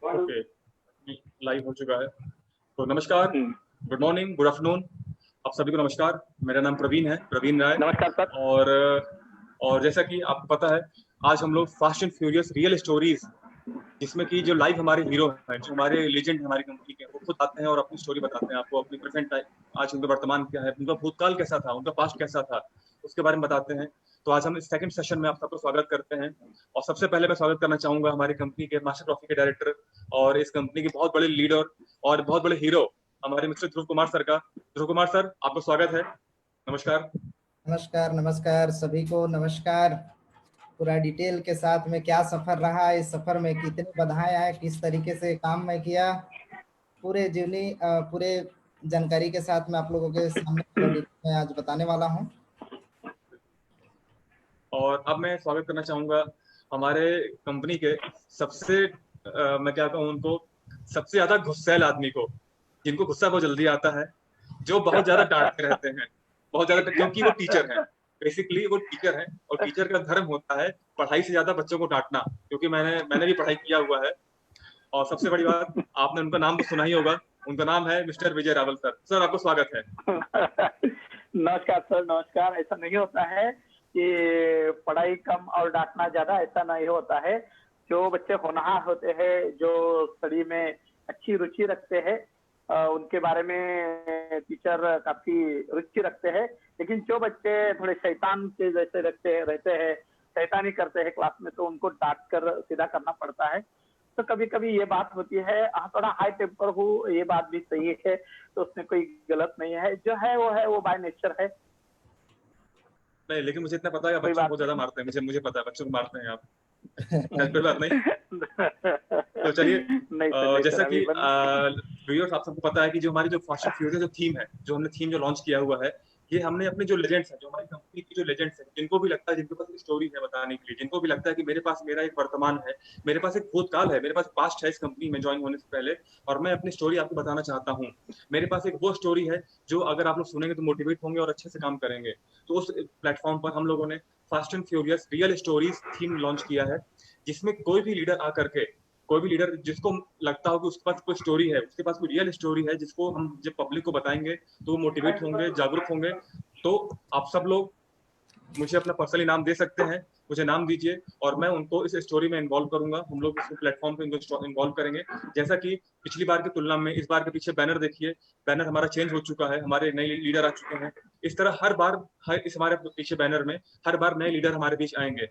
Okay, live हो चुका है। तो नमस्कार, गुड मॉर्निंग, गुड आफ्टरनून, आप सभी को नमस्कार। मेरा नाम प्रवीण है, प्रवीण राय। नमस्कार सर। और जैसा कि आपको पता है, आज हम लोग fast and furious real stories, जिसमें कि जो लाइव हमारे हीरो हैं, जो हमारे लेजेंड हमारी कंपनी के, वो खुद आते हैं और अपनी स्टोरी बताते हैं आपको, अपनी प्रेजेंट टाइम, आज उनका वर्तमान क्या है, उनका भूतकाल कैसा था, उनका पास्ट कैसा था, उसके बारे में बताते हैं। तो आज हम इस सेकंड सेशन में आप सबका स्वागत करते हैं। और सबसे पहले मैं स्वागत करना चाहूंगा हमारी कंपनी के मास्टर ट्रॉफी के डायरेक्टर और इस कंपनी के बहुत बड़े लीडर और बहुत बड़े हीरो, हमारे मिस्टर ध्रुव कुमार सर का। ध्रुव कुमार सर, आपका स्वागत है। नमस्कार। नमस्कार नमस्कार सभी को नमस्कार। पूरा डिटेल के साथ में क्या सफर रहा, इस सफर में कितनी बाधाएं आए, किस तरीके से काम मैं किया, पूरे पूरे जानकारी के साथ मैं आप लोगों के सामने मैं आज बताने वाला हूं। और अब मैं स्वागत करना चाहूंगा हमारे कंपनी के सबसे मैं क्या कहूँ उनको, सबसे ज्यादा गुस्सैल आदमी को, जिनको गुस्सा बहुत जल्दी आता है, जो बहुत ज्यादा डांटते रहते हैं, बहुत ज्यादा, क्योंकि वो टीचर है। बेसिकली वो टीचर है और टीचर का धर्म होता है पढ़ाई से ज्यादा बच्चों को डांटना, क्योंकि मैंने भी पढ़ाई किया हुआ है। और सबसे बड़ी बात, आपने उनका नाम तो सुना ही होगा, उनका नाम है मिस्टर विजय रावल सर। सर, आपको स्वागत है। नमस्कार सर, नमस्कार। ऐसा नहीं होता है कि पढ़ाई कम और डांटना ज्यादा, ऐसा नहीं होता है। जो बच्चे होनहार होते हैं, जो स्टडी में अच्छी रुचि रखते हैं, उनके बारे में टीचर काफी रुचि रखते हैं। लेकिन जो बच्चे थोड़े शैतान के जैसे रहते हैं, शैतानी करते हैं क्लास में, तो उनको डांट कर सीधा करना पड़ता है। तो कभी कभी ये बात होती है, थोड़ा हाई टेम्पर हूँ, ये बात भी सही है, तो उसमें कोई गलत नहीं है। जो है वो बाय नेचर है। नहीं, लेकिन मुझे इतना पता है बच्चों को बहुत ज्यादा मारते हैं, मुझे पता है बच्चों को मारते हैं आप। कोई बात नहीं। तो चलिए, जैसा कि व्यूअर्स, आप सबको पता है कि जो हमारी जो फास्ट एंड फ्यूरियस जो थीम है, जो हमने थीम जो लॉन्च किया हुआ है, ये हमने अपने जो लेजेंड्स हैं, जो हमारी कंपनी की जो लेजेंड्स हैं, जिनको भी लगता है, जिनके पास एक स्टोरी है बताने के लिए, जिनको भी लगता है कि मेरे पास मेरा एक वर्तमान है, मेरे पास एक भूतकाल है, मेरे पास पास्ट है इस कंपनी में ज्वाइन होने से पहले, और मैं अपनी स्टोरी आपको बताना चाहता हूँ। मेरे पास एक वो स्टोरी है जो अगर आप लोग सुनेंगे तो मोटिवेट होंगे और अच्छे से काम करेंगे। तो उस प्लेटफॉर्म पर हम लोगों ने fast and furious real stories theme launch किया है, जिसमें कोई भी लीडर आकर के, कोई भी लीडर जिसको लगता हो कि उसके पास कोई स्टोरी है, उसके पास कोई रियल स्टोरी है, जिसको हम जब पब्लिक को बताएंगे तो वो मोटिवेट होंगे, जागरूक होंगे। तो आप सब लोग मुझे अपना पर्सनली नाम दे सकते हैं, मुझे नाम दीजिए और मैं उनको इस स्टोरी में इन्वॉल्व करूंगा। हम लोग इस प्लेटफॉर्म पे इनको इन्वॉल्व करेंगे। जैसा कि पिछली बार की तुलना में इस बार के पीछे बैनर देखिए, बैनर हमारा चेंज हो चुका है, हमारे नए लीडर आ चुके हैं। इस तरह हर बार इस हमारे पीछे बैनर में हर बार नए लीडर हमारे बीच आएंगे।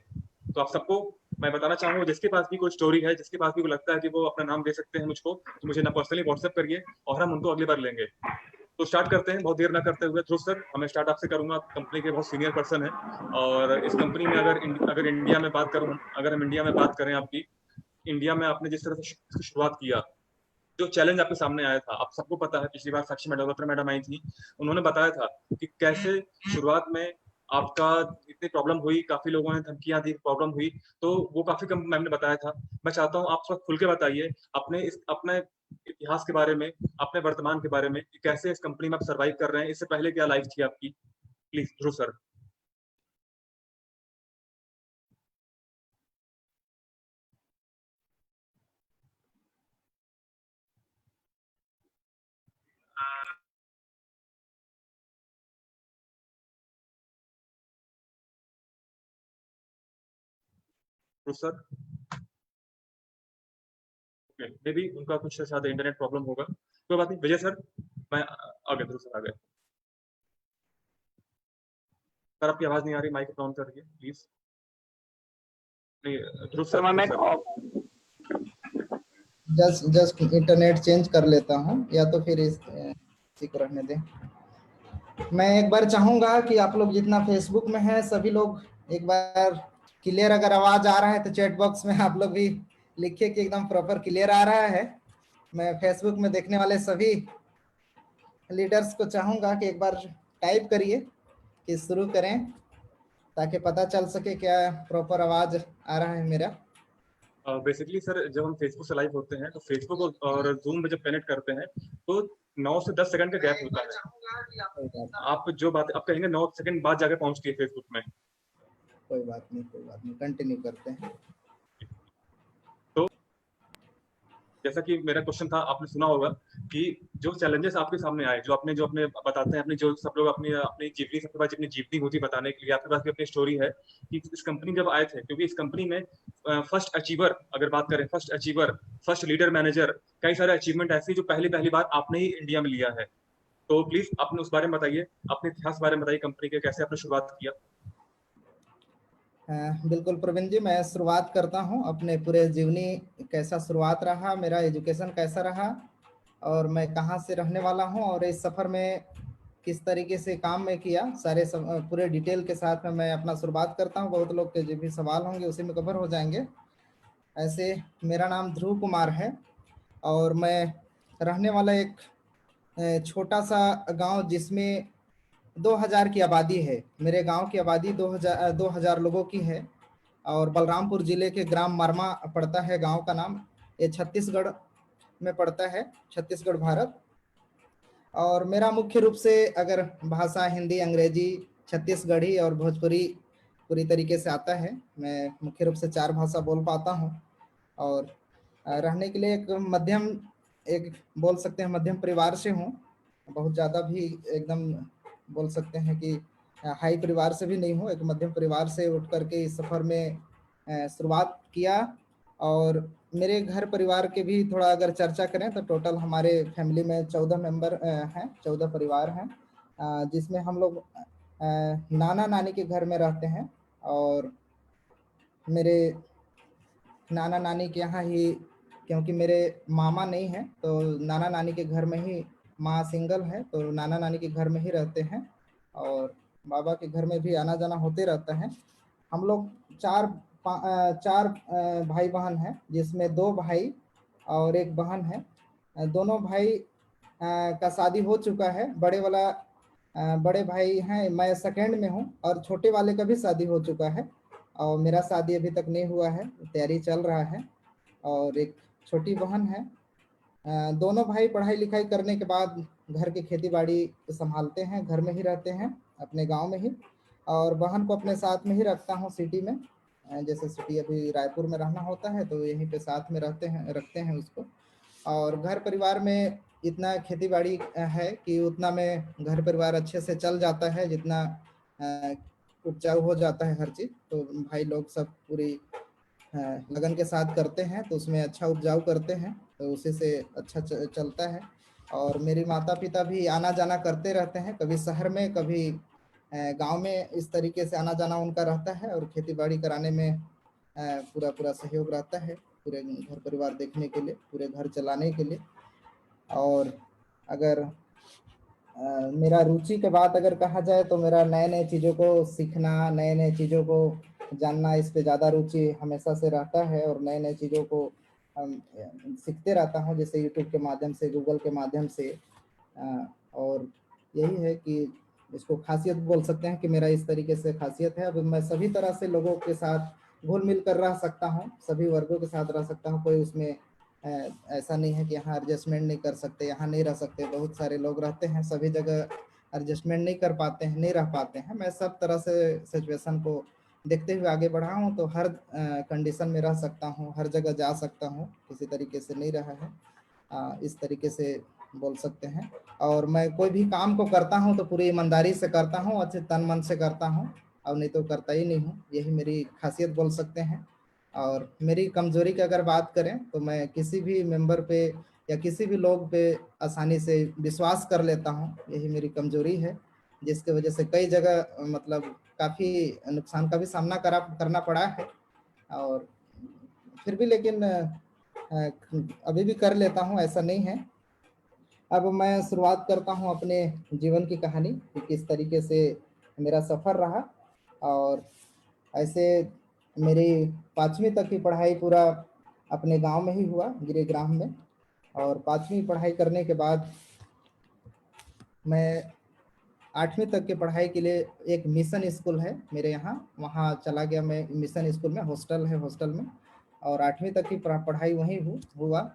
तो आप सबको मैं बताना चाहूंगा, जिसके पास भी कोई स्टोरी है, जिसके पास भी को लगता है कि वो अपना नाम दे सकते हैं मुझको, तो मुझे ना पर्सनली व्हाट्सएप करिए और हम उनको अगली बार लेंगे। तो स्टार्ट करते हैं, बहुत देर ना करते हुए। ध्रुव सर, हमें स्टार्ट आपसे करूंगा, कंपनी के बहुत सीनियर पर्सन है और इस कंपनी में अगर इंडिया में बात करूं, अगर हम इंडिया में बात करें आपकी, इंडिया में आपने जिस तरह से शुरुआत किया, जो चैलेंज आपके सामने आया था, आप सबको पता है, पिछली बार साक्षी मैडम आई थी, उन्होंने बताया था कि कैसे शुरुआत में आपका इतनी प्रॉब्लम हुई, काफी लोगों ने धमकियां दी, प्रॉब्लम हुई, तो वो काफी कम मैम ने बताया था। मैं चाहता हूँ आप थोड़ा खुल के बताइए अपने इतिहास के बारे में, अपने वर्तमान के बारे में, कि कैसे इस कंपनी में आप सर्वाइव कर रहे हैं, इससे पहले क्या लाइफ थी आपकी। Please Dhruv sir. Dhruv sir, मे भी उनका कुछ शायद इंटरनेट प्रॉब्लम होगा, कोई बात नहीं। विजय सर, मैं आ गया, ध्रुव सर आ गए। सर, आपकी आवाज नहीं आ रही, माइक ऑन करिए प्लीज। नहीं, ध्रुव सर, जस्ट इंटरनेट चेंज कर लेता हूं, या तो फिर इसी को रहने दें। मैं एक बार चाहूंगा कि आप लोग जितना फेसबुक में है सभी लोग एक बार क्लियर अगर आवाज आ रहा है तो चैट बॉक्स में आप लोग भी लिखिए कि एकदम प्रॉपर क्लियर आ रहा है। मैं फेसबुक में देखने वाले सभी लीडर्स को चाहूंगा कि एक बार टाइप करिए कि शुरू करें, ताकि पता चल सके क्या प्रॉपर आवाज आ रहा है मेरा। बेसिकली सर, जब हम फेसबुक से लाइव होते हैं तो फेसबुक और जूम में जब कनेक्ट करते हैं तो 9 से 10 सेकंड का गैप होता है। आप जो बात आप कहेंगे 9 सेकंड बाद जाके पहुंचती है फेसबुक में। कोई बात नहीं, कंटिन्यू करते हैं। तो जैसा कि मेरा क्वेश्चन था, आपने सुना होगा कि जो चैलेंजेस आपके सामने आए, जो अपने बताते हैं, अपने जो सब लोग अपनी अपनी जीवनी, सबके पास जितनी जीवनी होती बताने के लिए, आपके पास भी अपनी स्टोरी है कि इस कंपनी जब आए थे, क्योंकि इस कंपनी में फर्स्ट अचीवर अगर बात करें, first achiever, first leader manager, कई सारे अचीवमेंट ऐसी जो पहली पहली बार आपने ही इंडिया में लिया है। तो प्लीज अपने उस बारे में बताइए, अपने इतिहास के बारे में बताइए, कंपनी के कैसे आपने शुरुआत किया। बिल्कुल प्रवीण जी, मैं शुरुआत करता हूं अपने पूरे जीवनी कैसा शुरुआत रहा, मेरा एजुकेशन कैसा रहा, और मैं कहां से रहने वाला हूं, और इस सफ़र में किस तरीके से काम में किया, सारे पूरे डिटेल के साथ में मैं अपना शुरुआत करता हूं। बहुत लोग के जो भी सवाल होंगे उसी में कवर हो जाएंगे। ऐसे मेरा नाम ध्रुव कुमार है और मैं रहने वाला एक छोटा सा गांव जिसमें 2000 की आबादी है। मेरे गांव की आबादी 2000 लोगों की है और बलरामपुर जिले के ग्राम मरमा पड़ता है गांव का नाम। ये छत्तीसगढ़ में पड़ता है, छत्तीसगढ़ भारत। और मेरा मुख्य रूप से अगर भाषा हिंदी, अंग्रेजी, छत्तीसगढ़ी और भोजपुरी पूरी तरीके से आता है। मैं मुख्य रूप से 4 भाषा बोल पाता हूँ और रहने के लिए एक बोल सकते हैं मध्यम परिवार से हूँ। बहुत ज़्यादा भी एकदम बोल सकते हैं कि हाई परिवार से भी नहीं हूँ, एक मध्यम परिवार से उठ करके इस सफ़र में शुरुआत किया। और मेरे घर परिवार के भी थोड़ा अगर चर्चा करें तो टोटल हमारे फैमिली में 14 मेंबर हैं, 14 परिवार हैं, जिसमें हम लोग नाना नानी के घर में रहते हैं। और मेरे नाना नानी के यहाँ ही, क्योंकि मेरे मामा नहीं हैं तो नाना नानी के घर में ही, माँ सिंगल है तो नाना नानी के घर में ही रहते हैं और बाबा के घर में भी आना जाना होते रहता है। हम लोग चार भाई बहन हैं, जिसमें 2 भाई और 1 बहन है। दोनों भाई का शादी हो चुका है। बड़े भाई हैं, मैं सेकंड में हूँ, और छोटे वाले का भी शादी हो चुका है और मेरा शादी अभी तक नहीं हुआ है, तैयारी चल रहा है। और एक छोटी बहन है। दोनों भाई पढ़ाई लिखाई करने के बाद घर की खेती बाड़ी संभालते हैं, घर में ही रहते हैं अपने गांव में ही। और बहन को अपने साथ में ही रखता हूँ सिटी में। जैसे सिटी अभी रायपुर में रहना होता है तो यहीं पे साथ में रखते हैं उसको। और घर परिवार में इतना खेती बाड़ी है कि उतना में घर परिवार अच्छे से चल जाता है, जितना उपजाऊ हो जाता है हर चीज़। तो भाई लोग सब पूरी लगन के साथ करते हैं तो उसमें अच्छा उपजाऊ करते हैं, तो उसी से अच्छा चलता है। और मेरे माता पिता भी आना जाना करते रहते हैं, कभी शहर में कभी गांव में, इस तरीके से आना जाना उनका रहता है। और खेती बाड़ी कराने में पूरा सहयोग रहता है, पूरे घर परिवार देखने के लिए, पूरे घर चलाने के लिए। और अगर मेरा रुचि के बात अगर कहा जाए तो मेरा नए नए चीज़ों को सीखना, नए नए चीज़ों को जानना, इस पे ज़्यादा रुचि हमेशा से रहता है। और नए नए चीज़ों को सीखते रहता हूँ, जैसे यूट्यूब के माध्यम से, गूगल के माध्यम से। और यही है कि इसको खासियत बोल सकते हैं कि मेरा इस तरीके से खासियत है। अब मैं सभी तरह से लोगों के साथ घुल मिल कर रह सकता हूँ, सभी वर्गों के साथ रह सकता हूँ। कोई उसमें ऐसा नहीं है कि यहाँ एडजस्टमेंट नहीं कर सकते, यहाँ नहीं रह सकते। बहुत सारे लोग रहते हैं, सभी जगह एडजस्टमेंट नहीं कर पाते हैं, नहीं रह पाते हैं। मैं सब तरह से सिचुएशन को देखते हुए आगे बढ़ा हूँ, तो हर कंडीशन में रह सकता हूँ, हर जगह जा सकता हूँ, किसी तरीके से नहीं रहा है। इस तरीके से बोल सकते हैं। और मैं कोई भी काम को करता हूँ तो पूरी ईमानदारी से करता हूँ, अच्छे तन मन से करता हूँ, और नहीं तो करता ही नहीं हूँ। यही मेरी खासियत बोल सकते हैं। और मेरी कमजोरी की अगर बात करें तो मैं किसी भी मेंबर पे या किसी भी लोग पे आसानी से विश्वास कर लेता हूँ, यही मेरी कमजोरी है, जिसकी वजह से कई जगह मतलब काफ़ी नुकसान का भी सामना करना पड़ा है। और फिर भी लेकिन अभी भी कर लेता हूँ, ऐसा नहीं है। अब मैं शुरुआत करता हूँ अपने जीवन की कहानी कि किस तरीके से मेरा सफ़र रहा। और ऐसे मेरी 5वीं तक की पढ़ाई पूरा अपने गांव में ही हुआ, गिरिग्राम में। और 5वीं पढ़ाई करने के बाद मैं 8वीं तक की पढ़ाई के लिए एक मिशन स्कूल है मेरे यहाँ, वहाँ चला गया मैं। मिशन स्कूल में हॉस्टल है, हॉस्टल में, और 8वीं तक की पढ़ाई वहीं हुआ।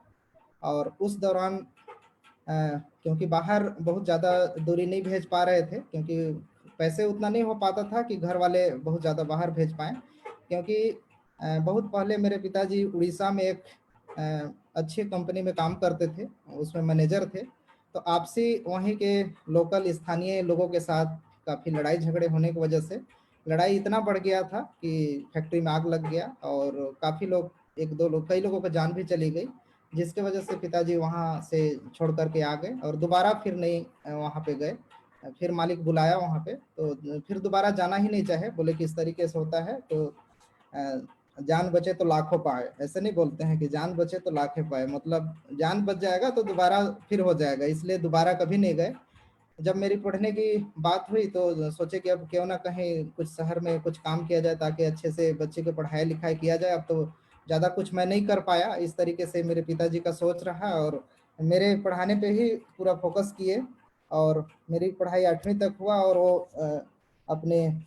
और उस दौरान क्योंकि बाहर बहुत ज़्यादा दूरी नहीं भेज पा रहे थे, क्योंकि पैसे उतना नहीं हो पाता था कि घर वाले बहुत ज़्यादा बाहर भेज पाएँ। क्योंकि बहुत पहले मेरे पिताजी उड़ीसा में एक अच्छी कंपनी में काम करते थे, उसमें मैनेजर थे। तो आपसी वहीं के लोकल स्थानीय लोगों के साथ काफ़ी लड़ाई झगड़े होने की वजह से लड़ाई इतना बढ़ गया था कि फैक्ट्री में आग लग गया और काफ़ी लोग, एक दो लोग, कई लोगों की जान भी चली गई, जिसके वजह से पिताजी वहाँ से छोड़ करके आ गए और दोबारा फिर नहीं वहाँ पे गए। फिर मालिक बुलाया वहाँ पे, तो फिर दोबारा जाना ही नहीं चाहे, बोले कि इस तरीके से होता है तो जान बचे तो लाखों पाए। ऐसे नहीं बोलते हैं कि जान बचे तो लाखें पाए, मतलब जान बच जाएगा तो दोबारा फिर हो जाएगा, इसलिए दोबारा कभी नहीं गए। जब मेरी पढ़ने की बात हुई तो सोचे कि अब क्यों ना कहीं कुछ शहर में कुछ काम किया जाए ताकि अच्छे से बच्चे की पढ़ाई लिखाई किया जाए। अब तो ज़्यादा कुछ मैं नहीं कर पाया, इस तरीके से मेरे पिताजी का सोच रहा और मेरे पढ़ाने पे ही पूरा फोकस किए और मेरी पढ़ाई 8वीं तक हुआ और वो अपने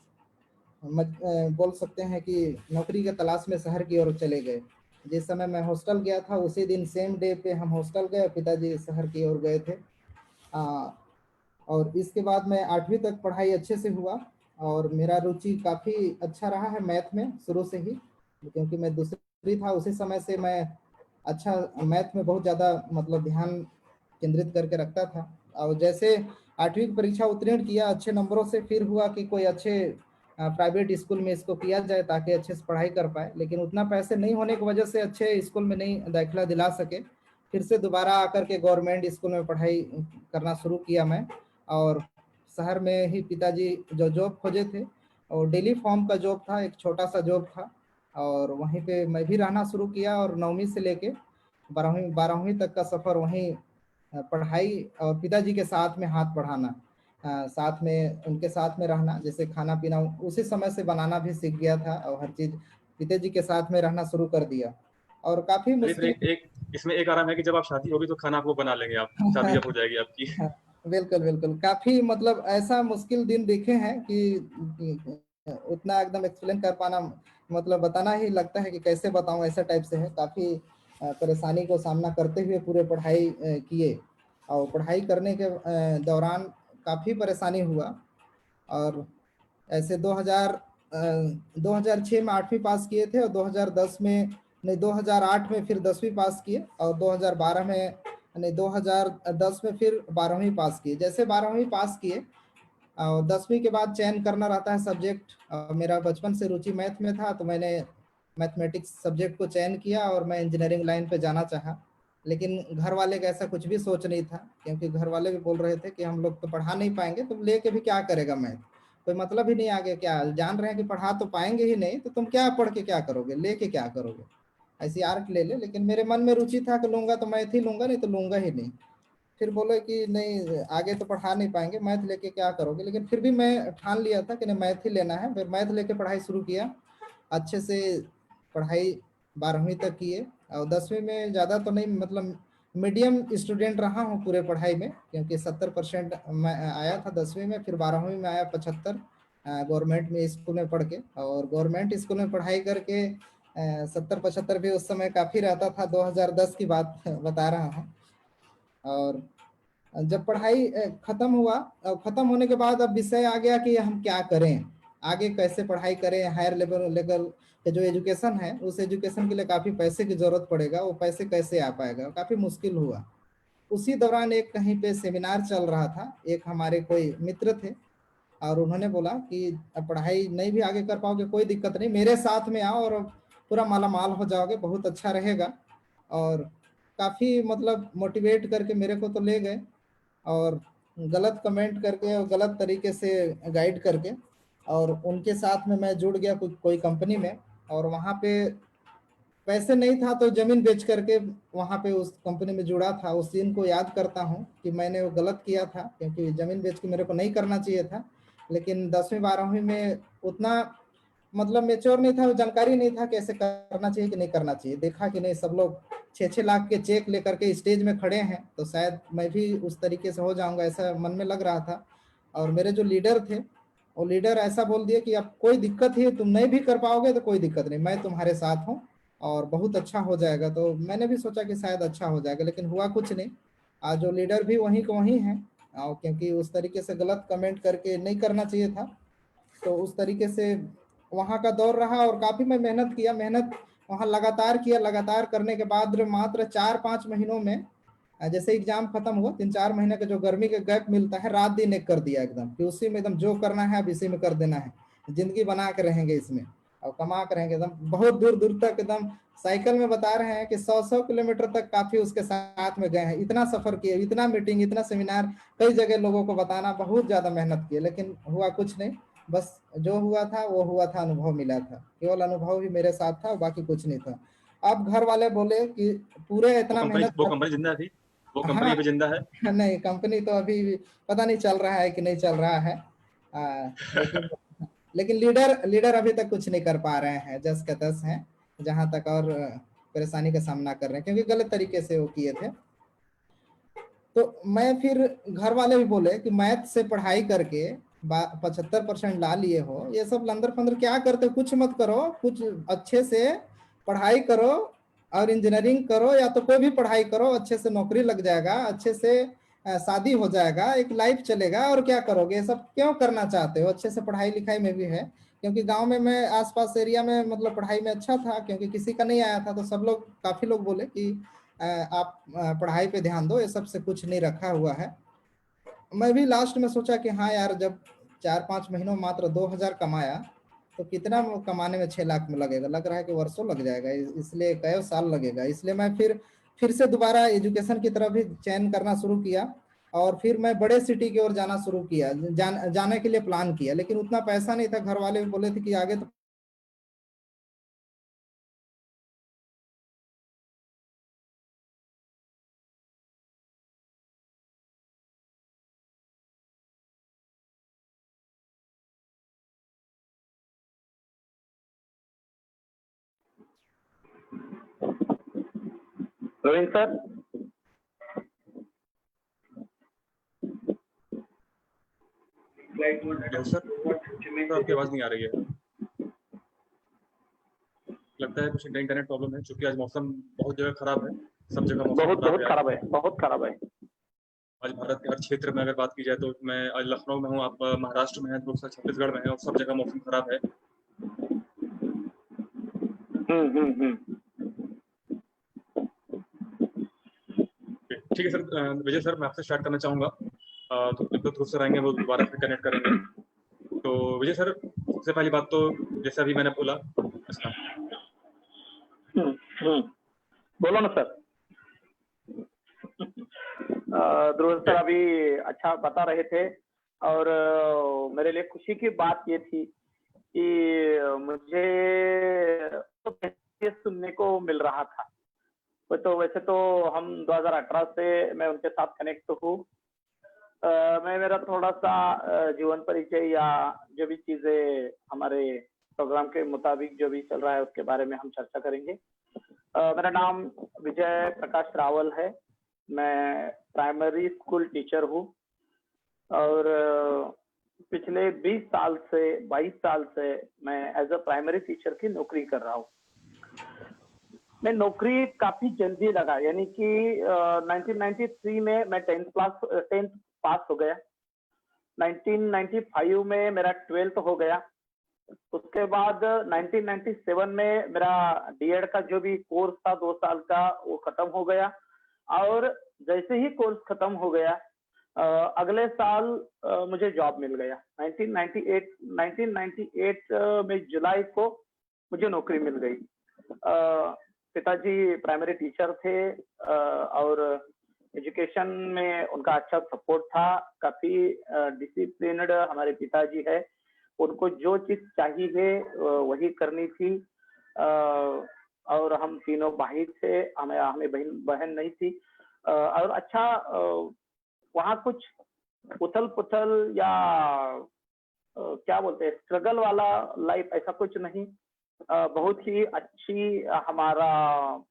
बोल सकते हैं कि नौकरी के तलाश में शहर की ओर चले गए। जिस समय मैं हॉस्टल गया था उसी दिन सेम डे पे हम हॉस्टल गए, पिताजी शहर की ओर गए थे। और इसके बाद मैं 8वीं तक पढ़ाई अच्छे से हुआ और मेरा रुचि काफ़ी अच्छा रहा है मैथ में शुरू से ही, क्योंकि मैं दूसरी था उसी समय से मैं अच्छा मैथ में बहुत ज़्यादा मतलब ध्यान केंद्रित करके रखता था। और जैसे 8वीं की परीक्षा उत्तीर्ण किया अच्छे नंबरों से, फिर हुआ कि कोई अच्छे प्राइवेट स्कूल में इसको किया जाए ताकि अच्छे से पढ़ाई कर पाए, लेकिन उतना पैसे नहीं होने की वजह से अच्छे स्कूल में नहीं दाखिला दिला सके। फिर से दोबारा आकर के गवर्नमेंट स्कूल में पढ़ाई करना शुरू किया मैं। और शहर में ही पिताजी जो जॉब खोजे थे और डेली फॉर्म का जॉब था, एक छोटा सा जॉब था, और वहीं पे मैं भी रहना शुरू किया और 9वीं से लेके 12वीं तक का सफ़र वहीं पढ़ाई और पिताजी के साथ में हाथ बढ़ाना, साथ में उनके साथ में रहना, जैसे खाना पीना उसी समय से बनाना भी सीख गया था और हर चीज़ पिताजी के साथ में रहना शुरू कर दिया और काफ़ी फिर मुश्किल। एक इसमें एक आराम है कि जब आप शादी होगी तो खाना आपको बना लेंगे आप, शादी जब हो जाएगी आपकी। बिल्कुल बिल्कुल, काफ़ी मतलब ऐसा मुश्किल दिन देखे हैं कि उतना एकदम एक्सप्लेन कर पाना, मतलब बताना ही लगता है कि कैसे बताऊं, ऐसा टाइप से है। काफ़ी परेशानी को सामना करते हुए पूरे पढ़ाई किए और पढ़ाई करने के दौरान काफ़ी परेशानी हुआ। और ऐसे 2006 में 8वीं पास किए थे और 2010 में नहीं 2008 में फिर 10वीं पास किए और 2012 में नहीं 2010 में फिर 12वीं पास किए। जैसे 12वीं पास किए और 10वीं के बाद चयन करना रहता है सब्जेक्ट, मेरा बचपन से रुचि मैथ में था तो मैंने मैथमेटिक्स सब्जेक्ट को चयन किया और मैं इंजीनियरिंग लाइन पे जाना चाहा। लेकिन घर वाले का ऐसा कुछ भी सोच नहीं था, क्योंकि घर वाले भी बोल रहे थे कि हम लोग तो पढ़ा नहीं पाएंगे, तुम लेके भी क्या करेगा मैथ, कोई मतलब ही नहीं आगे, क्या जान रहे हैं कि पढ़ा तो पाएंगे ही नहीं तो तुम क्या पढ़ के क्या करोगे, लेके क्या करोगे, ऐसी आर्ट ले ले। लेकिन मेरे मन में रुचि था कि लूंगा तो मैथ ही लूंगा, नहीं तो लूंगा ही नहीं। फिर बोले कि नहीं आगे तो पढ़ा नहीं पाएंगे, मैथ लेके क्या करोगे, लेकिन फिर भी मैं ठान लिया था कि नहीं मैथ ही लेना है। फिर मैथ लेके पढ़ाई शुरू किया, अच्छे से पढ़ाई 12वीं तक किए और 10वीं में ज़्यादा तो नहीं, मतलब मीडियम स्टूडेंट रहा हूँ पूरे पढ़ाई में, क्योंकि 70% मैं आया था 10वीं में, फिर 12वीं में आया 75 गवर्नमेंट में स्कूल में पढ़ के। और गवर्नमेंट स्कूल में पढ़ाई करके 70-75 भी उस समय काफ़ी रहता था, 2010 की बात बता रहा हूँ। और जब पढ़ाई खत्म हुआ, खत्म होने के बाद अब विषय आ गया कि हम क्या करें, आगे कैसे पढ़ाई करें, हायर लेवल के जो एजुकेशन है उस एजुकेशन के लिए काफ़ी पैसे की ज़रूरत पड़ेगा, वो पैसे कैसे आ पाएगा, काफ़ी मुश्किल हुआ। उसी दौरान एक कहीं पे सेमिनार चल रहा था, एक हमारे कोई मित्र थे और उन्होंने बोला कि अब पढ़ाई नहीं भी आगे कर पाओगे कोई दिक्कत नहीं, मेरे साथ में आओ और पूरा माला माल हो जाओगे, बहुत अच्छा रहेगा। और काफ़ी मतलब मोटिवेट करके मेरे को तो ले गए और गलत कमेंट करके और गलत तरीके से गाइड करके, और उनके साथ में मैं जुड़ गया कोई कंपनी में। और वहाँ पे पैसे नहीं था तो ज़मीन बेच करके वहाँ पे उस कंपनी में जुड़ा था। उस दिन को याद करता हूँ कि मैंने वो गलत किया था, क्योंकि ज़मीन बेच के मेरे को नहीं करना चाहिए था। लेकिन 10वीं 12वीं में उतना मतलब मेच्योर नहीं था, जानकारी नहीं था कैसे करना चाहिए कि नहीं करना चाहिए। देखा कि नहीं सब लोग 6-6 लाख के चेक लेकर के स्टेज में खड़े हैं तो शायद मैं भी उस तरीके से हो जाऊंगा, ऐसा मन में लग रहा था। और मेरे जो लीडर थे वो लीडर ऐसा बोल दिया कि अब कोई दिक्कत ही, तुम नहीं भी कर पाओगे तो कोई दिक्कत नहीं, मैं तुम्हारे साथ हूँ और बहुत अच्छा हो जाएगा। तो मैंने भी सोचा कि शायद अच्छा हो जाएगा, लेकिन हुआ कुछ नहीं। आज जो लीडर भी वहीं को वहीं हैं, और क्योंकि उस तरीके से गलत कमेंट करके नहीं करना चाहिए था, तो उस तरीके से वहाँ का दौर रहा और काफ़ी मैं मेहनत किया। मेहनत वहाँ लगातार किया, लगातार करने के बाद मात्र 4-5 महीनों में जैसे एग्जाम खत्म हुआ, 3-4 महीने का जो गर्मी का गैप मिलता है, रात दिन एक कर दिया एकदम कि उसी में एकदम जो करना है अब इसी में कर देना है, जिंदगी बना के रहेंगे इसमें और कमा के रहेंगे। एकदम बहुत दूर दूर तक एकदम साइकिल में बता रहे हैं कि 100 किलोमीटर तक काफी उसके साथ में गए हैं। इतना सफर किए, इतना मीटिंग, इतना सेमिनार, कई जगह लोगों को बताना, बहुत ज्यादा मेहनत किए, लेकिन हुआ कुछ नहीं। बस जो हुआ था वो हुआ था, अनुभव मिला था, केवल अनुभव ही मेरे साथ था, बाकी कुछ नहीं था। अब घर वाले बोले कि पूरे इतना मेहनत, वो कंपनी जिंदा थी, वो कंपनी हाँ, अभी जिंदा है? नहीं कंपनी तो अभी पता नहीं चल रहा है कि नहीं चल रहा है, लेकिन लेकिन लीडर अभी तक कुछ नहीं कर पा रहे हैं, जस का तस हैं जहां तक, और परेशानी का सामना कर रहे हैं क्योंकि गलत तरीके से वो किए थे। तो मैं फिर, घर वाले भी बोले कि मैथ से पढ़ाई करके 75% ला लिए हो, ये सब लंदर फंदर क्या करते हो, कुछ मत करो, कुछ अच्छे से पढ़ाई करो और इंजीनियरिंग करो, या तो कोई भी पढ़ाई करो, अच्छे से नौकरी लग जाएगा, अच्छे से शादी हो जाएगा, एक लाइफ चलेगा, और क्या करोगे, ये सब क्यों करना चाहते हो, अच्छे से पढ़ाई लिखाई में भी है। क्योंकि गांव में मैं आसपास एरिया में मतलब पढ़ाई में अच्छा था, क्योंकि किसी का नहीं आया था, तो सब लोग, काफी लोग बोले कि आप पढ़ाई पे ध्यान दो, ये सब से कुछ नहीं रखा हुआ है। मैं भी लास्ट में सोचा कि हाँ यार, जब 4-5 महीनों मात्र 2000 कमाया, तो कितना कमाने में 6 लाख में लगेगा, लग रहा है कि वर्षों लग जाएगा, इसलिए कई साल लगेगा। इसलिए मैं फिर से दोबारा एजुकेशन की तरफ भी चयन करना शुरू किया, और फिर मैं बड़े सिटी की ओर जाना शुरू किया, जाने के लिए प्लान किया, लेकिन उतना पैसा नहीं था। घर वाले भी बोले थे कि आगे तो रविंद्र सर, सर आपकी आवाज नहीं आ रही है, लगता है कुछ इंटरनेट प्रॉब्लम है, क्योंकि आज मौसम बहुत जगह खराब है, सब जगह मौसम बहुत खराब है, बहुत खराब है। आज भारत के हर क्षेत्र में अगर बात की जाए, तो मैं आज लखनऊ में हूँ, आप महाराष्ट्र में हैं, दूसरा छत्तीसगढ़ में है, और सब जगह मौसम खराब है। ठीक है सर, विजय सर मैं आपसे स्टार्ट करना चाहूंगा, तो जब तक दोस्त रहेंगे वो दोबारा फिर कनेक्ट करेंगे। तो विजय सर, सबसे पहली बात तो जैसे अभी मैंने बोला, अच्छा बोलो ना सर। ध्रुव सर अभी अच्छा बता रहे थे, और मेरे लिए खुशी की बात ये थी कि मुझे तो सुनने को मिल रहा था। तो वैसे तो हम 2018 से मैं उनके साथ कनेक्ट हूँ। मैं मेरा थोड़ा सा जीवन परिचय या जो भी चीजें हमारे प्रोग्राम के मुताबिक जो भी चल रहा है उसके बारे में हम चर्चा करेंगे। मेरा नाम विजय प्रकाश रावल है, मैं प्राइमरी स्कूल टीचर हूँ, और पिछले 22 साल से मैं एज अ प्राइमरी टीचर की नौकरी कर रहा हूँ। मैं नौकरी काफी जल्दी लगा, यानी कि 1993 में मैं 10th पास हो गया, 1995 में मेरा 12th हो गया, उसके बाद 1997 में मेरा डीएड का जो भी कोर्स था 2 साल का वो खत्म हो गया, और जैसे ही कोर्स खत्म हो गया अगले साल मुझे जॉब मिल गया। 1998 में जुलाई को मुझे नौकरी मिल गई। पिताजी प्राइमरी टीचर थे, और एजुकेशन में उनका अच्छा सपोर्ट था, काफी डिसिप्लिन्ड हमारे पिताजी है, उनको जो चीज चाहिए वही करनी थी। और हम तीनों भाई थे, हमें बहन नहीं थी, और अच्छा वहाँ कुछ उथल पुथल या क्या बोलते हैं स्ट्रगल वाला लाइफ ऐसा कुछ नहीं, बहुत ही अच्छी हमारा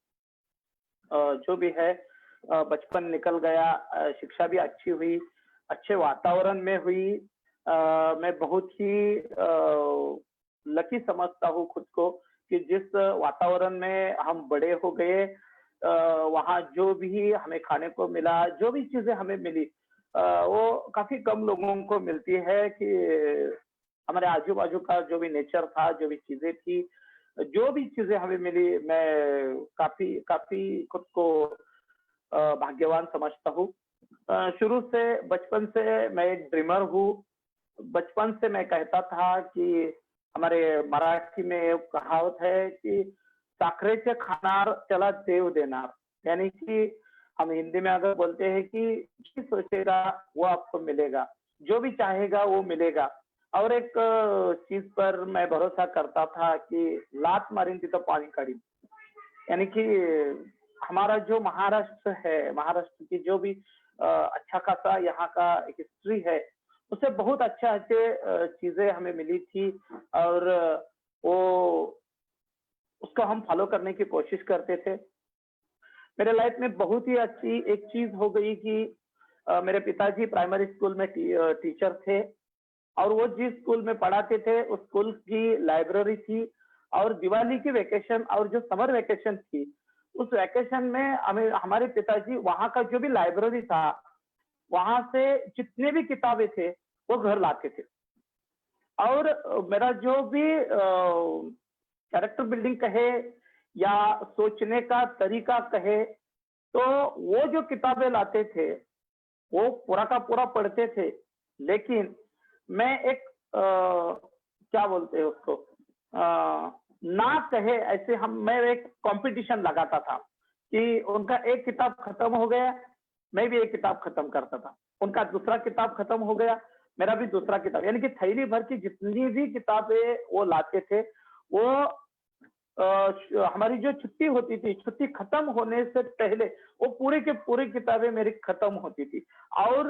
जो भी है बचपन निकल गया, शिक्षा भी अच्छी हुई, अच्छे वातावरण में हुई। मैं बहुत ही लकी समझता हूँ खुद को कि जिस वातावरण में हम बड़े हो गए, वहाँ जो भी हमें खाने को मिला, जो भी चीजें हमें मिली, वो काफी कम लोगों को मिलती है। कि हमारे आजू बाजू का जो भी नेचर था, जो भी चीजें थी, जो भी चीजें हमें मिली, मैं काफी काफी खुद को भाग्यवान समझता हूँ। शुरू से, बचपन से मैं एक ड्रीमर हूँ। बचपन से मैं कहता था कि हमारे मराठी में एक कहावत है कि साखरेचे खानार त्याला देव देनार, यानी कि हम हिंदी में अगर बोलते हैं कि जो सोचेगा वो आपको मिलेगा, जो भी चाहेगा वो मिलेगा। और एक चीज पर मैं भरोसा करता था कि लात मारीन तो पानी काढ़ी, यानी कि हमारा जो महाराष्ट्र है, महाराष्ट्र की जो भी अच्छा खासा यहाँ का हिस्ट्री है, उससे बहुत अच्छे चीजें हमें मिली थी। और वो उसको हम फॉलो करने की कोशिश करते थे। मेरे लाइफ में बहुत ही अच्छी एक चीज हो गई कि मेरे पिताजी प्राइमरी स्कूल में टीचर थे, और वो जिस स्कूल में पढ़ाते थे उस स्कूल की लाइब्रेरी थी। और दिवाली की वेकेशन और जो समर वेकेशन थी, उस वेकेशन में हमें हमारे पिताजी वहां का जो भी लाइब्रेरी था, वहां से जितने भी किताबें थे वो घर लाते थे। और मेरा जो भी कैरेक्टर बिल्डिंग कहे या सोचने का तरीका कहे, तो वो जो किताबें लाते थे वो पूरा का पूरा पढ़ते थे। लेकिन मैं एक क्या बोलते हैं उसको, ना कहे ऐसे मैं एक कंपटीशन लगाता था कि उनका एक किताब खत्म हो गया, मैं भी एक किताब खत्म करता था, उनका दूसरा किताब खत्म हो गया, मेरा भी दूसरा किताब, यानी कि थैली भर की जितनी भी किताबें वो लाते थे, वो हमारी जो छुट्टी होती थी, छुट्टी खत्म होने से पहले वो पूरी के पूरी किताबें मेरी खत्म होती थी। और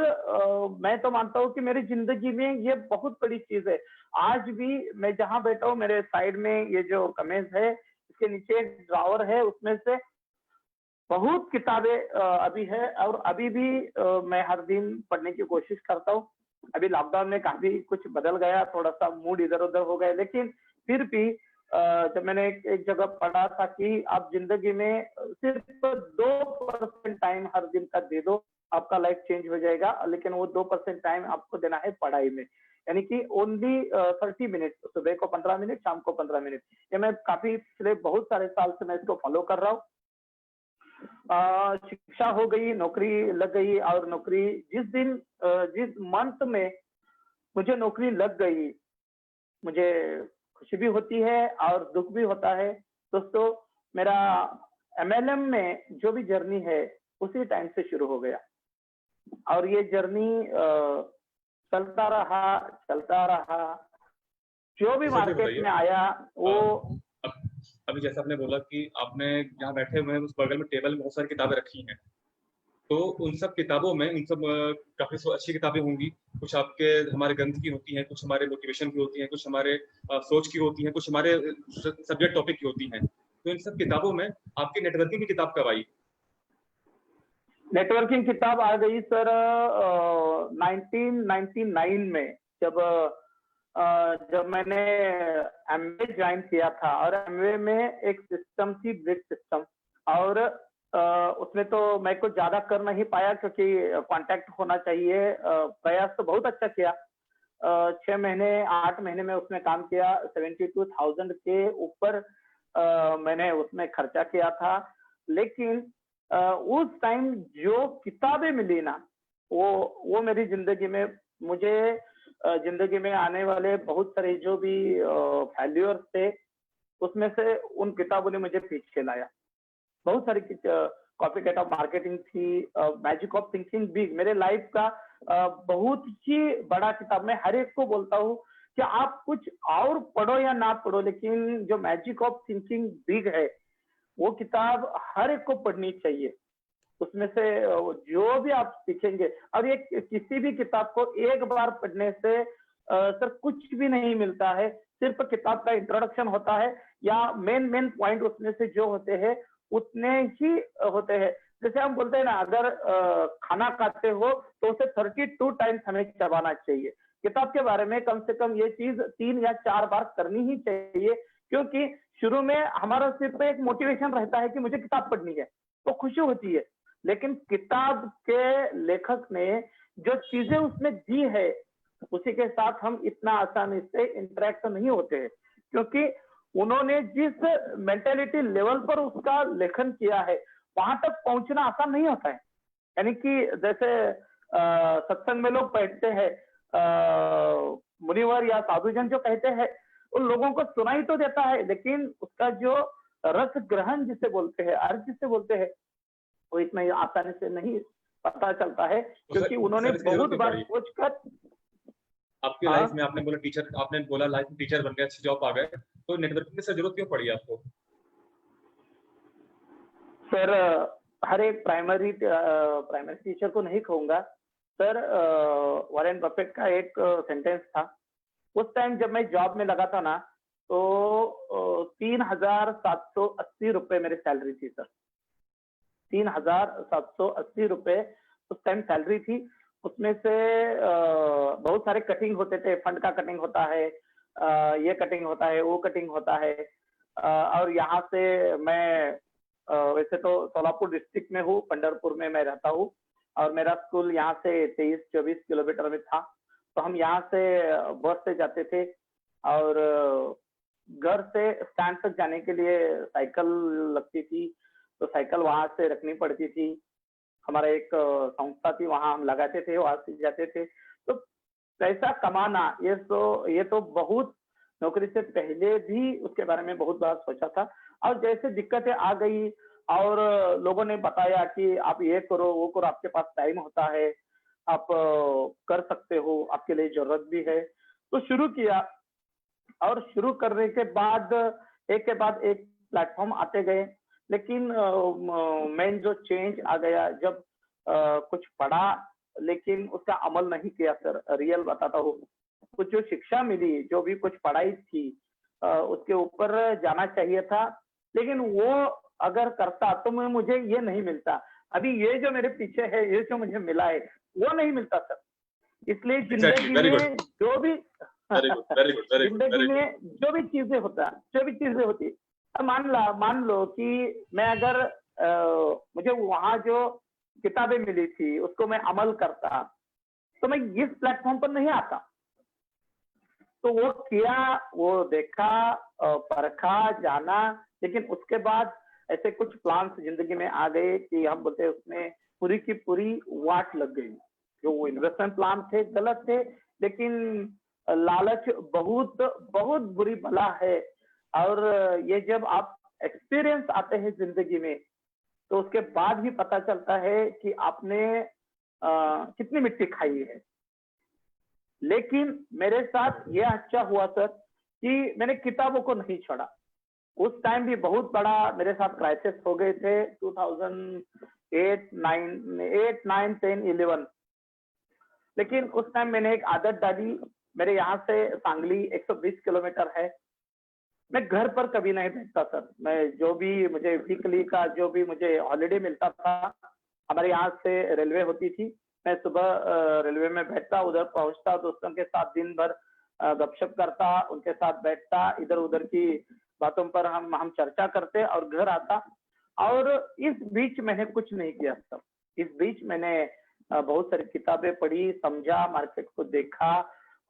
मैं तो मानता हूँ कि मेरी जिंदगी में ये बहुत बड़ी चीज है। आज भी मैं जहां बैठा हूँ, मेरे साइड में ये जो कमेज है, इसके नीचे एक ड्रॉवर है, उसमें से बहुत किताबें अभी है। और अभी भी मैं हर दिन पढ़ने की कोशिश करता हूँ। अभी लॉकडाउन में काफी कुछ बदल गया, थोड़ा सा मूड इधर उधर हो गया, लेकिन फिर भी जब मैंने एक जगह पढ़ा था कि आप जिंदगी में सिर्फ 2% टाइम हर दिन का दे दो, आपका लाइफ चेंज हो जाएगा। लेकिन वो 2% टाइम आपको देना है पढ़ाई में, यानी कि ओनली 30 मिनट, सुबह को 15 मिनट, शाम को 15 मिनट। ये मैं काफी पिछले बहुत सारे साल से मैं इसको फॉलो कर रहा हूँ। शिक्षा हो गई, नौकरी लग गई, और नौकरी जिस मंथ में मुझे नौकरी लग गई, मुझे खुशी भी होती है और दुख भी होता है। दोस्तों, मेरा MLM में जो भी जर्नी है उसी टाइम से शुरू हो गया, और ये जर्नी चलता रहा। जो भी मार्केट में आया वो अभी जैसा आपने बोला कि आपने यहाँ बैठे हुए हैं, उस बगल में टेबल में बहुत सारी किताबें रखी हैं, तो उन सब किताबों में काफी अच्छी किताबें होंगी। कुछ आपके हमारे ग्रंथ की होती हैं, कुछ हमारे मोटिवेशन की होती हैं, कुछ हमारे सोच की होती हैं, कुछ हमारे सब्जेक्ट टॉपिक की होती हैं। तो इन सब किताबों में आपकी नेटवर्किंग की किताब कब आई? नेटवर्किंग किताब आ गई सर 1999 में, जब मैंने MBA ज्वाइन किया था। और MBA में एक सिस्टम थी, ब्रिज सिस्टम, और उसमें तो मैं कुछ ज्यादा कर नहीं पाया क्योंकि कांटेक्ट होना चाहिए। प्रयास तो बहुत अच्छा किया, 6 महीने 8 महीने में उसमें काम किया। 72,000 के ऊपर मैंने उसमें खर्चा किया था। लेकिन उस टाइम जो किताबें मिली ना, वो मेरी जिंदगी में, मुझे जिंदगी में आने वाले बहुत सारे जो भी फेल्यूर थे, उसमें से उन किताबों ने मुझे पीछे लाया। बहुत सारी कॉपीकैट ऑफ मार्केटिंग थी, मैजिक ऑफ थिंकिंग बिग, मेरे लाइफ का बहुत ही बड़ा किताब। मैं हर एक को बोलता हूँ कि आप कुछ और पढ़ो या ना पढ़ो, लेकिन जो मैजिक ऑफ थिंकिंग बिग है, वो किताब हर एक को पढ़नी चाहिए। उसमें से जो भी आप सीखेंगे, और ये किसी भी किताब को एक बार पढ़ने से सर कुछ भी नहीं मिलता है। सिर्फ किताब का इंट्रोडक्शन होता है, या मेन पॉइंट उसमें से जो होते हैं उतने ही होते हैं। जैसे हम बोलते हैं ना, अगर खाना खाते हो तो उसे 32 टाइम्स हमें चबाना चाहिए। किताब के बारे में कम से कम ये चीज 3 या 4 बार करनी ही चाहिए, क्योंकि शुरू में हमारा सिर्फ एक मोटिवेशन रहता है कि मुझे किताब पढ़नी है, तो खुशी होती है। लेकिन किताब के लेखक ने जो चीजें उसमें दी है, उसी के साथ हम इतना आसानी से इंटरेक्ट नहीं होते हैं, क्योंकि उन्होंने जिस मेंटेलिटी लेवल पर उसका लेखन किया है वहां तक पहुंचना आसान नहीं होता है। यानी कि जैसे सत्संग में लोग बैठते हैं, मुनिवर या साधुजन जो कहते हैं उन लोगों को सुनाई तो देता है, लेकिन उसका जो रस ग्रहण जिसे बोलते हैं, अर्थ जिसे बोलते हैं, वो इतना आसानी से नहीं पता चलता है, क्योंकि उन्होंने बहुत बार सोचकर। आपकी लाइफ में आपने बोला टीचर, आपने बोला लाइफ में टीचर बन गए, अच्छी जॉब आ गए, तो नेटवर्किंग की जरूरत क्यों पड़ी आपको? सर हर एक प्राइमरी टीचर को नहीं कहूंगा सर। वॉरेन बफेट का एक सेंटेंस था, उस टाइम जब मैं जॉब में लगा था ना, तो 3,780 रुपए मेरी सैलरी थी सर। 3,780 रुपए उस टाइम सैलरी थी। उसमें से बहुत सारे कटिंग होते थे, फंड का कटिंग होता है, ये कटिंग होता है, वो कटिंग होता है। और यहाँ से मैं वैसे तो सोलापुर डिस्ट्रिक्ट में हूँ, पंढरपुर में मैं रहता हूँ, और मेरा स्कूल यहाँ से 23-24 किलोमीटर में था। तो हम यहाँ से बस से जाते थे, और घर से स्टैंड तक जाने के लिए साइकिल लगती थी, तो साइकिल वहां से रखनी पड़ती थी। हमारा एक संस्था थी, वहां हम लगाते थे, वहां से जाते थे। तो पैसा कमाना ये तो बहुत, नौकरी से पहले भी उसके बारे में बहुत बार सोचा था। और जैसे दिक्कतें आ गई और लोगों ने बताया कि आप ये करो वो करो, आपके पास टाइम होता है, आप कर सकते हो, आपके लिए जरूरत भी है, तो शुरू किया। और शुरू करने के बाद एक के बाद एक प्लेटफॉर्म आते गए, लेकिन मेन जो चेंज आ गया जब कुछ पढ़ा लेकिन उसका अमल नहीं किया सर। रियल बताता हूँ, कुछ जो शिक्षा मिली, जो भी कुछ पढ़ाई थी, उसके ऊपर जाना चाहिए था, लेकिन वो अगर करता तो मुझे ये नहीं मिलता। अभी ये जो मेरे पीछे है, ये जो मुझे मिला है, वो नहीं मिलता सर। इसलिए जिंदगी में जो भी जिंदगी में जो भी चीजें होती, मान लो कि मैं अगर मुझे वहां जो किताबें मिली थी उसको मैं अमल करता, तो मैं इस प्लेटफॉर्म पर नहीं आता। तो वो किया, वो देखा, परखा, जाना, लेकिन उसके बाद ऐसे कुछ प्लान्स जिंदगी में आ गए कि हम बोलते हैं उसमें पूरी की पूरी वाट लग गई। जो वो इन्वेस्टमेंट प्लान थे गलत थे, लेकिन लालच बहुत बहुत बुरी बला है। और ये जब आप एक्सपीरियंस आते हैं जिंदगी में, तो उसके बाद भी पता चलता है कि आपने कितनी मिट्टी खाई है। लेकिन मेरे साथ ये अच्छा हुआ सर कि मैंने किताबों को नहीं छोड़ा। उस टाइम भी बहुत बड़ा मेरे साथ क्राइसिस हो गए थे, 2008, 9, 10, 11। लेकिन उस टाइम मैंने एक आदत डाली। मेरे यहाँ से सांगली 120 किलोमीटर है। मैं घर पर कभी नहीं बैठता सर। मैं जो भी मुझे वीकली का जो भी मुझे हॉलीडे मिलता था, हमारे यहाँ से रेलवे होती थी, मैं सुबह रेलवे में बैठता, उधर पहुंचता, दोस्तों के साथ दिन भर गपशप करता, उनके साथ बैठता, इधर उधर की बातों पर हम चर्चा करते और घर आता। और इस बीच मैंने कुछ नहीं किया सर। इस बीच मैंने बहुत सारी किताबें पढ़ी, समझा, मार्केट को देखा,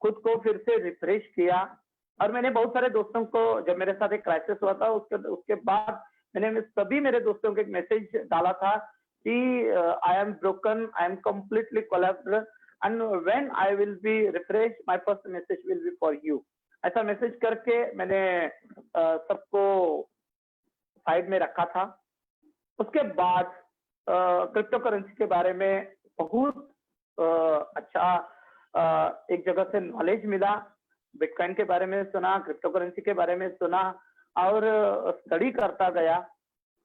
खुद को फिर से रिफ्रेश किया। और मैंने बहुत सारे दोस्तों को, जब मेरे साथ एक क्राइसिस हुआ था, उसके बाद मैंने सभी मेरे दोस्तों को एक मैसेज डाला था कि I am broken, I am completely collapsed, and when I will be refresh, my first message will be for you. ऐसा मैसेज करके मैंने सबको साइड में रखा था। उसके बाद क्रिप्टो करेंसी के बारे में बहुत अच्छा एक जगह से नॉलेज मिला। बिटकॉइन के बारे में सुना, क्रिप्टो करेंसी के बारे में सुना, और स्टडी करता गया।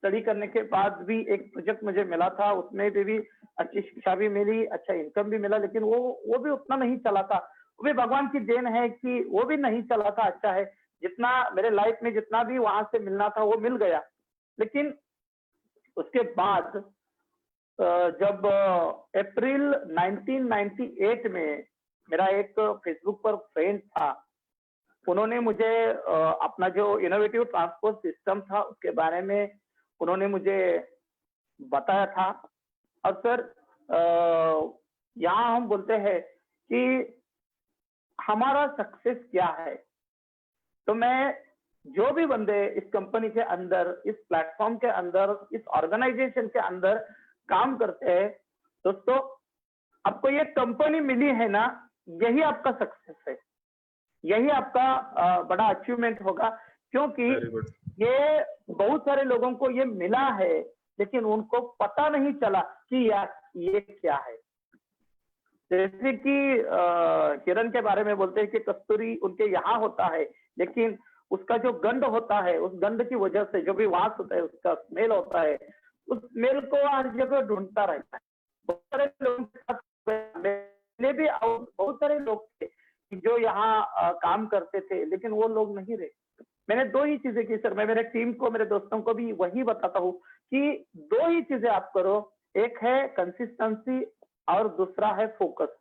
स्टडी करने के बाद भी एक प्रोजेक्ट मुझे मिला था, उसमें भी अच्छी शिक्षा भी मिली, अच्छा इनकम भी मिला, लेकिन वो भी उतना नहीं चला था। वो भी भगवान की देन है कि वो भी नहीं चला था। अच्छा है, जितना मेरे लाइफ में जितना भी वहां से मिलना था वो मिल गया। लेकिन उसके बाद जब अप्रैल 1998 में मेरा एक फेसबुक पर फ्रेंड था, उन्होंने मुझे अपना जो इनोवेटिव ट्रांसपोर्ट सिस्टम था उसके बारे में उन्होंने मुझे बताया था। और सर यहाँ हम बोलते हैं कि हमारा सक्सेस क्या है, तो मैं जो भी बंदे इस कंपनी के अंदर, इस प्लेटफॉर्म के अंदर, इस ऑर्गेनाइजेशन के अंदर काम करते हैं, दोस्तों आपको ये कंपनी मिली है ना, यही आपका सक्सेस है, यही आपका बड़ा अचीवमेंट होगा। क्योंकि ये बहुत सारे लोगों को ये मिला है, लेकिन उनको पता नहीं चला कि यार ये क्या है। जैसे कि किरण के बारे में बोलते हैं कि कस्तूरी उनके यहाँ होता है, लेकिन उसका जो गंध होता है, उस गंध की वजह से जो भी वास होता है, उसका स्मेल होता है, उस स्मेल को हर जगह ढूंढता रहता है। बहुत सारे लोगों के साथ मैंने भी बहुत सारे लोग थे जो यहाँ काम करते थे, लेकिन वो लोग नहीं रहे। मैंने दो ही चीजें की सर, मैं मेरे टीम को, मेरे दोस्तों को भी वही बताता हूँ कि दो ही चीजें आप करो, एक है कंसिस्टेंसी और दूसरा है फोकस।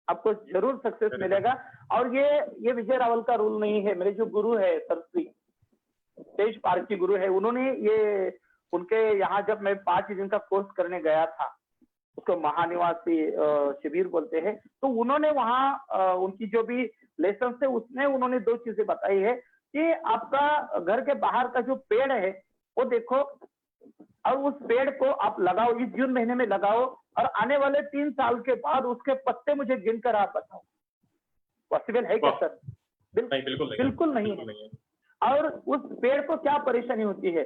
आपको जरूर सक्सेस मिलेगा। और ये विजय रावल का रूल नहीं है। मेरे जो गुरु है सर श्री तेज पारखी गुरु है, उन्होंने ये, उनके यहाँ जब मैं 5 दिन का कोर्स करने गया था, उसको महानिवासी शिविर बोलते हैं, तो उन्होंने वहाँ उनकी जो भी लेसन है उसमें उन्होंने 2 चीजें बताई है कि आपका घर के बाहर का जो पेड़ है वो देखो, और उस पेड़ को आप लगाओ, इस जून महीने में लगाओ, और आने वाले 3 साल के बाद उसके पत्ते मुझे गिनकर आप बताओ। पॉसिबल है क्या सर? बिल्कुल नहीं है। और उस पेड़ को क्या परेशानी होती है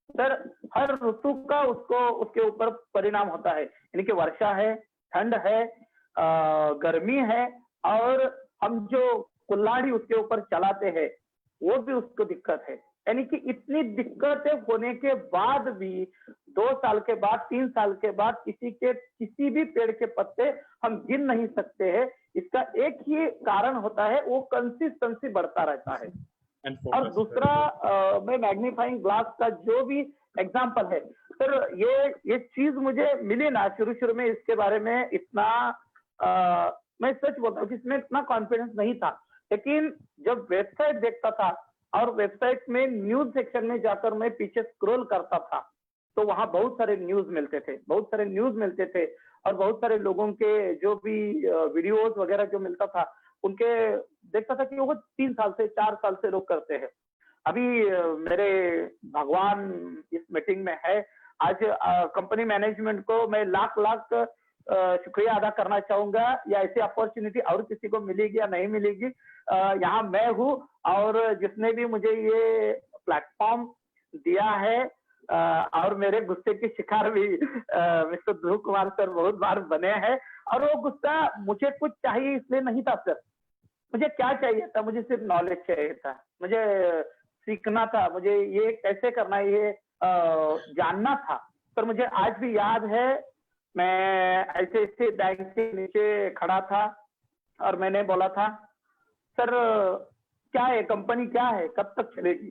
सर? हर ऋतु का उसके ऊपर परिणाम होता है, यानी कि वर्षा है, ठंड है, गर्मी है, और हम जो कुल्हाड़ी उसके ऊपर चलाते हैं वो भी उसको दिक्कत है। यानी कि इतनी दिक्कतें होने के बाद भी 2 साल के बाद, 3 साल के बाद किसी भी पेड़ के पत्ते हम गिन नहीं सकते हैं। इसका एक ही कारण होता है, वो कंसिस्टेंसी बढ़ता रहता है। और दूसरा मैं मैग्नीफाइंग ग्लास का जो भी एग्जांपल है सर, ये चीज मुझे मिली ना शुरू में, इसके बारे में इतना मैं सच बोलता हूँ कि इसमें इतना कॉन्फिडेंस नहीं था, लेकिन जब वेबसाइट देखता था और वेबसाइट में न्यूज सेक्शन में जाकर मैं पीछे स्क्रॉल करता था, तो वहां बहुत सारे न्यूज मिलते थे, और बहुत सारे लोगों के जो भी वीडियोस वगैरह जो मिलता था, उनके देखता था कि वो 3 साल से 4 साल से लोग करते हैं। अभी मेरे भगवान इस मीटिंग में है। आज कंपनी मैनेजमेंट को मैं लाख शुक्रिया अदा करना चाहूंगा, या ऐसी अपॉर्चुनिटी और किसी को मिलेगी या नहीं मिलेगी, यहाँ मैं हूँ, और जिसने भी मुझे ये प्लेटफॉर्म दिया है, और मेरे गुस्से के शिकार भी मिस्टर ध्रुव कुमार सर बहुत बार बने हैं। और वो गुस्सा मुझे कुछ चाहिए इसलिए नहीं था सर, मुझे क्या चाहिए था? मुझे सिर्फ नॉलेज चाहिए था, मुझे सीखना था, मुझे ये कैसे करना है ये जानना था। सर मुझे आज भी याद है, मैं ऐसे बैंक के नीचे खड़ा था और मैंने बोला था, सर क्या है कंपनी, क्या है, कब तक चलेगी?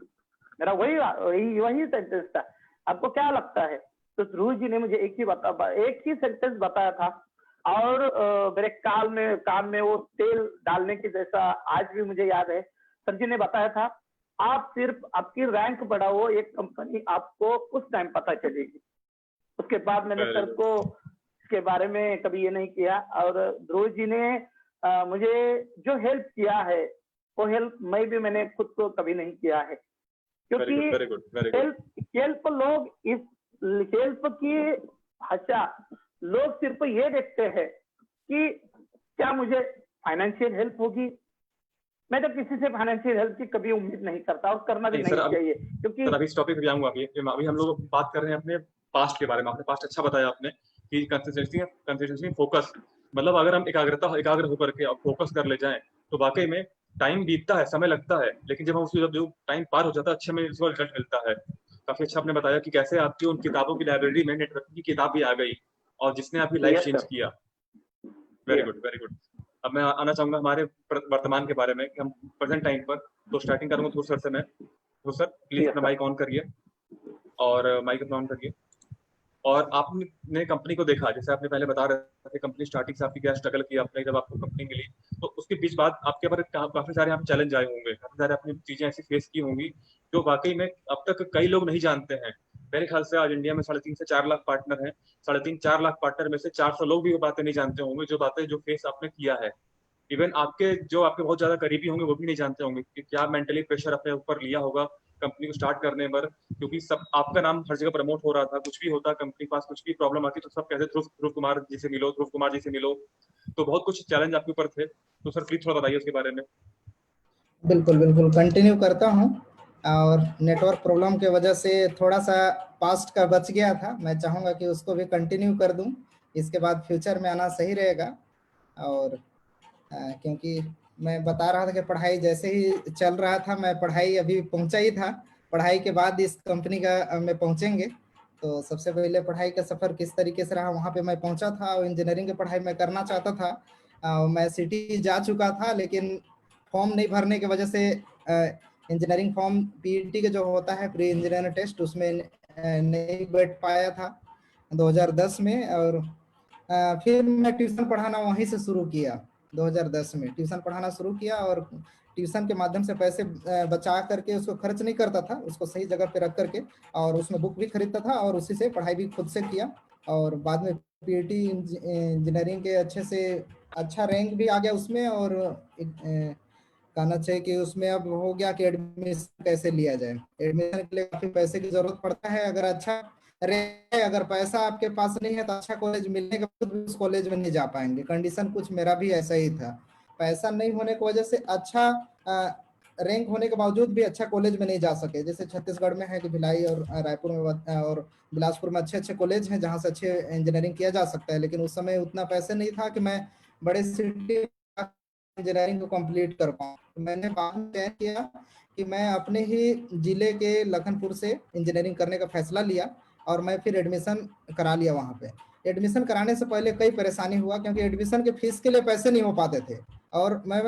मेरा वही सेंटेंस था। आपको क्या लगता है? तो ध्रुव जी ने मुझे एक ही सेंटेंस बताया था, और मेरे कान में वो तेल डालने की जैसा आज भी मुझे याद है। सर जी ने बताया था, आप सिर्फ आपकी रैंक बढ़ाओ, एक कंपनी आपको उस टाइम पता चलेगी। उसके बाद मैंने सर को इसके बारे में कभी ये नहीं किया, और ध्रुव जी ने मुझे जो हेल्प किया है वो मैंने खुद को कभी नहीं किया है, क्योंकि हेल्प लोग, इस हेल्प की भाषा लोग सिर्फ ये देखते हैं कि क्या मुझे फाइनेंशियल हेल्प होगी। मैं तो किसी से फाइनेंशियल हेल्प की कभी उम्मीद नहीं करता, और करना भी नहीं चाहिए, क्योंकि अभी इस टॉपिक पे आऊंगा। अभी हम लोग बात कर रहे हैं अपने पास्ट के बारे में। आपने पास्ट अच्छा बताया आपने कि कंसिस्टेंसी फोकस, मतलब अगर हम एकाग्र होकर के फोकस कर ले जाएं तो वाकई में टाइम बीतता है, समय लगता है, लेकिन जब हम उसको जो टाइम पार हो जाता है, अच्छे में इसको रिजल्ट मिलता है। काफी अच्छा आपने बताया कि कैसे आपकी उन किताबों की लाइब्रेरी में नेटवर्किंग की किताब भी आ गई और जिसने आपकी लाइफ चेंज किया। Very good. अब मैं आना चाहूंगा हमारे वर्तमान के बारे में, कि हम प्रेजेंट टाइम पर। तो स्टार्टिंग करूंगा ध्रुव सर से मैं। ध्रुव सर प्लीज अपना माइक ऑन करिए, और माइक अपना ऑन करिए। और आपने कंपनी को देखा, जैसे आपने पहले बता रहे थे कंपनी स्टार्टिंग से आपकी क्या स्ट्रगल किया आपने जब आपको कंपनी मिली, तो उसके बीच बाद आपके पर काफी सारे यहाँ चैलेंज आए होंगे, काफी सारे आपने चीजें ऐसी फेस की होंगी जो वाकई में अब तक कई लोग नहीं जानते हैं। मेरे ख्याल से आज इंडिया में 3.5 से 4 लाख पार्टनर हैं। 3.5-4 लाख पार्टनर में से 400 लोग भी वो बातें नहीं जानते होंगे, जो बातें जो फेस आपने किया है। इवन आपके जो आपके बहुत ज्यादा करीबी होंगे वो भी नहीं जानते होंगे कि क्या मेंटली प्रेशर अपने ऊपर लिया होगा कंपनी को स्टार्ट करने पर, क्योंकि सब आपका नाम हर जगह प्रमोट हो रहा था, कुछ भी होता कंपनी के पास, कुछ भी प्रॉब्लम आती तो सब कहते ध्रुव ध्रुव कुमार जी से मिलो, ध्रुव कुमार जी से मिलो। तो बहुत कुछ चैलेंज आपके ऊपर थे, तो सर प्लीज थोड़ा बताइए उसके बारे में। बिल्कुल बिल्कुल कंटिन्यू करता हूँ। और नेटवर्क प्रॉब्लम के वजह से थोड़ा सा पास्ट का बच गया था, मैं चाहूँगा कि उसको भी कंटिन्यू कर दूँ, इसके बाद फ्यूचर में आना सही रहेगा। और क्योंकि मैं बता रहा था कि पढ़ाई जैसे ही चल रहा था, मैं पढ़ाई अभी पहुंचा ही था, पढ़ाई के बाद इस कंपनी का में पहुंचेंगे। तो सबसे पहले पढ़ाई का सफ़र किस तरीके से रहा, वहाँ पे मैं पहुंचा था और इंजीनियरिंग की पढ़ाई मैं करना चाहता था। मैं सिटी जा चुका था, लेकिन फॉर्म नहीं भरने की वजह से इंजीनियरिंग फॉर्म पीईटी के जो होता है प्री इंजीनियरिंग टेस्ट, उसमें नहीं बैठ पाया था 2010 में। और फिर मैं ट्यूशन पढ़ाना वहीं से शुरू किया। 2010 में ट्यूशन पढ़ाना शुरू किया और ट्यूशन के माध्यम से पैसे बचा करके उसको खर्च नहीं करता था, उसको सही जगह पे रख करके, और उसमें बुक भी खरीदता था और उसी से पढ़ाई भी खुद से किया। और बाद में पीईटी इंजीनियरिंग के अच्छे से अच्छा रैंक भी आ गया उसमें। और कहना चाहिए कि उसमें अब हो गया कि एडमिशन कैसे लिया जाए। एडमिशन के लिए काफी पैसे की जरूरत पड़ता है, अगर अच्छा रहे, अगर पैसा आपके पास नहीं है तो अच्छा कॉलेज मिलने के बाद भी उस कॉलेज में नहीं जा पाएंगे। कंडीशन कुछ मेरा भी ऐसा ही था, पैसा नहीं होने की वजह से अच्छा रैंक होने के बावजूद भी अच्छा कॉलेज में नहीं जा सके। जैसे छत्तीसगढ़ में है कि भिलाई और रायपुर में और बिलासपुर में अच्छे अच्छे कॉलेज हैं जहाँ से अच्छे इंजीनियरिंग किया जा सकता है, लेकिन उस समय उतना पैसे नहीं था कि मैं बड़े सिटी इंजीनियरिंग को कंप्लीट कर पाऊँ। तो मैंने बाद में तय किया कि मैं अपने ही जिले के लखनपुर से इंजीनियरिंग करने का फैसला लिया और मैं फिर एडमिशन करा लिया वहाँ पे। एडमिशन कराने से पहले कई परेशानी हुआ, क्योंकि एडमिशन के फीस के लिए पैसे नहीं हो पाते थे। और मैं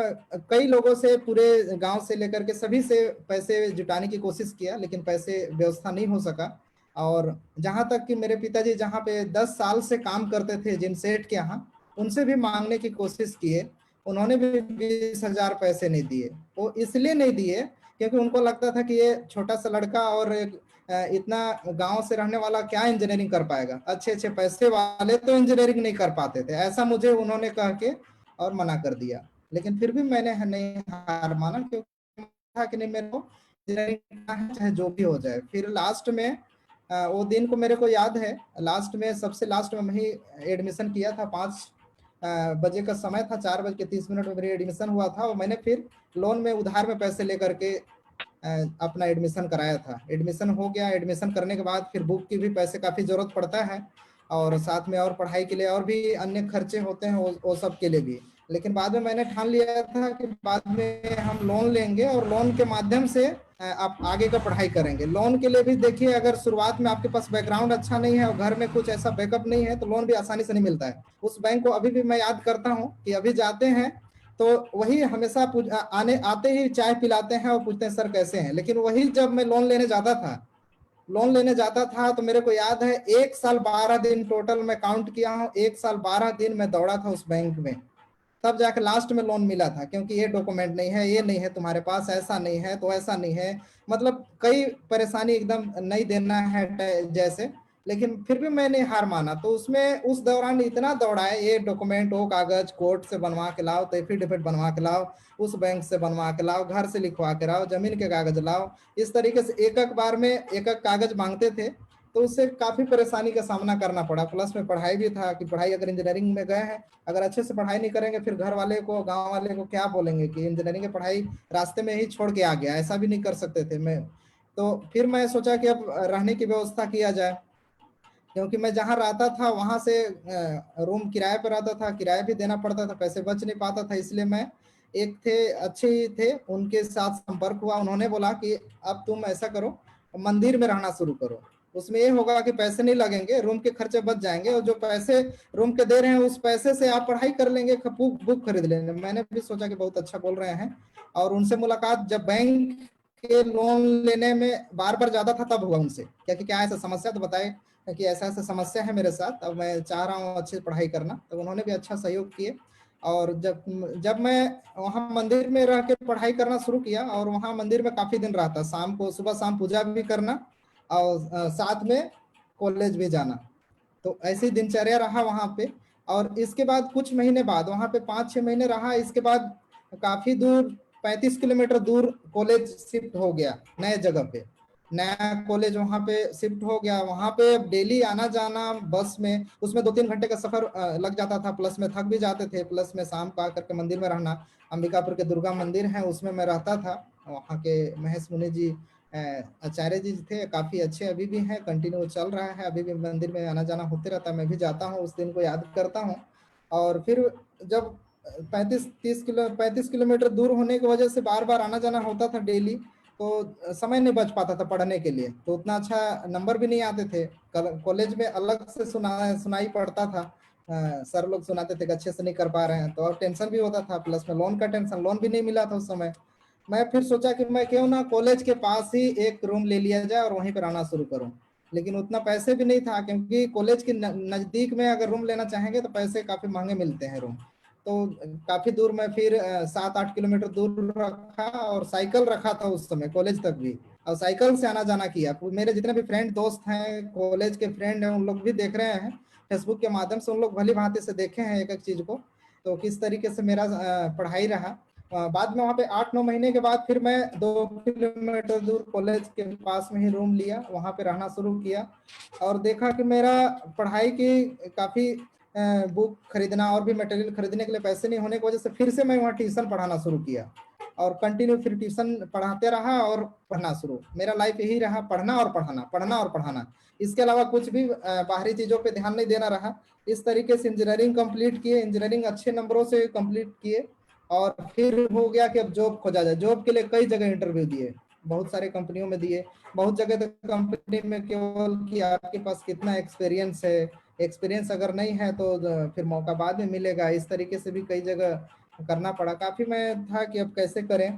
कई लोगों से, पूरे गांव से लेकर के सभी से पैसे जुटाने की कोशिश किया, लेकिन पैसे व्यवस्था नहीं हो सका। और जहाँ तक कि मेरे पिताजी जहाँ पे 10 साल से काम करते थे जिन सेठ के यहाँ, उनसे भी मांगने की कोशिश किए, उन्होंने भी 20,000 पैसे नहीं दिए। वो इसलिए नहीं दिए क्योंकि उनको लगता था कि ये छोटा सा लड़का और इतना गांव से रहने वाला क्या इंजीनियरिंग कर पाएगा, अच्छे अच्छे पैसे वाले तो इंजीनियरिंग नहीं कर पाते थे, ऐसा मुझे उन्होंने कह के और मना कर दिया। लेकिन फिर भी मैंने नहीं हार माना, क्योंकि था कि नहीं, मेरे को इंजीनियरिंग करना है चाहे जो भी हो जाए। फिर लास्ट में वो दिन को मेरे को याद है, लास्ट में सबसे लास्ट में मैं ही एडमिशन किया था। 5 बजे का समय था, 4:30 में मेरी एडमिशन हुआ था। और मैंने फिर लोन में उधार में पैसे लेकर के अपना एडमिशन कराया था। एडमिशन हो गया। एडमिशन करने के बाद फिर बुक की भी पैसे काफ़ी ज़रूरत पड़ता है, और साथ में और पढ़ाई के लिए और भी अन्य खर्चे होते हैं, वो सब के लिए भी। लेकिन बाद में मैंने ठान लिया था कि बाद में हम लोन लेंगे और लोन के माध्यम से आप आगे का पढ़ाई करेंगे। लोन के लिए भी देखिए, अगर शुरुआत में आपके पास बैकग्राउंड अच्छा नहीं है और घर में कुछ ऐसा बैकअप नहीं है तो लोन भी आसानी से नहीं मिलता है। उस बैंक को अभी भी मैं याद करता हूँ कि अभी जाते हैं तो वही हमेशा आते ही चाय पिलाते हैं और पूछते हैं सर कैसे हैं। लेकिन वही जब मैं लोन लेने जाता था तो मेरे को याद है 1 साल 12 दिन टोटल मैं काउंट किया हूँ, 1 साल 12 दिन मैं दौड़ा था उस बैंक में, तब जाकर लास्ट में लोन मिला था। क्योंकि ये डॉक्यूमेंट नहीं है, ये नहीं है तुम्हारे पास, ऐसा नहीं है तो ऐसा नहीं है, मतलब कई परेशानी एकदम नहीं देना है जैसे। लेकिन फिर भी मैंने हार माना। तो उसमें उस दौरान इतना दौड़ाए, ये डॉक्यूमेंट, वो कागज कोर्ट से बनवा के लाओ, तो एफिडेविट बनवा के लाओ, उस बैंक से बनवा के लाओ, घर से लिखवा के लाओ, जमीन के कागज लाओ। इस तरीके से एक एक बार में एक एक कागज मांगते थे, तो उससे काफी परेशानी का सामना करना पड़ा। प्लस में पढ़ाई भी था कि पढ़ाई अगर इंजीनियरिंग में गए हैं, अगर अच्छे से पढ़ाई नहीं करेंगे फिर घर वाले को, गांव वाले को क्या बोलेंगे कि इंजीनियरिंग की पढ़ाई रास्ते में ही छोड़ के आ गया। ऐसा भी नहीं कर सकते थे मैं। तो फिर मैं सोचा कि अब रहने की व्यवस्था किया जाए, क्योंकि मैं जहाँ रहता था वहाँ से रूम किराए पर रहता था, किराया भी देना पड़ता था, पैसे बच नहीं पाता था। इसलिए मैं, एक थे अच्छे ही थे, उनके साथ संपर्क हुआ। उन्होंने बोला कि अब तुम ऐसा करो, मंदिर में रहना शुरू करो, उसमें ये होगा कि पैसे नहीं लगेंगे, रूम के खर्चे बच जाएंगे, और जो पैसे रूम के दे रहे हैं उस पैसे से आप पढ़ाई कर लेंगे, बुक खरीद लेंगे। मैंने भी सोचा कि बहुत अच्छा बोल रहे हैं। और उनसे मुलाकात जब बैंक के लोन लेने में बार बार ज्यादा था तब हुआ उनसे, क्योंकि क्या ऐसा समस्या, तो बताए कि ऐसा ऐसा समस्या है मेरे साथ, अब मैं चाह रहा हूँ अच्छी पढ़ाई करना। तो उन्होंने भी अच्छा सहयोग किए। और जब जब मैं वहाँ मंदिर में रह के पढ़ाई करना शुरू किया, और वहाँ मंदिर में काफी दिन रहता, शाम को सुबह शाम पूजा भी करना और साथ में कॉलेज भी जाना, तो ऐसी दिनचर्या रहा वहाँ पे। और इसके बाद कुछ महीने बाद वहाँ पे 5-6 महीने रहा। इसके बाद काफी दूर 35 किलोमीटर दूर कॉलेज शिफ्ट हो गया, नए जगह पे नया कॉलेज वहाँ पे शिफ्ट हो गया। वहाँ पे डेली आना जाना बस में, उसमें 2-3 घंटे का सफर लग जाता था, प्लस में थक भी जाते थे, प्लस में शाम को आकर के मंदिर में रहना। अंबिकापुर के दुर्गा मंदिर है उसमें मैं रहता था। वहाँ के महेश मुनि जी आचार्य जी थे, काफी अच्छे, अभी भी हैं, कंटिन्यू चल रहा है, अभी भी मंदिर में आना जाना होते रहता है, मैं भी जाता हूँ, उस दिन को याद करता हूँ। और फिर जब 35 किलोमीटर दूर होने की वजह से बार बार आना जाना होता था डेली, तो समय नहीं बच पाता था पढ़ने के लिए, तो उतना अच्छा नंबर भी नहीं आते थे। कॉलेज में अलग से सुनाई पड़ता था, सर लोग सुनाते थे कि अच्छे से नहीं कर पा रहे हैं, तो और टेंशन भी होता था, प्लस में लोन का टेंशन, लोन भी नहीं मिला था उस समय। मैं फिर सोचा कि मैं क्यों ना कॉलेज के पास ही एक रूम ले लिया जाए और वहीं पर रहना शुरू करूं। लेकिन उतना पैसे भी नहीं था, क्योंकि कॉलेज के नज़दीक में अगर रूम लेना चाहेंगे तो पैसे काफ़ी महंगे मिलते हैं रूम। तो काफ़ी दूर मैं फिर 7-8 किलोमीटर दूर रखा, और साइकिल रखा था उस समय कॉलेज तक भी, और साइकिल से आना जाना किया। मेरे जितने भी फ्रेंड दोस्त हैं, कॉलेज के फ्रेंड हैं, उन लोग भी देख रहे हैं फेसबुक के माध्यम से, उन लोग भली भांति से देखे हैं एक एक चीज़ को, तो किस तरीके से मेरा पढ़ाई रहा। बाद में वहाँ पे 8-9 महीने के बाद फिर मैं 2 किलोमीटर दूर कॉलेज के पास में ही रूम लिया, वहाँ पे रहना शुरू किया, और देखा कि मेरा पढ़ाई की काफ़ी बुक खरीदना और भी मटेरियल खरीदने के लिए पैसे नहीं होने की वजह से फिर से मैं वहाँ ट्यूशन पढ़ाना शुरू किया, और कंटिन्यू फिर ट्यूशन पढ़ाते रहा और पढ़ना शुरू। मेरा लाइफ यही रहा, पढ़ना और पढ़ाना, पढ़ना और पढ़ाना, इसके अलावा कुछ भी बाहरी चीज़ों पे ध्यान नहीं देना रहा। इस तरीके से इंजीनियरिंग कंप्लीट किए, इंजीनियरिंग अच्छे नंबरों से कंप्लीट किए, और फिर हो गया कि अब जॉब खोजा जाए। जॉब के लिए कई जगह इंटरव्यू दिए, बहुत सारे कंपनियों में दिए, बहुत जगह तक कंपनी में केवल कि आपके पास कितना एक्सपीरियंस है, एक्सपीरियंस अगर नहीं है तो फिर मौका बाद में मिलेगा। इस तरीके से भी कई जगह करना पड़ा, काफ़ी मैं था कि अब कैसे करें।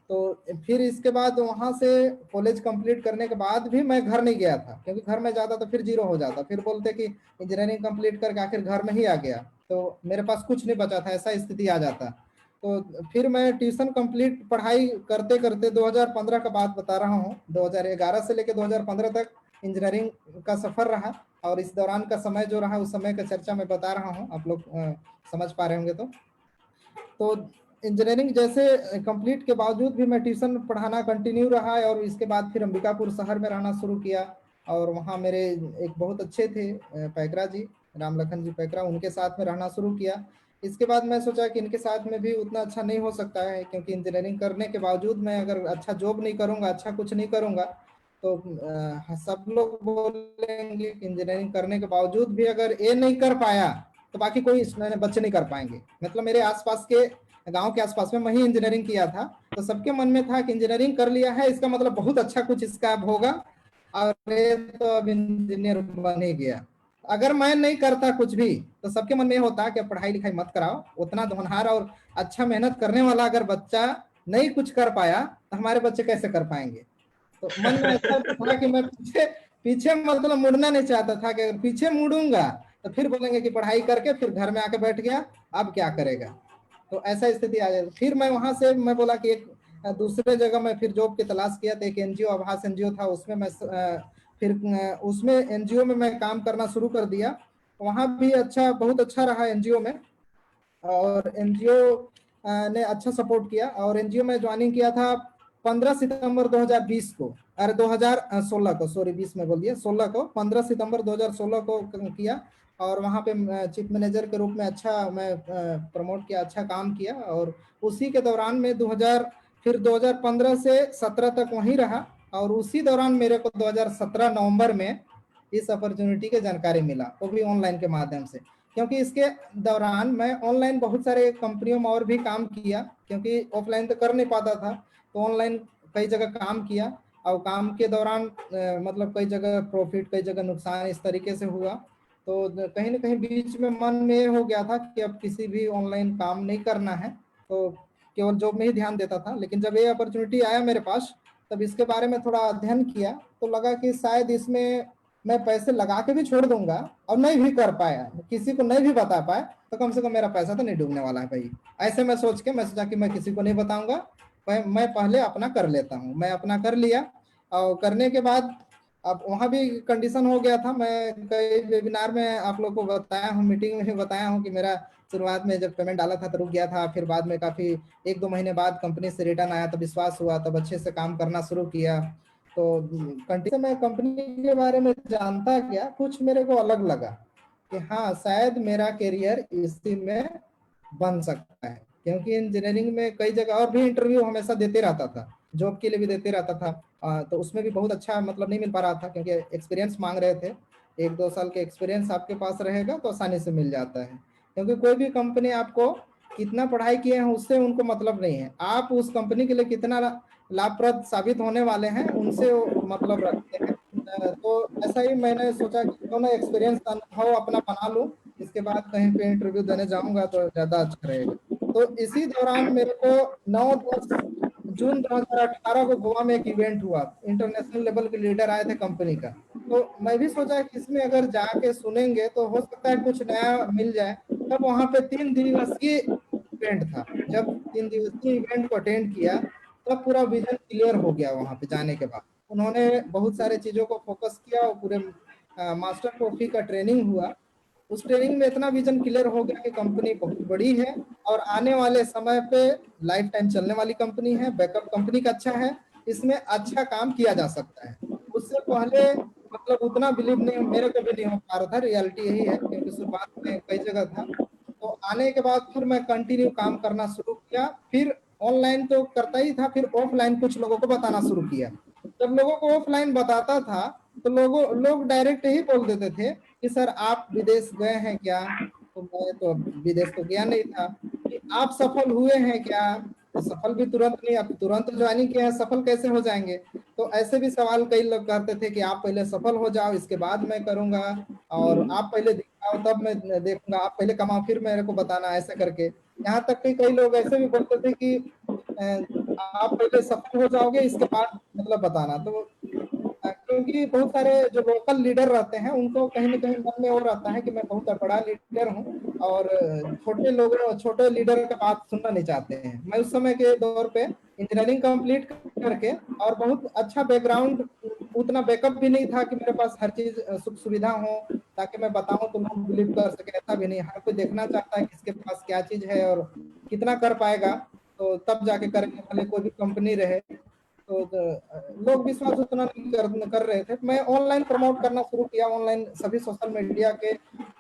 तो फिर इसके बाद वहाँ से कॉलेज कंप्लीट करने के बाद भी मैं घर नहीं गया था, क्योंकि घर में जाता तो फिर जीरो हो जाता, फिर बोलते कि इंजीनियरिंग कंप्लीट करके आखिर घर में ही आ गया, तो मेरे पास कुछ नहीं बचा था, ऐसा स्थिति आ जाता। तो फिर मैं ट्यूशन कंप्लीट पढ़ाई करते करते 2015 का बात बता रहा हूँ, 2011 से लेकर 2015 तक इंजीनियरिंग का सफ़र रहा, और इस दौरान का समय जो रहा उस समय का चर्चा मैं बता रहा हूँ, आप लोग समझ पा रहे होंगे। तो इंजीनियरिंग जैसे कंप्लीट के बावजूद भी मैं ट्यूशन पढ़ाना कंटिन्यू रहा है, और इसके बाद फिर अंबिकापुर शहर में रहना शुरू किया, और वहाँ मेरे एक बहुत अच्छे थे पैकरा जी, राम लखन जी पैकरा, उनके साथ में रहना शुरू किया। इसके बाद मैं सोचा कि इनके साथ में भी उतना अच्छा नहीं हो सकता है, क्योंकि इंजीनियरिंग करने के बावजूद मैं अगर अच्छा जॉब नहीं करूँगा, अच्छा कुछ नहीं करूँगा, तो सब लोग बोलेंगे कि इंजीनियरिंग करने के बावजूद भी अगर ये नहीं कर पाया तो बाकी कोई बच्चे नहीं कर पाएंगे। मतलब मेरे आसपास के गांव के आसपास में मैं ही इंजीनियरिंग किया था, तो सबके मन में था कि इंजीनियरिंग कर लिया है इसका मतलब बहुत अच्छा कुछ इसका अब होगा, और ये तो अब इंजीनियर बन ही गया। अगर मैं नहीं करता कुछ भी तो सबके मन में होता कि पढ़ाई लिखाई मत कराओ, उतना होनहार और अच्छा मेहनत करने वाला अगर बच्चा नहीं कुछ कर पाया तो हमारे बच्चे कैसे कर पाएंगे। तो मन में ऐसा था कि मैं पीछे पीछे मतलब मुड़ना नहीं चाहता था, कि अगर पीछे मुड़ूंगा तो फिर बोलेंगे कि पढ़ाई करके फिर घर में आके बैठ गया, अब क्या करेगा। तो ऐसा स्थिति आ जाए। फिर मैं वहां से मैं बोला कि एक दूसरे जगह मैं फिर जॉब की तलाश किया, तो एक एनजीओ आभास एनजीओ था, उसमें मैं फिर उसमें एनजीओ में मैं काम करना शुरू कर दिया। वहाँ भी अच्छा, बहुत अच्छा रहा एनजीओ में, और एनजीओ ने अच्छा सपोर्ट किया, और एनजीओ में ज्वाइनिंग किया था 15 सितंबर 2020 को, अरे 2016 को, सॉरी 20 में बोल दिया, 16 को, 15 सितंबर 2016 को किया, और वहाँ पे चीफ मैनेजर के रूप में अच्छा मैं प्रमोट किया, अच्छा काम किया। और उसी के दौरान में 2015 से 17 तक वहीं रहा, और उसी दौरान मेरे को 2017 नवंबर में इस अपॉर्चुनिटी की जानकारी मिला, वो भी ऑनलाइन के माध्यम से। क्योंकि इसके दौरान मैं ऑनलाइन बहुत सारे कंपनियों में और भी काम किया, क्योंकि ऑफलाइन तो कर नहीं पाता था, तो ऑनलाइन कई जगह काम किया, और काम के दौरान मतलब कई जगह प्रॉफिट, कई जगह नुकसान, इस तरीके से हुआ। तो कहीं ना कहीं बीच में मन में हो गया था कि अब किसी भी ऑनलाइन काम नहीं करना है, तो केवल जॉब में ही ध्यान देता था। लेकिन जब ये अपॉर्चुनिटी आया मेरे पास, तब इसके बारे में थोड़ा अध्ययन किया, तो लगा कि शायद इसमें मैं पैसे लगा के भी छोड़ दूंगा और नहीं भी कर पाया, किसी को नहीं भी बता पाया, तो कम से कम मेरा पैसा तो नहीं डूबने वाला है भाई। ऐसे मैं सोच के मैं सोचा कि मैं किसी को नहीं बताऊंगा, मैं पहले अपना कर लेता हूँ। मैं अपना कर लिया, और करने के बाद अब वहाँ भी कंडीशन हो गया था। मैं कई वेबिनार में आप लोग को बताया हूँ, मीटिंग में भी बताया हूँ कि मेरा शुरुआत में जब पेमेंट डाला था तो रुक गया था, फिर बाद में काफी 1-2 महीने बाद कंपनी से रिटर्न आया, तब विश्वास हुआ, तब अच्छे से काम करना शुरू किया। तो कंटिन्यू मैं कंपनी के बारे में जानता गया, कुछ मेरे को अलग लगा कि हाँ शायद मेरा करियर इसी में बन सकता है, क्योंकि इंजीनियरिंग में कई जगह और भी इंटरव्यू हमेशा देते रहता था, जॉब के लिए भी देते रहता था। तो उसमें भी बहुत अच्छा मतलब नहीं मिल पा रहा था, क्योंकि एक्सपीरियंस मांग रहे थे। 1-2 साल के एक्सपीरियंस आपके पास रहेगा तो आसानी से मिल जाता है, क्योंकि कोई भी कंपनी आपको कितना पढ़ाई किए हैं उससे उनको मतलब नहीं है, आप उस कंपनी के लिए कितना लाभप्रद साबित होने वाले हैं उनसे वो मतलब रखते हैं। तो ऐसा ही मैंने सोचा कि क्यों ना एक्सपीरियंस अनुभव अपना बना लूं, इसके बाद कहीं पे इंटरव्यू देने जाऊंगा तो ज्यादा अच्छा रहेगा। तो इसी दौरान मेरे को 9-10 जून 2018 को गोवा में एक इवेंट हुआ, इंटरनेशनल लेवल के लीडर आए थे कंपनी का। तो मैं भी सोचा कि इसमें अगर जाके सुनेंगे तो हो सकता है कुछ नया मिल जाए। तब वहां पे 3 दिवसीय इवेंट था, जब 3 दिवसीय इवेंट को अटेंड किया तब पूरा विजन क्लियर हो गया। वहां पे जाने के बाद उन्होंने बहुत सारे चीजों को फोकस किया और पूरे मास्टर कॉफी का ट्रेनिंग हुआ। उस ट्रेनिंग में इतना विजन क्लियर हो गया कि कंपनी बहुत बड़ी है और आने वाले समय पे लाइफ टाइम चलने वाली कंपनी है, बैकअप कंपनी का अच्छा है, इसमें अच्छा काम किया जा सकता है। उससे पहले मतलब उतना बिलीव नहीं मेरे को भी नहीं हो पा रहा था, रियलिटी यही है, क्योंकि शुरुआत में कई जगह था। तो आने के बाद फिर मैं कंटिन्यू काम करना शुरू किया, फिर ऑनलाइन तो करता ही था, फिर ऑफलाइन कुछ लोगों को बताना शुरू किया। जब लोगों को ऑफलाइन बताता था तो लोग डायरेक्ट ही बोल देते थे कि सर आप विदेश गए हैं क्या? तो मैं तो विदेश तो गया नहीं था। कि आप सफल हुए हैं क्या? तो सफल भी तुरंत नहीं, आप तुरंत ज्वाइनिंग किया है, सफल कैसे हो जाएंगे? तो ऐसे भी सवाल कई लोग करते थे कि आप पहले सफल हो जाओ इसके बाद मैं करूंगा, और आप पहले दिखाओ तब मैं देखूंगा, आप पहले कमाओ फिर मेरे को बताना, ऐसा करके। यहाँ तक कि कई लोग ऐसे भी बोलते थे कि आप पहले सफल हो जाओगे इसके बाद मतलब बताना। तो क्योंकि बहुत सारे जो लोकल लीडर रहते हैं उनको कहीं ना कहीं मन में वो रहता है कि मैं बहुत बड़ा लीडर हूँ, और छोटे लोगों छोटे लीडर का बात सुनना नहीं चाहते हैं। मैं उस समय के दौर पे इंजीनियरिंग कंप्लीट करके और बहुत अच्छा बैकग्राउंड, उतना बैकअप भी नहीं था कि मेरे पास हर चीज सुख सुविधा हो ताकि मैं बताऊं तो लोग बिलीव कर सके, ऐसा भी नहीं। हर कोई देखना चाहता है किसके पास क्या चीज है और कितना कर पाएगा, तो तब जाके करेंगे, भले कोई भी कंपनी रहे। तो लोग विश्वास उतना नहीं कर रहे थे। मैं ऑनलाइन प्रमोट करना शुरू किया, ऑनलाइन सभी सोशल मीडिया के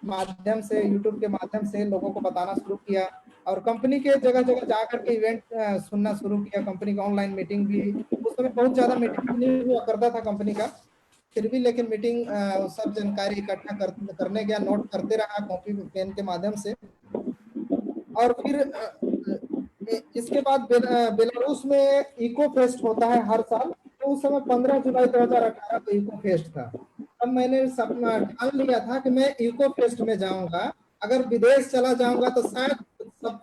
माध्यम से, यूट्यूब के माध्यम से लोगों को बताना शुरू किया, और कंपनी के जगह जगह जाकर के इवेंट सुनना शुरू किया। कंपनी का ऑनलाइन मीटिंग भी, उस समय बहुत ज्यादा मीटिंग नहीं हुआ करता था कंपनी का, फिर भी लेकिन मीटिंग सब जानकारी इकट्ठा करने गया, नोट करते रहा कॉपी पेन के माध्यम से। और फिर इसके बाद बेलारूस में इको फेस्ट होता है हर साल। तो उस समय 15 जुलाई 2018 को इको फेस्ट था। तब मैंने सपना ठान लिया था कि मैं इको फेस्ट में जाऊंगा, अगर विदेश चला जाऊंगा तो शायद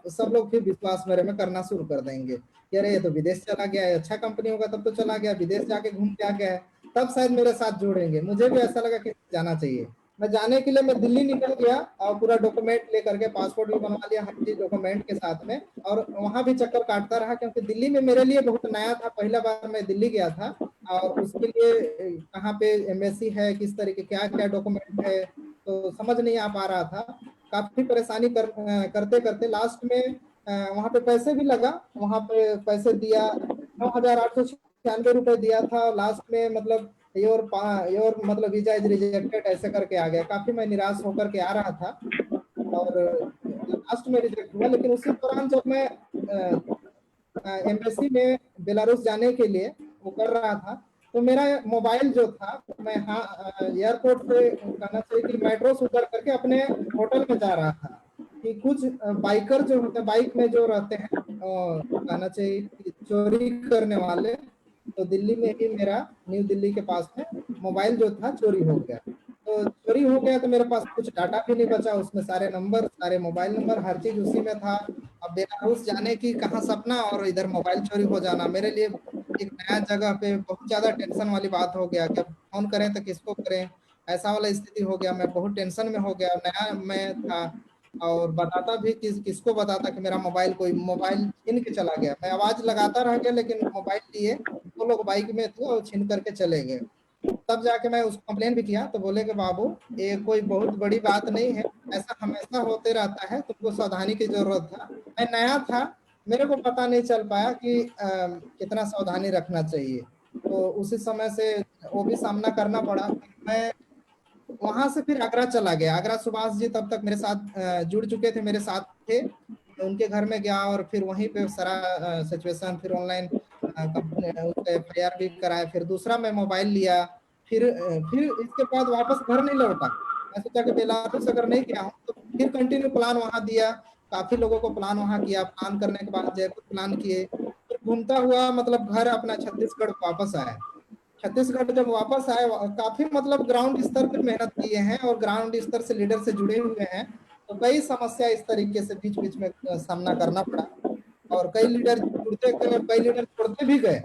सब लोग फिर विश्वास मेरे में करना शुरू कर देंगे कि अरे ये तो विदेश चला गया है, अच्छा कंपनी होगा तब तो चला गया, विदेश जाके घूम के आ गया है, तब शायद मेरे साथ जोड़ेंगे। मुझे भी ऐसा लगा कि जाना चाहिए। मैं जाने के लिए मैं दिल्ली निकल गया और पूरा डॉक्यूमेंट लेकर के, पासपोर्ट भी बनवा लिया, हर चीज डॉक्यूमेंट के साथ में, और वहां भी चक्कर काटता रहा, क्योंकि दिल्ली में मेरे लिए बहुत नया था, पहला बार मैं दिल्ली गया था। और उसके लिए कहाँ पे एम्बेसी है, किस तरीके क्या क्या डॉक्यूमेंट है, तो समझ नहीं आ पा रहा था। काफी परेशानी करते करते लास्ट में वहां पे पैसे भी लगा, वहां पे पैसे दिया, 9,896 रुपए दिया था लास्ट में। मतलब योर मतलब वीजा इज रिजेक्टेड ऐसे करके आ गया। काफी मैं निराश होकर के आ रहा था, और लास्ट में रिजेक्ट हुआ। लेकिन उसी दौरान जब मैं एम्बेसी में बेलारूस जाने के लिए वो कर रहा था, तो मेरा मोबाइल जो था, मैं हाँ एयरपोर्ट से कहना चाहिए कि मेट्रो से उतर करके अपने होटल में जा रहा था, कि कुछ बाइकर जो होते हैं, बाइक में जो रहते हैं, कहना चाहिए कि चोरी करने वाले, तो दिल्ली में ही मेरा, न्यू दिल्ली के पास में मोबाइल जो था चोरी हो गया। तो चोरी हो गया तो मेरे पास कुछ डाटा भी नहीं बचा, उसमें सारे नंबर, सारे मोबाइल नंबर, हर चीज उसी में था। अब बेलारूस जाने की कहाँ सपना, और इधर मोबाइल चोरी हो जाना मेरे लिए एक नया जगह पे बहुत ज्यादा टेंशन वाली बात हो गया कि अब फोन करें तो किसको करें, ऐसा वाला स्थिति हो गया। मैं बहुत टेंशन में हो गया, नया मैं था, और बताता भी किसको बताता कि मेरा मोबाइल, कोई मोबाइल छीन के चला गया। मैं आवाज लगाता रह गया, लेकिन मोबाइल लिए 2 लोग बाइक में थे और छीन करके चले गए। तब जाके मैं उसको कंप्लेन भी किया, तो बोले कि बाबू ये कोई बहुत बड़ी बात नहीं है, ऐसा हमेशा होते रहता है, तुमको सावधानी की जरूरत था। मैं नया था, मेरे को पता नहीं चल पाया कि कितना सावधानी रखना चाहिए, तो उसी समय से वो भी सामना करना पड़ा। मैं वहां से फिर आगरा चला गया। आगरा सुभाष जी तब तक मेरे साथ जुड़ चुके थे, मेरे साथ थे, तो उनके घर में गया और फिर वहीं पे सारा सिचुएशन, फिर ऑनलाइन FIR भी कराया। फिर दूसरा मैं मोबाइल लिया, फिर इसके बाद वापस घर नहीं लौटा। मैं सोचा कि बेलारूस अगर नहीं गया हूँ तो फिर कंटिन्यू प्लान वहां दिया, काफी लोगों को प्लान वहां किया, प्लान करने के बाद जयपुर प्लान किए, फिर घूमता हुआ मतलब घर अपना छत्तीसगढ़ वापस आया। छत्तीसगढ़ जब वापस आए, काफी मतलब ग्राउंड स्तर पर मेहनत किए हैं और ग्राउंड स्तर से लीडर से जुड़े हुए हैं, तो कई समस्या इस तरीके से बीच बीच में सामना करना पड़ा। और कई लीडर जुड़ते गए, कई लीडर छोड़ते भी गए।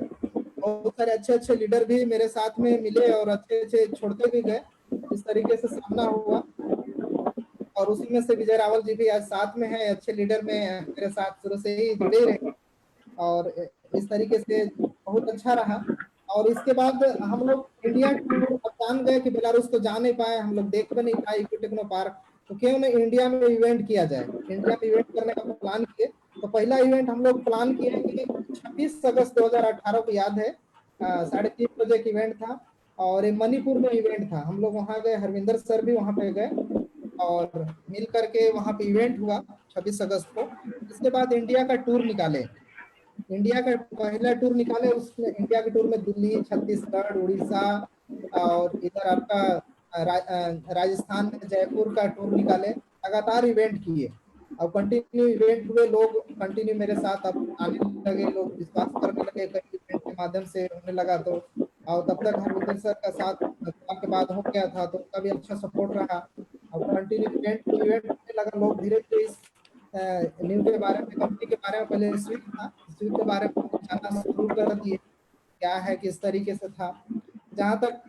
बहुत सारे अच्छे अच्छे लीडर भी मेरे साथ में मिले और अच्छे अच्छे छोड़ते भी गए। इस तरीके से सामना हुआ, और उसी में से विजय रावल जी भी आज साथ में है, अच्छे लीडर में मेरे साथ शुरू से ही जुड़े रहे, और इस तरीके से बहुत अच्छा रहा। और इसके बाद हम लोग इंडिया टूर जान गए कि बेलारूस तो जा नहीं पाए, हम लोग देख भी नहीं पाए इको टेक्नो पार्क, तो क्यों ना इंडिया में इवेंट किया जाए। इंडिया में इवेंट करने का प्लान किए। तो पहला इवेंट हम लोग प्लान किए कि 26 अगस्त 2018 को याद है, 3:30 बजे का इवेंट था, और ये मणिपुर में इवेंट था। हम लोग वहाँ गए, हरविंदर सर भी वहाँ पे गए, और मिल करके वहाँ पे इवेंट हुआ 26 अगस्त को। इसके बाद इंडिया का टूर निकाले, इंडिया का पहला टूर निकाले। उसमें इंडिया के टूर में दिल्ली, छत्तीसगढ़, उड़ीसा, और इधर आपका राजस्थान में जयपुर का टूर निकाले। लगातार इवेंट किए और कंटिन्यू इवेंट हुए, लोग कंटिन्यू मेरे साथ अब आने लगे, लोग विश्वास करने लगे, कई इवेंट के माध्यम से होने लगा। तो और तब तक हरविंदर सर का साथ के बाद हो गया था, तो उनका भी अच्छा सपोर्ट रहा। अब कंटिन्यू इवेंट होने लगा, लोग धीरे धीरे इस न्यू के बारे में, कंपनी के बारे में, पहले स्विच था, स्विच के बारे में जानना शुरू कर दिए, क्या है किस तरीके से था। जहाँ तक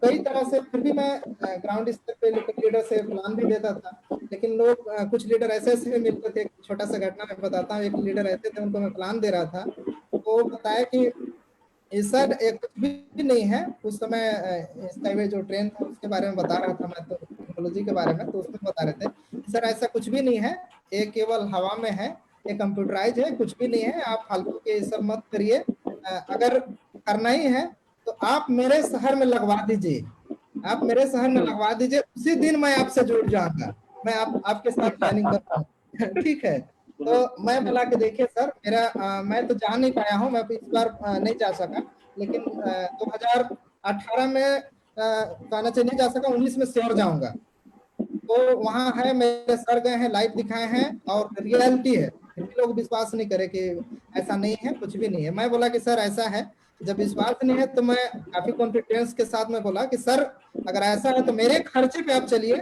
कई तरह से फिर भी मैं ग्राउंड स्तर पे लीडर से प्लान भी देता था, लेकिन लोग कुछ लीडर ऐसे ऐसे मिलते थे। छोटा सा घटना मैं बताता हूँ, एक लीडर ऐसे थे, उनको मैं प्लान दे रहा था, वो बताया कि सर एक कुछ भी नहीं है। उस समय स्काईवे जो ट्रेन था उसके बारे में बता रहा था मैं, तो टेक्नोलॉजी के बारे में, तो उसमें बता रहे थे सर ऐसा कुछ भी नहीं है, ये केवल हवा में है, ये कंप्यूटराइज है, कुछ भी नहीं है, आप फालतू के सब मत करिए। अगर करना ही है तो आप मेरे शहर में लगवा दीजिए, आप मेरे शहर में लगवा दीजिए, उसी दिन मैं आपसे जुड़ जाऊंगा, मैं आपके साथ प्लानिंग कर रहा हूँ। ठीक है, तो मैं बोला कि देखिए सर, मैं तो जा नहीं पाया हूँ, मैं इस बार नहीं जा सका, लेकिन 2018 में कहना चाहिए नहीं जा सका, 19 में श्योर जाऊंगा। तो वहाँ है, मेरे सर गए हैं, लाइव दिखाए हैं, और रियलिटी है, फिर भी लोग विश्वास नहीं करे कि ऐसा नहीं है, कुछ भी नहीं है। मैं बोला कि सर ऐसा है, जब विश्वास नहीं है तो मैं काफी कॉन्फिडेंस के साथ में बोला कि सर अगर ऐसा है तो मेरे खर्चे पे आप चलिए,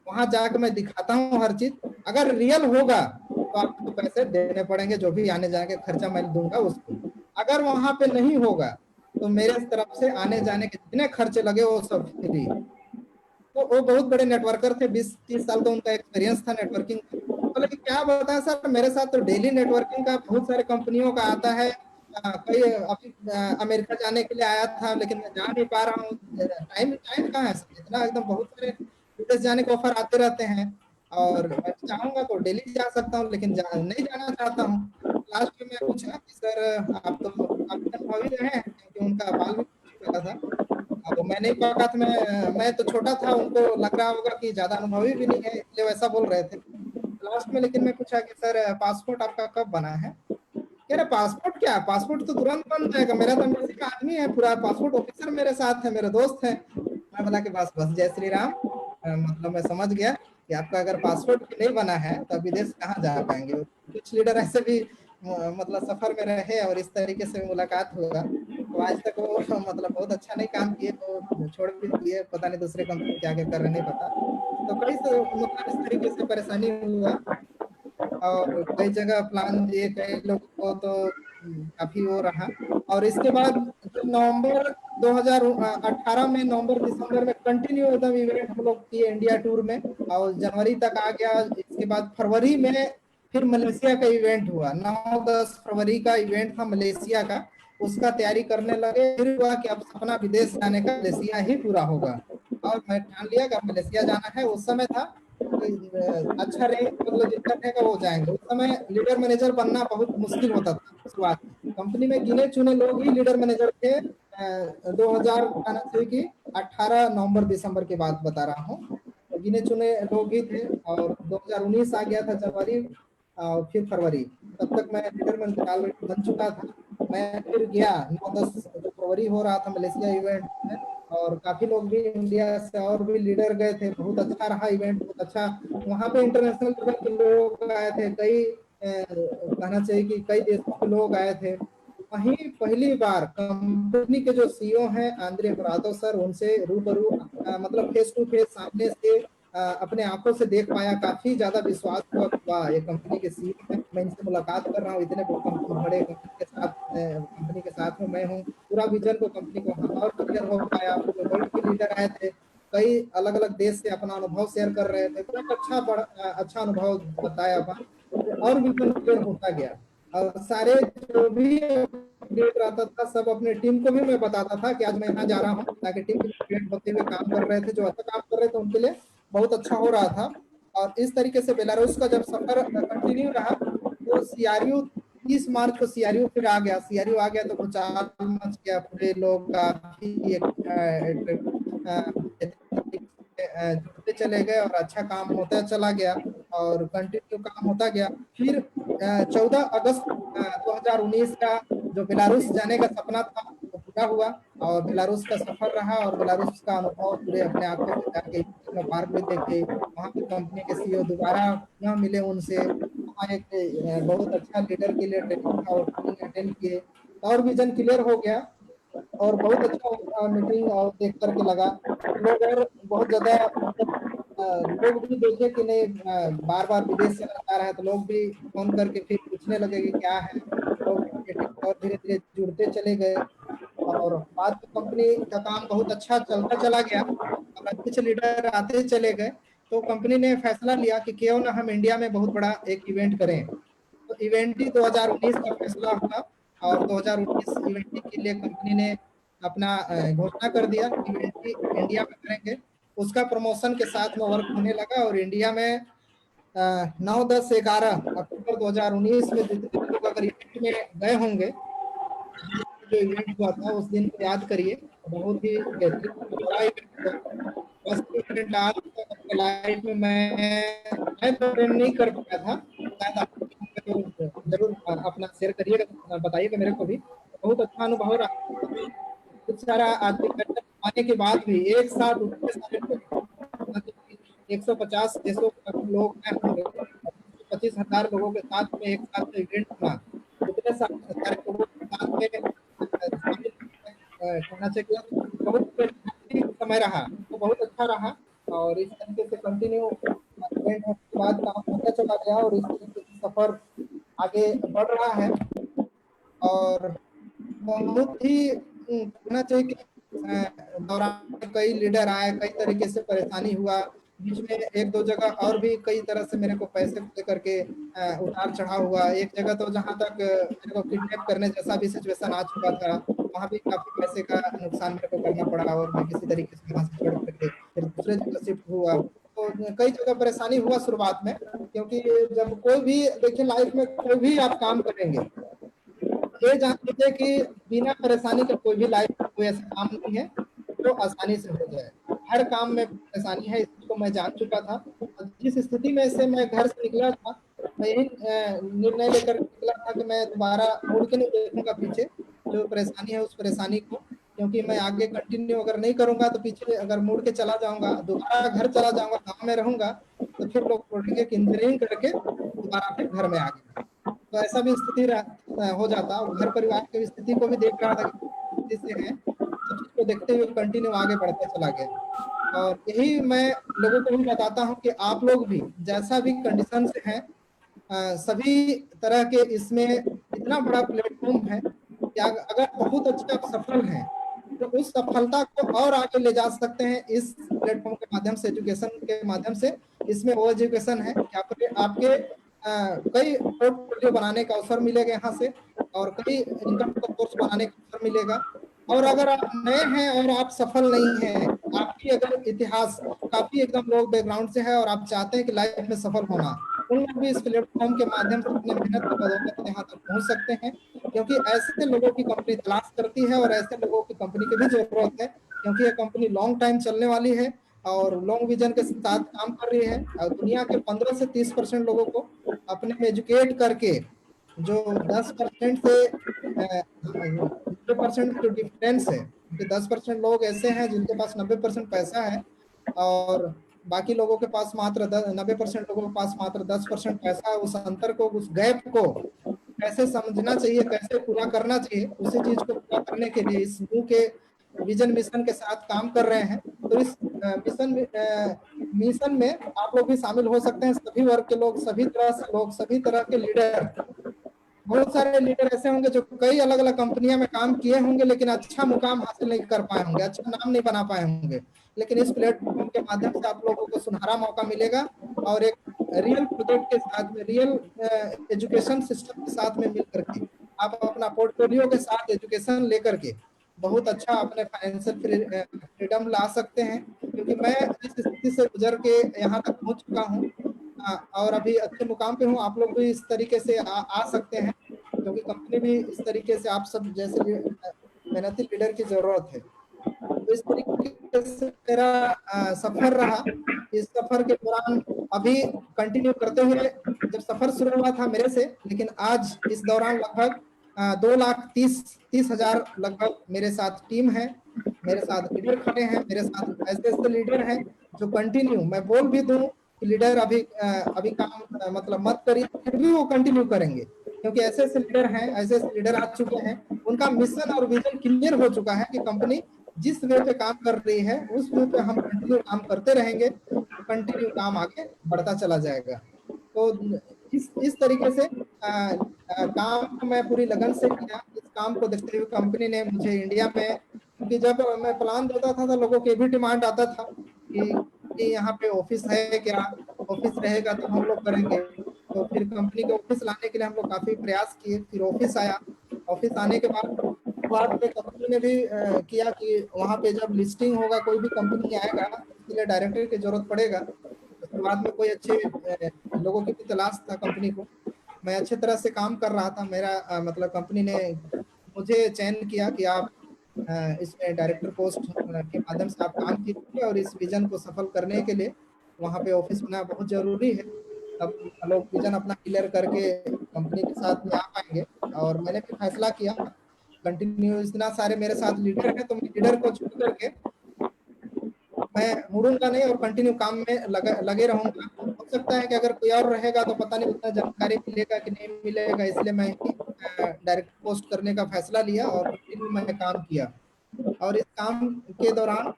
वहां जाकर मैं दिखाता हूँ हर चीज, अगर रियल होगा तो आपको पैसे देने पड़ेंगे, जो भी आने जाने के खर्चा मैं दूंगा उसको। अगर वहां पे नहीं होगा तो मेरे तरफ से आने जाने के जितने खर्चे लगे वो सब फ्री। तो वो बहुत बड़े नेटवर्कर थे, 20-30 साल का उनका एक्सपीरियंस था नेटवर्किंग। बोले कि क्या बताएं सर, मेरे साथ तो डेली नेटवर्किंग का बहुत सारे कंपनियों का आता है, कई अभी अमेरिका जाने के लिए आया था, लेकिन मैं जा नहीं पा रहा हूँ, टाइम टाइम कहाँ है सर, इतना एकदम बहुत सारे विदेश जाने के ऑफर आते रहते हैं, और मैं चाहूंगा तो डेली जा सकता हूँ, लेकिन नहीं जाना चाहता हूँ। लास्ट में मैं पूछा कि सर आप तो काफी अनुभवी रहे हैं, क्योंकि उनका बाल भी चुका था, तो मैं नहीं पका था, मैं तो छोटा था, उनको लग रहा होगा कि ज्यादा अनुभवी भी नहीं है, इसलिए वैसा बोल रहे थे लास्ट में। लेकिन मैं पूछा कि सर पासपोर्ट आपका कब बना है? कह रहे पासपोर्ट क्या, पासपोर्ट तो तुरंत बन जाएगा, मेरा तो अमेरिका का आदमी है, पूरा पासपोर्ट ऑफिसर मेरे साथ है, मेरे दोस्त है। मैं बोला कि बस बस जय श्री राम, मतलब मैं समझ गया कि आपका अगर पासपोर्ट नहीं बना है तो विदेश कहाँ जा पाएंगे। कुछ लीडर ऐसे भी मतलब सफर में रहे और इस तरीके से मुलाकात हुआ, तो आज तक वो मतलब बहुत अच्छा नहीं काम किए, तो छोड़ भी दिए, पता नहीं दूसरे कंपनी क्या क्या कर रहे नहीं पता। तो कई मतलब इस तरीके से परेशानी हुआ, और कई जगह प्लान दिए, कई लोगों को तो काफी वो रहा। और इसके बाद जब नवंबर 2018 में, नवंबर दिसंबर में कंटिन्यू एकदम इवेंट हम लोग किए इंडिया टूर में, और जनवरी तक आ गया। इसके बाद फरवरी में फिर मलेशिया का इवेंट हुआ, 9-10 फरवरी का इवेंट था मलेशिया का। उसका तैयारी करने लगे। फिर हुआ कि अब सपना विदेश जाने का मलेशिया ही पूरा होगा, और मैं ठान लिया कि अब मलेशिया जाना है। उस समय था कि अच्छा रैंक मतलब जितना रहेगा वो जाएंगे। उस समय लीडर मैनेजर बनना बहुत मुश्किल होता था शुरुआत में। कंपनी में गिने चुने लोग ही लीडर मैनेजर थे। 2000 कहना चाहिए कि 18 नवंबर दिसंबर की बात बता रहा हूँ, तो गिने चुने लोग ही थे। और 2019 आ गया था जनवरी और फिर फरवरी, तब तक मैं लीडर मैनेजर ऑलरेडी बन चुका था। मैं फिर गया 9-10 फरवरी हो रहा था मलेशिया इवेंट में, और काफी लोग भी इंडिया से और भी लीडर गए थे। बहुत अच्छा रहा इवेंट, बहुत अच्छा। वहाँ पे इंटरनेशनल लेवल के लोग आए थे, कई कहना चाहिए कि कई देशों के लोग आए थे। वहीं पहली बार कंपनी के जो सीईओ हैं आंद्रे हरादो सर, उनसे रूबरू मतलब फेस टू फेस सामने से अपने आंखों से देख पाया। काफी ज्यादा विश्वास हुआ, वाह ये कंपनी के सीईओ हैं, मैं इनसे मुलाकात कर रहा हूँ, इतने बड़े कंपनी के साथ में मैं हूँ। पूरा विजन को कंपनी को और क्लियर हो पाया। पूरे वर्ल्ड के लीडर आए थे, कई अलग अलग देश से अपना अनुभव शेयर कर रहे थे। बहुत अच्छा अनुभव बताया अपन, और विजन क्लियर होता गया। और सारे जो भी अपडेट रहता था सब अपने टीम को भी मैं बताता था कि आज मैं यहाँ जा रहा हूँ, ताकि टीम अपडेट होते हुए काम कर रहे थे। जो अच्छा काम कर रहे थे उनके लिए बहुत अच्छा हो रहा था। और इस तरीके से बेलारूस का जब सफर कंटिन्यू रहा, तो सीआरयू 30 मार्च को सीआरयू फिर आ गया। सीआरयू आ गया तो भूचाल मच गया, पूरे लोग काफी जुड़ते चले गए और अच्छा काम होता चला गया और कंटिन्यू काम होता गया। फिर 14 अगस्त 2019 का जो बेलारूस जाने का सपना था वो पूरा हुआ, और बेलारूस का सफर रहा, और बेलारूस का अनुभव पूरे अपने आंखों से जाके पार्क भी देखे। वहाँ पे कंपनी के सीईओ दोबारा न मिले उनसे। वहाँ एक बहुत अच्छा लीडर के लिए ट्रेनिंग था, और ट्रेनिंग अटेंड किए, और विजन क्लियर हो गया। और बहुत अच्छा मीटिंग और देख करके लगा लोग, और बहुत ज्यादा मतलब लोग भी देखे कि नहीं बार बार विदेश चला जा रहा है, तो लोग भी फोन करके फिर पूछने लगे कि क्या है। लोग और धीरे धीरे जुड़ते चले गए, और बाद में कंपनी का काम बहुत अच्छा चलता चला गया, और अच्छे अच्छे लीडर आते चले गए। तो कंपनी ने फैसला लिया कि क्यों ना हम इंडिया में बहुत बड़ा एक इवेंट करें। तो इवेंट ही 2019 का फैसला हुआ, और 2019 इवेंट के लिए कंपनी ने अपना घोषणा कर दिया कि इवेंट इंडिया में करेंगे। उसका प्रमोशन के साथ में वर्क होने लगा, और इंडिया में 9, 10, 11 अक्टूबर 2019 में जितने लोग अगर इवेंट में गए होंगे, जो इवेंट हुआ था उस दिन को याद करिए, बहुत ही बेहतरीन बड़ा इवेंट हुआ। बस इवेंट आज तक अपने लाइफ में मैं तो अटेंड नहीं कर पाया था, शायद आप तो जरूर अपना शेयर करिएगा, बताइएगा मेरे को भी। बहुत अच्छा अनुभव रहा। बहुत सारा आदमी आने के बाद भी एक साथ उतने सारे लोग, 150 देशों के लोग आए होंगे, 25,000 लोगों के साथ में एक साथ इवेंट हुआ। उतने सारे लोगों के साथ में शामिल कहना चाहिए बहुत समय रहा, वो बहुत अच्छा रहा। और इस तरीके से कंटिन्यू इवेंट होने के बाद काम होता चला गया, और इस तरीके से सफर आगे बढ़ रहा है। और बहुत ही कहना चाहिए कि दौरान कई लीडर आए, कई तरीके से परेशानी हुआ। बीच में 1-2 जगह और भी कई तरह से मेरे को पैसे को लेकर के उतार चढ़ाव हुआ। एक जगह तो जहाँ तक मेरे को किडनैप करने जैसा भी सिचुएशन आ चुका था, वहाँ भी काफी पैसे का नुकसान मेरे को करना पड़ा, और मैं किसी तरीके से वहाँ से छोड़ करके फिर दूसरे जगह शिफ्ट हुआ। तो कई जगह परेशानी हुआ शुरुआत में, क्योंकि जब कोई भी देखिए लाइफ में कोई भी आप काम करेंगे, ये जान लीजिए कि बिना परेशानी के कोई भी लाइफ में कोई ऐसा काम नहीं है जो आसानी से हो जाए। हर काम में परेशानी है, इसको मैं जान चुका था। और जिस स्थिति में से मैं घर से निकला था, मैं यही निर्णय लेकर निकला था कि मैं दोबारा मुड़ के नहीं देखूंगा पीछे, जो परेशानी है उस परेशानी को, क्योंकि मैं आगे कंटिन्यू अगर नहीं करूंगा तो पीछे अगर मुड़ के चला जाऊंगा, दोबारा घर चला जाऊंगा, गाँव में रहूंगा, तो फिर लोग बोलेंगे कि इंजीनियरिंग करके दोबारा फिर घर में आ गया। तो ऐसा भी स्थिति हो जाता, और घर परिवार की स्थिति को भी देख रहा था कि से है, सब चीज को देखते हुए कंटिन्यू आगे बढ़ता चला गया। और यही मैं लोगों को भी बताता हूँ कि आप लोग भी जैसा भी कंडीशन से हैं, सभी तरह के इसमें इतना बड़ा प्लेटफॉर्म है कि अगर बहुत अच्छे आप सफल हैं, तो उस सफलता को और आगे ले जा सकते हैं इस प्लेटफॉर्म के माध्यम से, एजुकेशन के माध्यम से। इसमें वो एजुकेशन है कि आपके कई पोर्टफोलियो बनाने का अवसर मिलेगा यहाँ से। और कई इनकम का सोर्स बनाने का अवसर मिलेगा। और अगर आप नए हैं और आप सफल नहीं हैं, आपकी अगर इतिहास काफी एकदम लो बैकग्राउंड से है और आप चाहते हैं कि लाइफ में सफल होना, उन लोग भी इस प्लेटफॉर्म के माध्यम से अपने मेहनत की बदौलत यहाँ तक पहुंच सकते हैं, क्योंकि ऐसे लोगों की कंपनी तलाश करती है और ऐसे लोगों की कंपनी की भी जरूरत है, क्योंकि ये कंपनी लॉन्ग टाइम चलने वाली है और लॉन्ग विजन के साथ काम कर रही है। और दुनिया के 15 से 30% लोगों को अपने में एजुकेट करके, जो 10% से 90% जो डिफरेंस है, कि 10% लोग ऐसे हैं जिनके पास 90% पैसा है और बाकी लोगों के पास मात्र 90% लोगों के पास मात्र 10% पैसा है। उस अंतर को, उस गैप को कैसे समझना चाहिए, कैसे पूरा करना चाहिए, उसी चीज को पूरा करने के लिए इस न्यू के विजन मिशन के साथ काम कर रहे हैं। तो इस मिशन में आप लोग भी शामिल हो सकते हैं, सभी वर्ग के लोग, सभी तरह से लोग, सभी तरह के लीडर। बहुत सारे लीडर ऐसे होंगे जो कई अलग अलग कंपनियों में काम किए होंगे लेकिन अच्छा मुकाम हासिल नहीं कर पाए होंगे, अच्छा नाम नहीं बना पाए होंगे, लेकिन इस प्लेटफॉर्म के माध्यम से आप लोगों को सुनहरा मौका मिलेगा और एक रियल प्रोजेक्ट के साथ में, रियल एजुकेशन सिस्टम के साथ में मिल करके आप अपना पोर्टफोलियो के साथ एजुकेशन लेकर के बहुत अच्छा अपने फाइनेंशियल फ्रीडम ला सकते हैं। क्योंकि मैं इस स्थिति से गुजर के यहाँ तक पहुंच चुका हूँ और अभी अच्छे मुकाम पे हूँ। आप लोग भी इस तरीके से आ सकते हैं, क्योंकि कंपनी भी इस तरीके से आप सब जैसे मेहनती लीडर की जरूरत है। तो इस तरीके से मेरा सफर रहा। इस सफर के दौरान अभी कंटिन्यू करते हुए, जब सफर शुरू हुआ था मेरे से, लेकिन आज इस दौरान लगभग 2,30,000 लगभग मेरे साथ टीम है, मेरे साथ लीडर खड़े हैं, मेरे साथ ऐसे ऐसे लीडर हैं जो कंटिन्यू, मैं बोल भी दूं कि लीडर अभी काम मतलब मत करिए, फिर भी वो कंटिन्यू करेंगे, क्योंकि ऐसे ऐसे लीडर हैं, ऐसे ऐसे लीडर आ चुके हैं, उनका मिशन और विजन क्लियर हो चुका है कि कंपनी जिस वे पे काम कर रही है उस वे पे हम कंटिन्यू काम करते रहेंगे, तो कंटिन्यू काम आगे बढ़ता चला जाएगा। तो इस तरीके से काम को मैं पूरी लगन से किया। इस काम को देखते हुए कंपनी ने मुझे इंडिया में, क्योंकि जब मैं प्लान देता था तो लोगों के भी डिमांड आता था कि यहाँ पे ऑफिस है क्या, ऑफिस रहेगा तो हम लोग करेंगे। तो फिर कंपनी के ऑफिस लाने के लिए हम लोग काफी प्रयास किए, फिर ऑफिस आया। ऑफिस आने के बाद में कंपनी ने भी किया कि वहाँ पे जब लिस्टिंग होगा, कोई भी कंपनी आएगा उसके लिए डायरेक्टर की जरूरत पड़ेगा। तो शुरुआत में कोई अच्छे लोगों की भी तलाश था कंपनी को। मैं अच्छे तरह से काम कर रहा था, मेरा मतलब कंपनी ने मुझे चयन किया कि आप इसमें डायरेक्टर पोस्ट के माध्यम से आप काम कीजिए और इस विजन को सफल करने के लिए वहाँ पे ऑफिस होना बहुत जरूरी है। तब लोग विजन अपना क्लियर करके कंपनी के साथ में आ पाएंगे। और मैंने भी फैसला किया, कंटिन्यू इतना सारे मेरे साथ लीडर हैं तो मैं लीडर को छोड़ करके मैं मुड़ूंगा नहीं और कंटिन्यू काम में लगे रहूंगा। हो सकता है कि अगर कोई और रहेगा तो पता नहीं उतना जानकारी मिलेगा कि नहीं मिलेगा, इसलिए मैं डायरेक्ट पोस्ट करने का फैसला लिया और कंटिन्यू मैंने काम किया। और इस काम के दौरान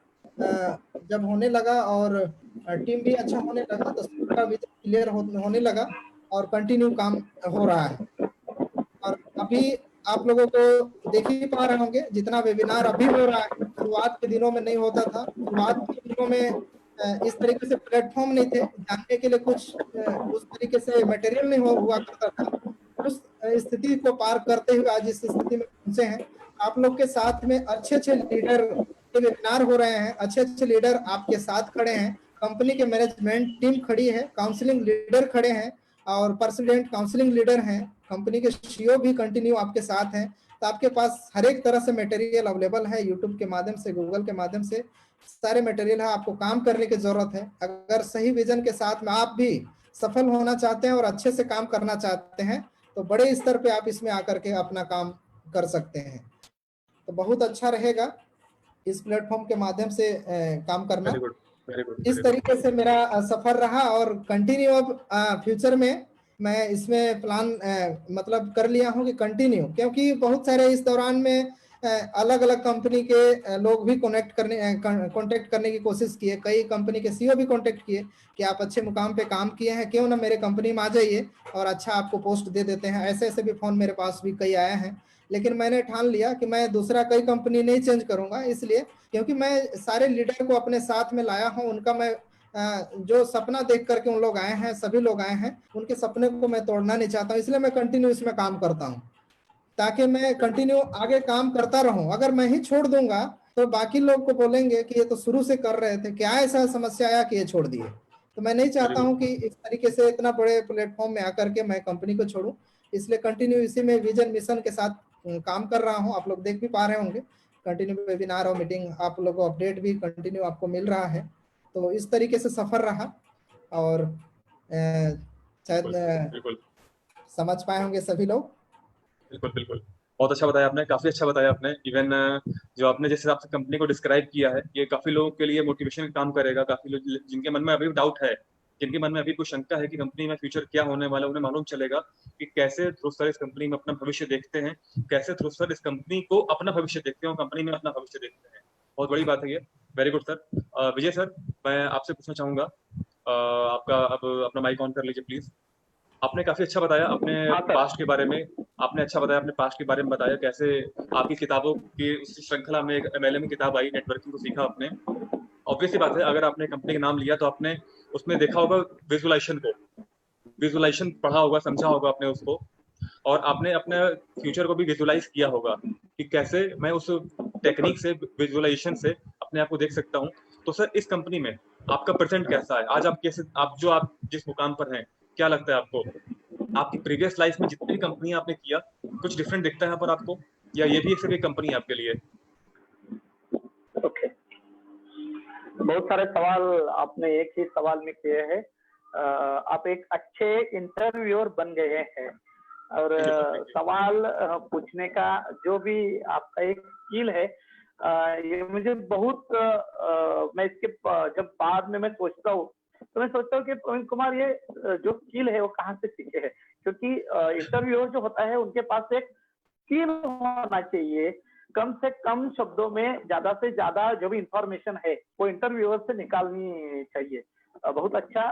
जब होने लगा और टीम भी अच्छा होने लगा तो सबका विजन क्लियर होने लगा और कंटिन्यू काम हो रहा है। और अभी आप लोगों को देख ही पा रहे होंगे जितना वेबिनार अभी हो रहा है, शुरुआत के दिनों में नहीं होता था। शुरुआत के दिनों में इस तरीके से प्लेटफॉर्म नहीं थे, जानने के लिए कुछ उस तरीके से मटेरियल नहीं हुआ करता था। उस स्थिति को पार करते हुए आज इस स्थिति में पहुंचे हैं। आप लोग के साथ में अच्छे अच्छे लीडर के वेबिनार हो रहे हैं, अच्छे अच्छे लीडर आपके साथ खड़े हैं, कंपनी के मैनेजमेंट टीम खड़ी है, काउंसलिंग लीडर खड़े हैं और प्रेसिडेंट काउंसलिंग लीडर हैं, कंपनी के सीईओ भी कंटिन्यू आपके साथ हैं। तो आपके पास हर एक तरह से मटेरियल अवेलेबल है, यूट्यूब के माध्यम से, गूगल के माध्यम से सारे मटेरियल है। आपको काम करने की जरूरत है। अगर सही विजन के साथ में आप भी सफल होना चाहते हैं और अच्छे से काम करना चाहते हैं तो बड़े स्तर पे आप इसमें आकर के अपना काम कर सकते हैं। तो बहुत अच्छा रहेगा इस प्लेटफॉर्म के माध्यम से काम करना। इस तरीके से मेरा सफर रहा और कंटिन्यू अब फ्यूचर में मैं इसमें प्लान मतलब कर लिया हूँ कि कंटिन्यू, क्योंकि बहुत सारे इस दौरान में अलग अलग कंपनी के लोग भी कांटेक्ट करने की कोशिश किए। कई कंपनी के सीईओ भी कांटेक्ट किए कि आप अच्छे मुकाम पे काम किए हैं, क्यों ना मेरे कंपनी में आ जाइए और अच्छा आपको पोस्ट दे देते हैं। ऐसे ऐसे भी फोन मेरे पास भी कई आए हैं, लेकिन मैंने ठान लिया कि मैं दूसरा कई कंपनी नहीं चेंज करूंगा, इसलिए क्योंकि मैं सारे लीडर को अपने साथ में लाया हूं। उनका मैं जो सपना देख करके उन लोग आए हैं, सभी लोग आए हैं, उनके सपने को मैं तोड़ना नहीं चाहता हूं, इसलिए मैं कंटिन्यू इसमें काम करता हूं। ताकि मैं कंटिन्यू आगे काम करता रहूं। अगर मैं ही छोड़ दूंगा तो बाकी लोग को बोलेंगे कि ये तो शुरू से कर रहे थे, क्या ऐसा समस्या आया कि ये छोड़ दिए। तो मैं नहीं चाहता हूं कि इस तरीके से इतना बड़े प्लेटफॉर्म में आकर के मैं कंपनी को छोड़ूं। इसलिए कंटिन्यू इसी में विजन मिशन के साथ काम कर रहा हूं। आप लोग देख भी पा रहे होंगे कंटिन्यू वेबिनार और मीटिंग, आप लोगों को अपडेट भी कंटिन्यू आपको मिल रहा है। तो इस तरीके से सफर रहा और शायद समझ पाए होंगे सभी लोग। बिल्कुल बिल्कुल, बहुत अच्छा बताया आपने, काफी अच्छा बताया आपने। इवन जो आपने जिस हिसाब से कंपनी को डिस्क्राइब किया है, ये काफी लोगों के लिए मोटिवेशन काम करेगा। काफी लोग जिनके मन में अभी डाउट है, जिनके मन में अभी कोई शंका है कि कंपनी में फ्यूचर क्या होने वाला है, उन्हें मालूम चलेगा कि कैसे ध्रुव सर इस कंपनी में अपना भविष्य देखते हैं, कैसे ध्रुव सर इस कंपनी को अपना भविष्य देखते हैं और कंपनी में अपना भविष्य देखते हैं। बहुत बड़ी बात है ये। Very good sir. Vijay sir, मैं आपसे पूछना चाहूंगा, आपका अब अपना माइक ऑन कर लीजिए प्लीज। आपने काफी अच्छा बताया अपने पास्ट के बारे में। आपने अच्छा बताया अपने पास्ट के बारे में, बताया कैसे आपकी किताबों की उस श्रृंखला में एक MLM की किताब आई, नेटवर्किंग को सीखा आपने। ऑब्वियस सी बात है, अगर आपने कंपनी का नाम लिया तो आपने उसमें देखा होगा विजुअलाइजेशन को, विजुअलाइजेशन पढ़ा होगा, समझा होगा आपने उसको, और आपने अपने फ्यूचर को भी विजुअलाइज किया होगा कि कैसे मैं उस टेक्निक से, विजुअलाइजेशन से अपने आप को देख सकता हूँ। तो सर, इस कंपनी में आपका प्रेजेंट कैसा है आज? आप कैसे, आप जिस मुकाम पर हैं, क्या लगता है आपको आपकी प्रीवियस लाइफ में जितनी कंपनी आपने किया, कुछ डिफरेंट दिखता है यहाँ पर आपको, या ये भी सिर्फ एक कंपनी है आपके लिए? ओके, बहुत सारे सवाल आपने एक ही सवाल में किए हैं। आप एक अच्छे इंटरव्यूअर बन गए हैं और सवाल पूछने का जो भी आपका एक स्किल है, ये मुझे बहुत मैं इसके जब बाद में मैं सोचता हूँ तो मैं सोचता हूँ कि प्रवीण कुमार ये जो स्किल है वो कहाँ से सीखे है, क्योंकि इंटरव्यूअर जो होता है उनके पास एक स्किल होना चाहिए, कम से कम शब्दों में ज्यादा से ज्यादा जो भी इंफॉर्मेशन है वो इंटरव्यूअर से निकालनी चाहिए। बहुत अच्छा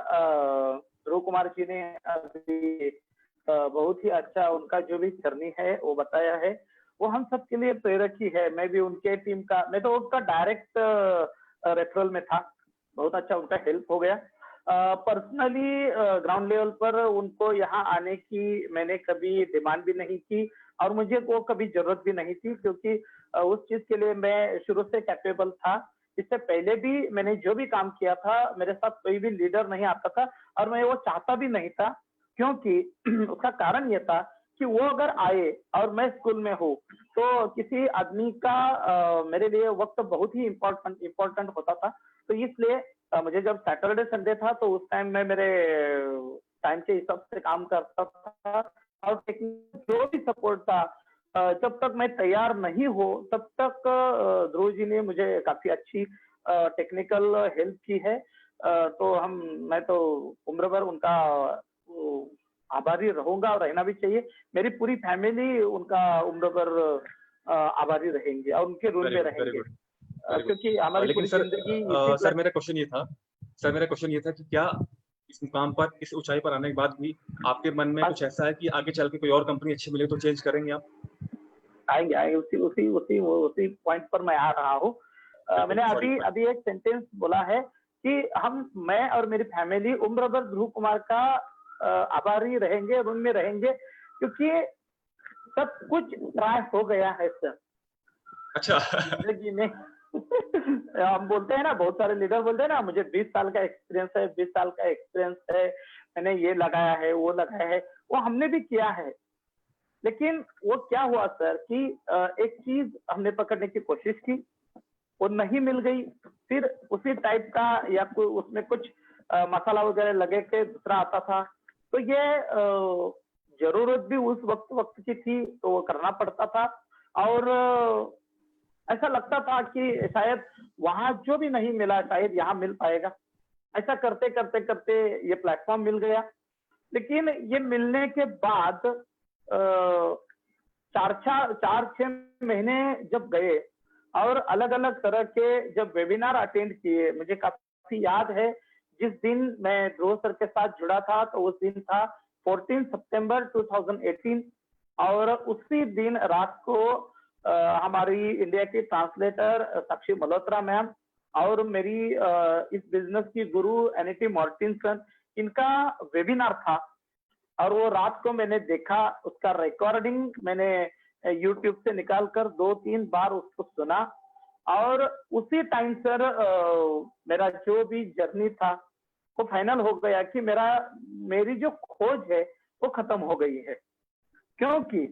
ध्रुव कुमार जी ने अभी बहुत ही अच्छा उनका जो भी जर्नी है वो बताया है, वो हम सब के लिए प्रेरक ही है। मैं भी उनके टीम का, मैं तो उनका डायरेक्ट रेफरल में था, बहुत अच्छा उनका हेल्प हो गया। पर्सनली ग्राउंड लेवल पर उनको यहाँ आने की मैंने कभी डिमांड भी नहीं की और मुझे वो कभी जरूरत भी नहीं थी, क्योंकि उस चीज के लिए मैं शुरू से कैपेबल था। इससे पहले भी मैंने जो भी काम किया था, मेरे साथ कोई भी लीडर नहीं आता था और मैं वो चाहता भी नहीं था, क्योंकि उसका कारण ये था कि वो अगर आए और मैं स्कूल में हूँ तो किसी आदमी का मेरे लिए वक्त बहुत ही इम्पोर्टेंट होता था। तो इसलिए मुझे जब सैटरडे संडे था तो उस टाइम में मेरे टाइम के हिसाब से काम करता था और जो भी सपोर्ट था, जब तक मैं तैयार नहीं हो तब तक ध्रुव जी ने मुझे काफी अच्छी टेक्निकल हेल्प की है। तो मैं तो उम्र भर उनका आभारी रहूंगा और रहना भी चाहिए। मेरी पूरी फैमिली उनका उम्र भर आभारी रहेंगे और उनके रूल में रहेंगे, क्योंकि हमारी पूरी जिंदगी। सर मेरा क्वेश्चन ये था कि क्या इस मुकाम पर, इस ऊंचाई पर आने के बाद भी आपके मन में कुछ ऐसा है कि आगे चल के कोई और कंपनी अच्छी मिले तो चेंज करेंगे आप? आएंगे उसी पॉइंट पर मैं आ रहा हूँ। मैंने अभी एक सेंटेंस बोला है कि मैं और मेरी फैमिली उम्र भर ध्रुव कुमार का आभारी रहेंगे, ऋण में रहेंगे, क्योंकि सब कुछ ट्राई हो गया है सर। अच्छा। जिंदगी में हम बोलते हैं ना, बहुत सारे लीडर बोलते हैं ना, मुझे 20 साल का एक्सपीरियंस है, 20 साल का एक्सपीरियंस है, मैंने ये लगाया है, वो लगाया है, वो हमने भी किया है। लेकिन वो क्या हुआ सर कि एक चीज हमने पकड़ने की कोशिश की, वो नहीं मिल गई, फिर उसी टाइप का या उसमें कुछ मसाला वगैरह लगे के दूसरा आता था। तो ये जरूरत भी उस वक्त की थी, तो वो करना पड़ता था। और ऐसा लगता था कि शायद वहां जो भी नहीं मिला शायद यहाँ मिल पाएगा। ऐसा करते करते करते ये प्लेटफॉर्म मिल गया। लेकिन ये मिलने के बाद 4-6 महीने जब गए और अलग अलग तरह के जब वेबिनार अटेंड किए, मुझे काफी याद है जिस दिन मैं ध्रुव सर के साथ जुड़ा था, तो उस दिन था 14 सितंबर 2018 और उसी दिन रात को हमारी इंडिया की ट्रांसलेटर साक्षी मल्होत्रा मैम और मेरी इस बिजनेस की गुरु एनिटी मॉर्टिनसन, इनका वेबिनार था और वो रात को मैंने देखा, उसका रिकॉर्डिंग मैंने यूट्यूब से निकाल कर 2-3 बार उसको सुना और उसी टाइम सर मेरा जो भी जर्नी था वो फाइनल हो गया कि मेरी जो खोज है वो खत्म हो गई है। क्योंकि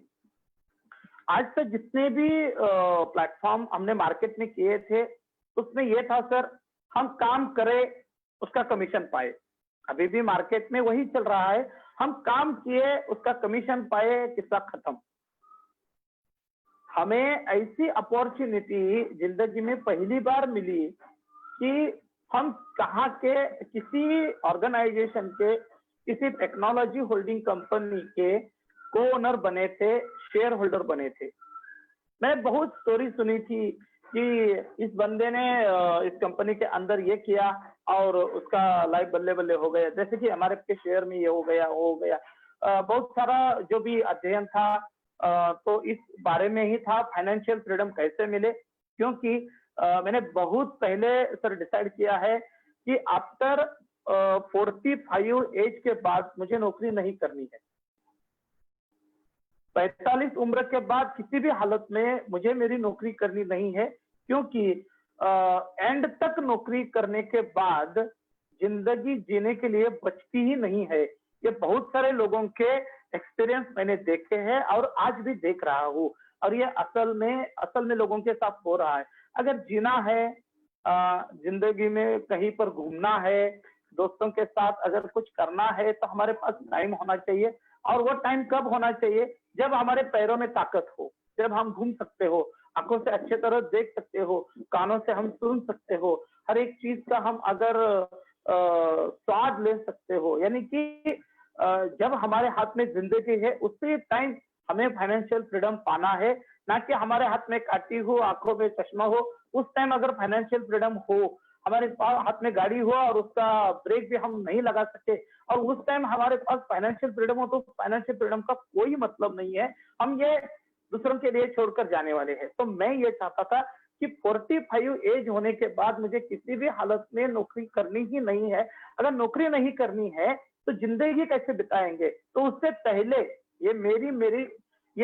आज तक जितने भी प्लेटफॉर्म हमने मार्केट में किए थे उसमें ये था सर, हम काम करें उसका कमीशन पाए। अभी भी मार्केट में वही चल रहा है, हम काम किए उसका कमीशन पाए, किस्सा खत्म। हमें ऐसी अपॉर्चुनिटी जिंदगी में पहली बार मिली कि हम कहाँ के किसी ऑर्गेनाइजेशन के, किसी टेक्नोलॉजी होल्डिंग कंपनी के को ओनर बने थे, शेयर होल्डर बने थे। मैं बहुत स्टोरी सुनी थी कि इस बंदे ने इस कंपनी के अंदर ये किया और उसका लाइफ बल्ले बल्ले हो गया, जैसे कि हमारे के शेयर में ये हो गया, वो हो गया। बहुत सारा जो भी अध्ययन था तो इस बारे में ही था, फाइनेंशियल फ्रीडम कैसे मिले। क्योंकि मैंने बहुत पहले सर डिसाइड किया है कि आफ्टर 45 एज के बाद मुझे नौकरी नहीं करनी है। 45 उम्र के बाद किसी भी हालत में मुझे मेरी नौकरी करनी नहीं है। क्योंकि एंड तक नौकरी करने के बाद जिंदगी जीने के लिए बचती ही नहीं है। ये बहुत सारे लोगों के एक्सपीरियंस मैंने देखे हैं और आज भी देख रहा हूँ, और ये असल में लोगों के साथ हो रहा है। अगर जीना है, जिंदगी में कहीं पर घूमना है, दोस्तों के साथ अगर कुछ करना है, तो हमारे पास टाइम होना चाहिए। और वो टाइम कब होना चाहिए? जब हमारे पैरों में ताकत हो, जब हम घूम सकते हो, आंखों से अच्छे तरह देख सकते हो, कानों से हम सुन सकते हो, हर एक चीज का हम अगर स्वाद ले सकते हो। यानी कि जब हमारे हाथ में जिंदगी है उसी टाइम हमें फाइनेंशियल फ्रीडम पाना है, ना कि हमारे हाथ में काटी हो, आंखों में चश्मा हो। उस टाइम अगर फाइनेंशियल फ्रीडम हो, हमारे हाथ में गाड़ी हो और उसका ब्रेक भी हम नहीं लगा सके, और उस टाइम हमारे पास फाइनेंशियल फ्रीडम हो, तो फाइनेंशियल फ्रीडम का कोई मतलब नहीं है। हम ये दूसरों के लिए छोड़कर जाने वाले हैं। तो मैं ये चाहता था कि 45 एज होने के बाद मुझे किसी भी हालत में नौकरी करनी ही नहीं है। अगर नौकरी नहीं करनी है तो जिंदगी कैसे बिताएंगे? तो उससे पहले ये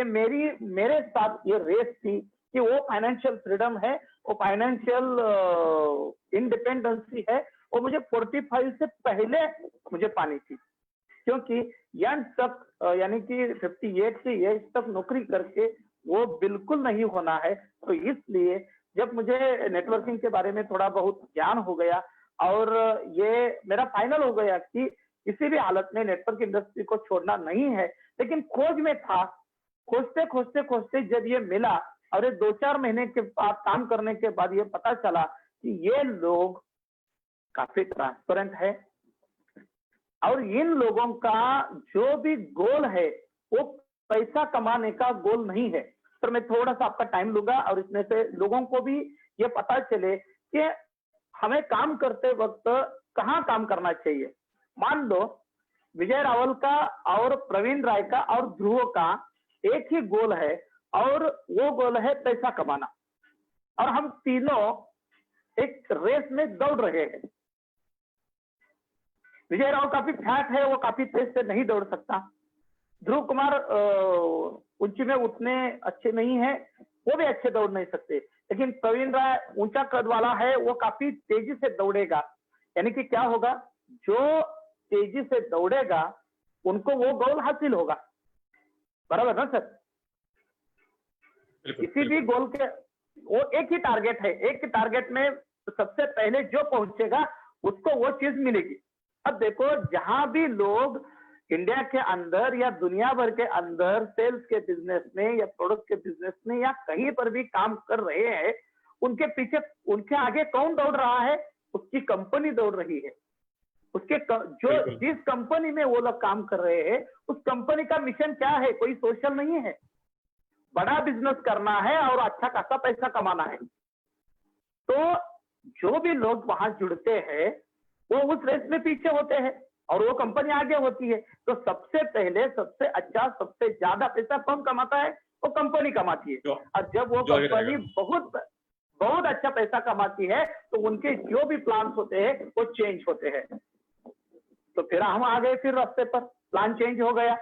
मेरे साथ ये रेस थी कि वो फाइनेंशियल फ्रीडम है, वो फाइनेंशियल इंडिपेंडेंसी है, वो मुझे 45 से पहले मुझे पानी थी। क्योंकि यंग तक यानी कि 58 की एज तक नौकरी करके वो बिल्कुल नहीं होना है। तो इसलिए जब मुझे नेटवर्किंग के बारे में थोड़ा बहुत ज्ञान हो गया और ये मेरा फाइनल हो गया कि किसी भी हालत में नेटवर्क इंडस्ट्री को छोड़ना नहीं है, लेकिन खोज में था। खोजते जब ये मिला और ये 2-4 महीने के बाद काम करने के बाद ये पता चला कि ये लोग काफी ट्रांसपेरेंट है और इन लोगों का जो भी गोल है वो पैसा कमाने का गोल नहीं है। तो मैं थोड़ा सा आपका टाइम लूंगा और इसमें से लोगों को भी ये पता चले कि हमें काम करते वक्त कहाँ काम करना चाहिए। मान लो विजय रावल का और प्रवीण राय का और ध्रुव का एक ही गोल है और वो गोल है पैसा कमाना, और हम तीनों एक रेस में दौड़ रहे हैं। विजय राव काफी फैट है, वो काफी तेज से नहीं दौड़ सकता। ध्रुव कुमार ऊंची में उतने अच्छे नहीं है, वो भी अच्छे दौड़ नहीं सकते। लेकिन प्रवीण राय ऊंचा कद वाला है, वो काफी तेजी से दौड़ेगा। यानी कि क्या होगा, जो तेजी से दौड़ेगा उनको वो गोल हासिल होगा। बराबर ना सर? किसी भी गोल के वो एक ही टारगेट है, एक ही टारगेट में सबसे पहले जो पहुंचेगा उसको वो चीज मिलेगी। अब देखो, जहां भी लोग इंडिया के अंदर या दुनिया भर के अंदर सेल्स के बिजनेस में या प्रोडक्ट के बिजनेस में या कहीं पर भी काम कर रहे हैं, उनके पीछे उनके आगे कौन दौड़ रहा है? उसकी कंपनी दौड़ रही है। उसके जो जिस कंपनी में वो लोग काम कर रहे हैं उस कंपनी का मिशन क्या है? कोई सोशल नहीं है, बड़ा बिजनेस करना है और अच्छा खासा पैसा कमाना है। तो जो भी लोग वहां जुड़ते हैं वो उस रेस में पीछे होते हैं और वो कंपनी आगे होती है। तो सबसे पहले सबसे अच्छा सबसे ज्यादा पैसा कौन कमाता है? वो कंपनी कमाती है। और जब वो कंपनी बहुत अच्छा पैसा कमाती है तो उनके जो भी प्लान होते हैं वो चेंज होते हैं। तो फिर हम आ गए, फिर रास्ते पर प्लान चेंज हो गया,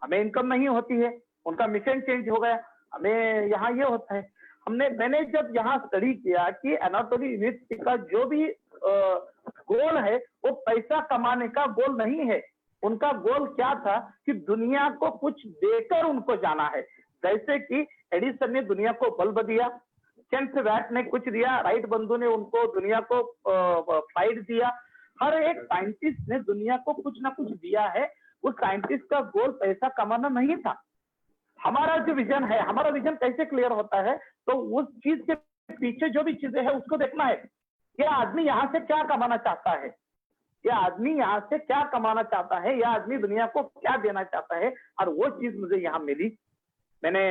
हमें इनकम नहीं होती है, उनका मिशन चेंज हो गया। हमें यहाँ ये होता है, मैंने जब यहाँ स्टडी किया कि एनाटॉमी यूनिवर्सिटी का जो भी गोल है वो पैसा कमाने का गोल नहीं है। उनका गोल क्या था कि दुनिया को कुछ देकर उनको जाना है। जैसे कि एडिसन ने दुनिया को बल्ब दिया, जेम्स वैट ने कुछ दिया, राइट बंधु ने उनको दुनिया को फ्लाइट दिया। हर एक साइंटिस्ट ने दुनिया को कुछ ना कुछ दिया है। उस साइंटिस्ट का गोल पैसा कमाना नहीं था। हमारा जो विजन है, हमारा विजन कैसे क्लियर होता है, तो उस चीज के पीछे जो भी चीजें है उसको देखना है। ये आदमी यहाँ से क्या कमाना चाहता है, ये आदमी यहाँ से क्या कमाना चाहता है, यह आदमी दुनिया को क्या देना चाहता है, और वो चीज मुझे यहाँ मिली। मैंने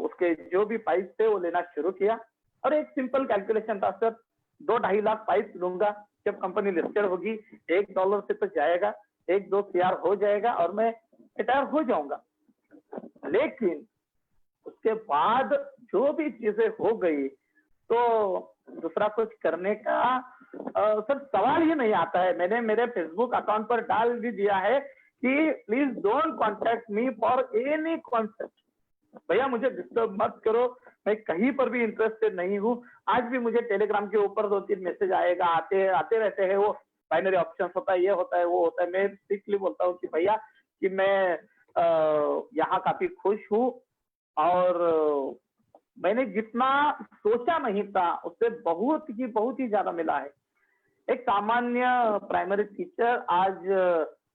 उसके जो भी पाइप थे वो लेना शुरू किया, और एक सिंपल कैलकुलेशन था सर, 2-2.5 लाख पाइप लूंगा, जब कंपनी लिस्टेड होगी $1 से तो जाएगा, 1-2 CR हो जाएगा और मैं रिटायर हो जाऊंगा। लेकिन उसके बाद जो भी चीजें हो गई तो दूसरा कुछ करने का सर सवाल ही नहीं आता है। मैंने मेरे फेसबुक अकाउंट पर डाल भी दिया है कि please don't contact me for any concept. भैया मुझे डिस्टर्ब मत करो, मैं कहीं पर भी इंटरेस्टेड नहीं हूँ। आज भी मुझे टेलीग्राम के ऊपर 2-3 मैसेज आते रहते हैं, वो बाइनरी ऑप्शन होता है, ये होता है, वो होता है। मैं स्ट्रिक्टली बोलता हूँ कि भैया कि मैं यहाँ काफी खुश हूँ, और मैंने जितना सोचा नहीं था उससे बहुत ही ज्यादा मिला है। एक सामान्य प्राइमरी टीचर आज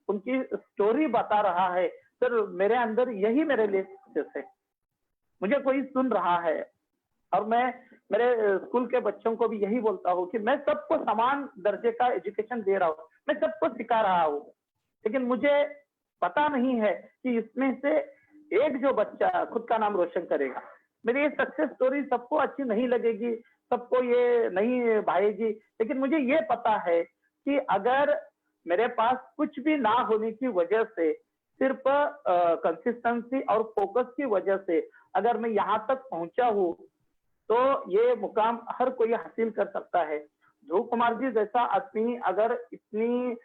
उनकी स्टोरी बता रहा है, सर मेरे अंदर यही मेरे लिए सक्सेस है। मुझे कोई सुन रहा है, और मैं मेरे स्कूल के बच्चों को भी यही बोलता हूँ कि मैं सबको समान दर्जे का एजुकेशन दे रहा हूँ, मैं सबको सिखा रहा हूँ। लेकिन मुझे पता नहीं है कि इसमें से एक जो बच्चा खुद का नाम रोशन करेगा। मेरी ये सक्सेस स्टोरी सबको अच्छी नहीं लगेगी, सबको ये नहीं भाएगी, लेकिन मुझे ये पता है कि अगर मेरे पास कुछ भी ना होने की वजह से, सिर्फ कंसिस्टेंसी और फोकस की वजह से अगर मैं यहाँ तक पहुंचा हूँ, तो ये मुकाम हर कोई हासिल कर सकता है। ध्रुव कुमार जी जैसा आदमी अगर इतनी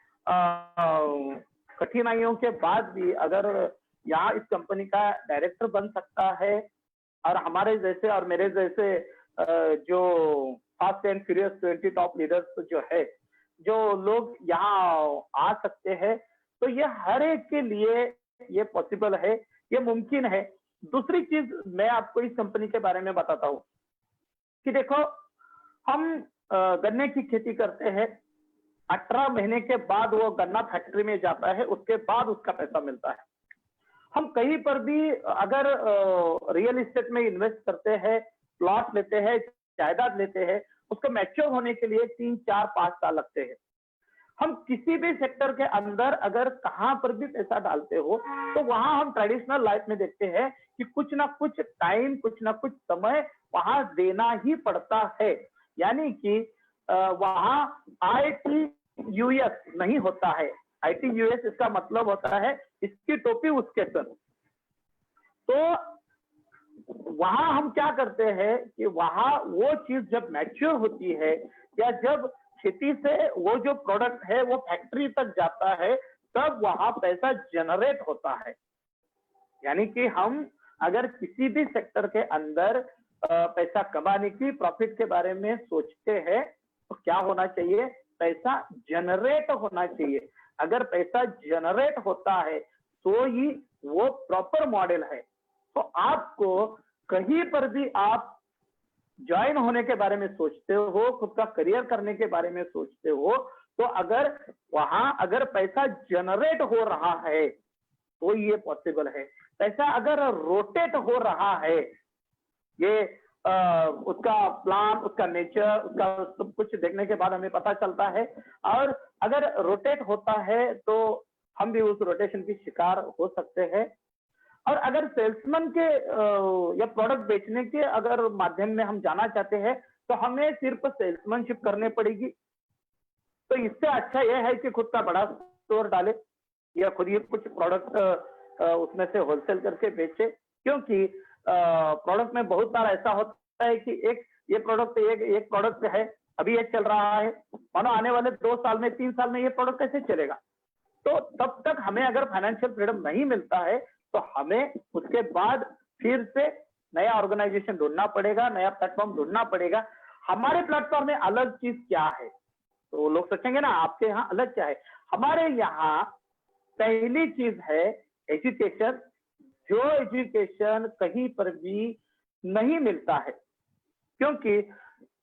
कठिनाइयों के बाद भी अगर यहाँ इस कंपनी का डायरेक्टर बन सकता है, और हमारे जैसे और मेरे जैसे जो fast and furious 20 top leaders जो है, जो लोग यहाँ आ सकते हैं, तो ये हर एक के लिए ये पॉसिबल है, ये मुमकिन है। दूसरी चीज मैं आपको इस कंपनी के बारे में बताता हूँ कि देखो, हम गन्ने की खेती करते हैं, 18 महीने के बाद वो गन्ना फैक्ट्री में जाता है, उसके बाद उसका पैसा मिलता है। हम कहीं पर भी अगर रियल एस्टेट में इन्वेस्ट करते हैं, प्लॉट लेते हैं, जायदाद लेते हैं, उसको मैच्योर होने के लिए 3, 4, 5 साल लगते हैं। हम किसी भी सेक्टर के अंदर अगर कहां पर भी पैसा डालते हो, तो वहां हम ट्रेडिशनल लाइफ में देखते हैं कि कुछ ना कुछ टाइम, कुछ ना कुछ समय वहां देना ही पड़ता है। यानी कि वहां ITUS नहीं होता है। ITUS इसका मतलब होता है इसकी टोपी उसके सर। तो वहां हम क्या करते हैं कि वहां वो चीज जब मैच्योर होती है, या जब खेती से वो जो प्रोडक्ट है वो फैक्ट्री तक जाता है, तब वहां पैसा जनरेट होता है। यानी कि हम अगर किसी भी सेक्टर के अंदर पैसा कमाने की, प्रॉफिट के बारे में सोचते हैं, तो क्या होना चाहिए? पैसा जनरेट होना चाहिए। अगर पैसा जनरेट होता है तो ही वो प्रॉपर मॉडल है। तो आपको कहीं पर भी आप ज्वाइन होने के बारे में सोचते हो, खुद का करियर करने के बारे में सोचते हो, तो अगर वहां अगर पैसा जनरेट हो रहा है तो ये पॉसिबल है। पैसा अगर रोटेट हो रहा है, ये उसका प्लान, उसका नेचर, उसका सब कुछ देखने के बाद हमें पता चलता है। और अगर रोटेट होता है तो हम भी उस रोटेशन की शिकार हो सकते हैं। और अगर सेल्समैन के या प्रोडक्ट बेचने के अगर माध्यम में हम जाना चाहते हैं, तो हमें सिर्फ सेल्समैनशिप करनी पड़ेगी। तो इससे अच्छा यह है कि खुद का बड़ा स्टोर डाले, या खुद ही कुछ प्रोडक्ट उसमें से होलसेल करके बेचे। क्योंकि प्रोडक्ट में बहुत बार ऐसा होता है कि ये प्रोडक्ट है, अभी ये चल रहा है, मानो आने वाले 2 साल में, 3 साल में ये प्रोडक्ट कैसे चलेगा? तो तब तक हमें अगर फाइनेंशियल फ्रीडम नहीं मिलता है, तो हमें उसके बाद फिर से नया ऑर्गेनाइजेशन ढूंढना पड़ेगा, नया प्लेटफॉर्म ढूंढना पड़ेगा। हमारे प्लेटफॉर्म में अलग चीज क्या है, तो लोग सोचेंगे ना आपके यहाँ अलग क्या है। हमारे यहाँ पहली चीज है एजुकेशन, जो एजुकेशन कहीं पर भी नहीं मिलता है, क्योंकि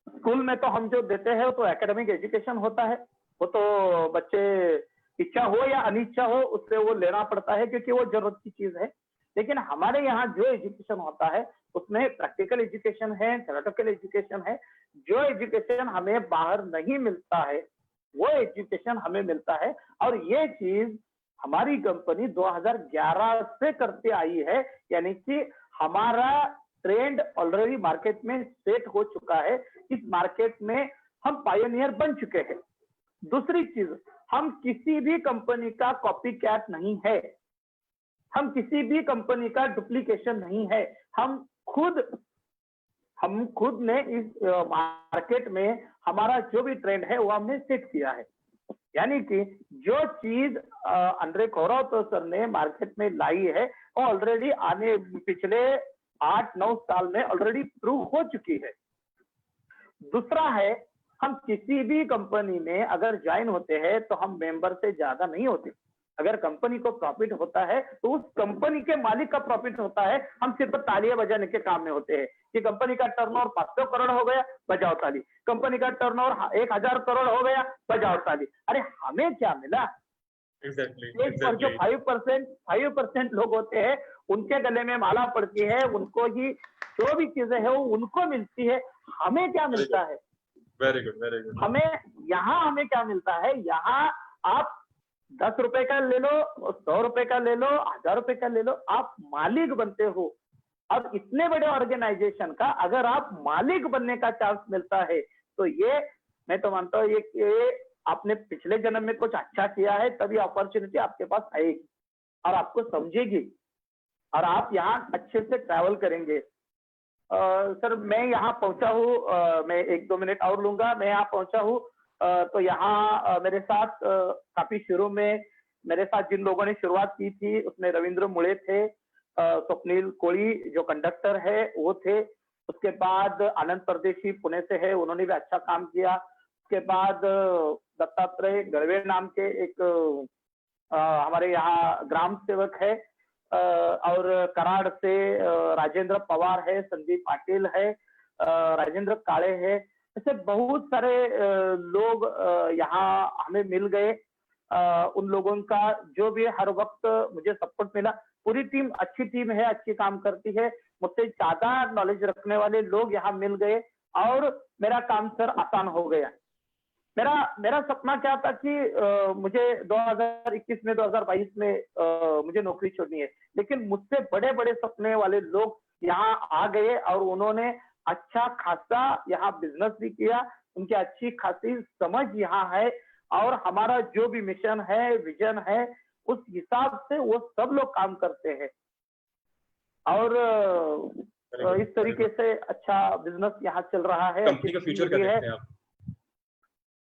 स्कूल में तो हम जो देते हैं वो तो एकेडमिक एजुकेशन होता है, वो तो बच्चे इच्छा हो या अनिच्छा हो उससे वो लेना पड़ता है क्योंकि वो जरूरत की चीज है। लेकिन हमारे यहाँ जो एजुकेशन होता है उसमें प्रैक्टिकल एजुकेशन है, थ्योरेटिकल एजुकेशन है। जो एजुकेशन हमें बाहर नहीं मिलता है वो एजुकेशन हमें मिलता है, और ये चीज हमारी कंपनी 2011 से करते आई है, यानी कि हमारा ट्रेंड ऑलरेडी मार्केट में सेट हो चुका है। इस मार्केट में हम पायनियर बन चुके हैं। दूसरी चीज, हम किसी भी कंपनी का कॉपी कैट नहीं है, हम किसी भी कंपनी का डुप्लीकेशन नहीं है। हम खुद ने इस मार्केट में हमारा जो भी ट्रेंड है वो हमने सेट किया है। यानी कि जो चीज अंद्रे कोहरावत सर ने मार्केट में लाई है वो ऑलरेडी आने पिछले 8-9 साल में ऑलरेडी प्रूव हो चुकी है। दूसरा है, हम किसी भी कंपनी में अगर ज्वाइन होते हैं तो हम मेंबर से ज्यादा नहीं होते। अगर कंपनी को प्रॉफिट होता है तो उस कंपनी के मालिक का प्रॉफिट होता है, हम सिर्फ तालियां बजाने के काम में होते हैं कि कंपनी का टर्नओवर 500 करोड़ हो गया, बजाओ ताली। कंपनी का टर्नओवर 1000 करोड़ हो गया, बजाओ ताली। अरे हमें क्या मिला? exactly. जो 5% लोग होते हैं उनके गले में माला पड़ती है, उनको ही जो भी चीजें है वो उनको मिलती है। हमें क्या मिलता है? Very good. हमें क्या मिलता है? यहाँ आप 10 रुपए का ले लो, 100 रुपए का ले लो, 1000 रुपए का ले लो, आप मालिक बनते हो। अब इतने बड़े ऑर्गेनाइजेशन का अगर आप मालिक बनने का चांस मिलता है तो ये मैं तो मानता हूँ ये आपने पिछले जन्म में कुछ अच्छा किया है, तभी अपॉर्चुनिटी आपके पास आएगी और आपको समझेगी और आप यहाँ अच्छे से ट्रैवल करेंगे। सर मैं यहाँ पहुंचा हूँ, मैं 1-2 मिनट और लूंगा। मैं यहाँ पहुंचा हूँ तो यहाँ मेरे साथ काफी शुरू में मेरे साथ जिन लोगों ने शुरुआत की थी उसमें रविंद्र मुड़े थे, स्वप्निल कोड़ी जो कंडक्टर है वो थे, उसके बाद आनंद परदेशी पुणे से है, उन्होंने भी अच्छा काम किया। उसके बाद दत्तात्रेय गढ़वे नाम के एक हमारे यहाँ ग्राम सेवक है, और कराड़ से राजेंद्र पवार है, संदीप पाटिल है, राजेंद्र काले है। ऐसे बहुत सारे लोग यहाँ हमें मिल गए। उन लोगों का जो भी हर वक्त मुझे सपोर्ट मिला। पूरी टीम अच्छी टीम है, अच्छी काम करती है। मुझसे ज्यादा नॉलेज रखने वाले लोग यहाँ मिल गए और मेरा काम सर आसान हो गया। मेरा सपना क्या था कि मुझे 2021 में 2022 में मुझे नौकरी छोड़नी है, लेकिन मुझसे बड़े बड़े सपने वाले लोग यहाँ आ गए और उन्होंने अच्छा खासा यहाँ बिजनेस भी किया। उनकी अच्छी खासी समझ यहाँ है और हमारा जो भी मिशन है, विजन है, उस हिसाब से वो सब लोग काम करते हैं और इस तरीके से अच्छा बिजनेस यहाँ चल रहा है। कंपनी का फ्यूचर क्या देखते हैं आप?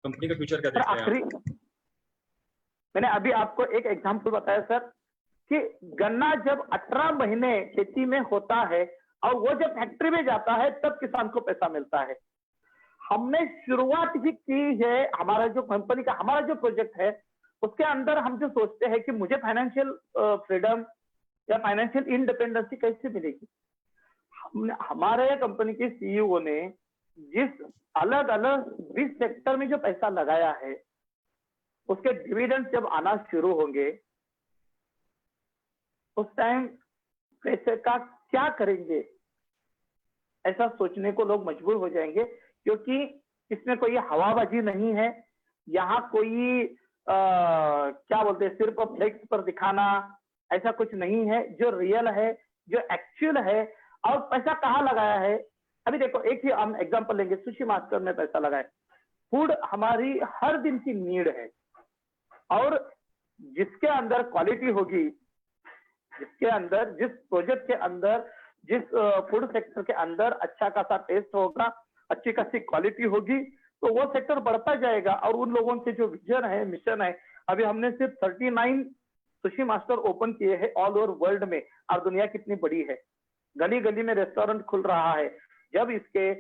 कंपनी का फ्यूचर क्या देखते हैं आप? मैंने अभी आपको एक एग्जांपल बताया सर कि गन्ना जब 18 महीने खेती में होता है और वो जब फैक्ट्री में जाता है तब किसान को पैसा मिलता है। हमने शुरुआत ही की है, हमारा जो कंपनी का हमारा जो प्रोजेक्ट है उसके अंदर हम जो सोचते हैं कि मुझे फाइनेंशियल फ्रीडम या फाइनेंशियल इंडिपेंडेंसी कैसे मिलेगी। हमारे कंपनी के सीईओ ने जिस अलग अलग 20 सेक्टर में जो पैसा लगाया है उसके डिविडेंड जब आना शुरू होंगे उस टाइम पैसे का क्या करेंगे ऐसा सोचने को लोग मजबूर हो जाएंगे, क्योंकि इसमें कोई हवाबाजी नहीं है। यहाँ कोई क्या बोलते हैं सिर्फ फ्लेक्स पर दिखाना ऐसा कुछ नहीं है। जो रियल है, जो एक्चुअल है और पैसा कहाँ लगाया है। अभी देखो एक ही हम एग्जांपल लेंगे, सुशी मास्टर में पैसा लगाए। फूड हमारी हर दिन की नीड है और जिसके अंदर क्वालिटी होगी, जिसके अंदर जिस प्रोजेक्ट के अंदर जिस फूड सेक्टर के अंदर अच्छा खासा टेस्ट होगा, अच्छी खासी क्वालिटी होगी तो वो सेक्टर बढ़ता जाएगा। और उन लोगों के जो विजन है, मिशन है, अभी हमने सिर्फ 39 सुशी मास्टर ओपन किए हैं ऑल ओवर वर्ल्ड में। और दुनिया कितनी बड़ी है, गली गली में रेस्टोरेंट खुल रहा है। जब इसके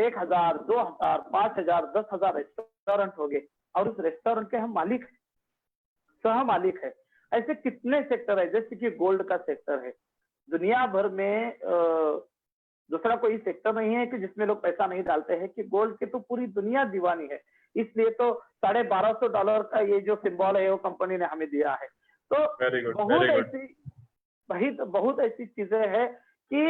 1000, 2000, 5000, 10,000 रेस्टोरेंट हो गए और उस रेस्टोरेंट के हम मालिक, सह मालिक है। ऐसे कितने सेक्टर है, जैसे कि गोल्ड का सेक्टर है। दुनिया भर में दूसरा कोई सेक्टर नहीं है कि जिसमें लोग पैसा नहीं डालते हैं, कि गोल्ड की तो पूरी दुनिया दीवानी है। इसलिए तो $1250 का ये जो सिंबल है वो कंपनी ने हमें दिया है। तो बहुत ऐसी चीजें हैं कि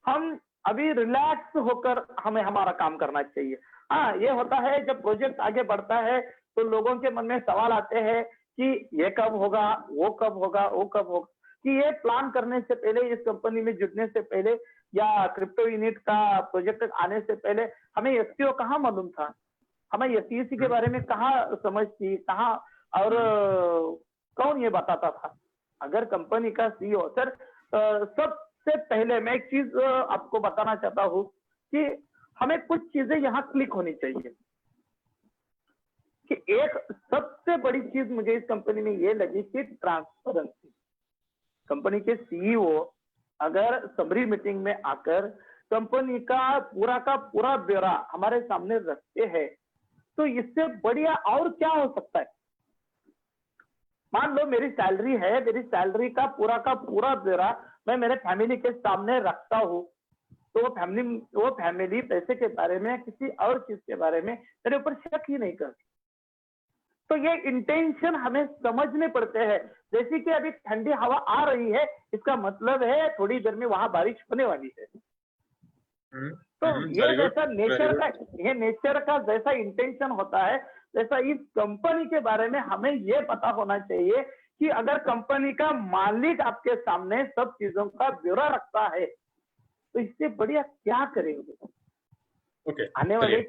हम अभी रिलैक्स होकर हमें हमारा काम करना चाहिए। हाँ, ये होता है जब प्रोजेक्ट आगे बढ़ता है तो लोगों के मन में सवाल आते हैं कि ये कब होगा, वो कब होगा, वो कब होगा। कि ये प्लान करने से पहले, इस कंपनी में जुड़ने से पहले या क्रिप्टो यूनिट का प्रोजेक्ट आने से पहले हमें एसईओ कहाँ मालूम था, हमें एसईसी के बारे में कहाँ समझ थी, कहाँ और कौन ये बताता था। अगर कंपनी का सीईओ सर, सबसे पहले मैं एक चीज आपको बताना चाहता हूँ कि हमें कुछ चीजें यहाँ क्लिक होनी चाहिए। कि एक सबसे बड़ी चीज मुझे इस कंपनी में ये लगी कि ट्रांसपेरेंसी। कंपनी के सीईओ अगर समरी मीटिंग में आकर कंपनी का पूरा ब्यौरा हमारे सामने रखते हैं तो इससे बढ़िया और क्या हो सकता है। मान लो मेरी सैलरी है, मेरी सैलरी का पूरा ब्यौरा मैं मेरे फैमिली के सामने रखता हूँ, तो वो फैमिली पैसे के बारे में, किसी और चीज के बारे में मेरे ऊपर शक ही नहीं करती। तो ये इंटेंशन हमें समझने पड़ते हैं। जैसे कि अभी ठंडी हवा आ रही है, इसका मतलब है थोड़ी देर में वहां बारिश होने वाली है। तो ये जैसा नेचर का जैसा इंटेंशन होता है, जैसा इस कंपनी के बारे में हमें ये पता होना चाहिए कि अगर कंपनी का मालिक आपके सामने सब चीजों का ब्यौरा रखता है तो इससे बढ़िया क्या करेंगे। ओके, आने वाले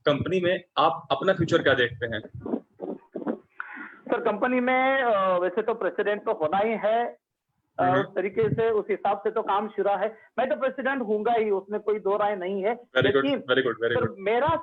कंपनी में आप अपना फ्यूचर क्या देखते हैं? सर, कंपनी में वैसे तो प्रेसिडेंट तो होना ही है, उस तरीके से, उस हिसाब से तो काम शुरू है। मैं तो प्रेसिडेंट हूंगा ही, उसमें कोई दो राय नहीं है। लेकिन मेरा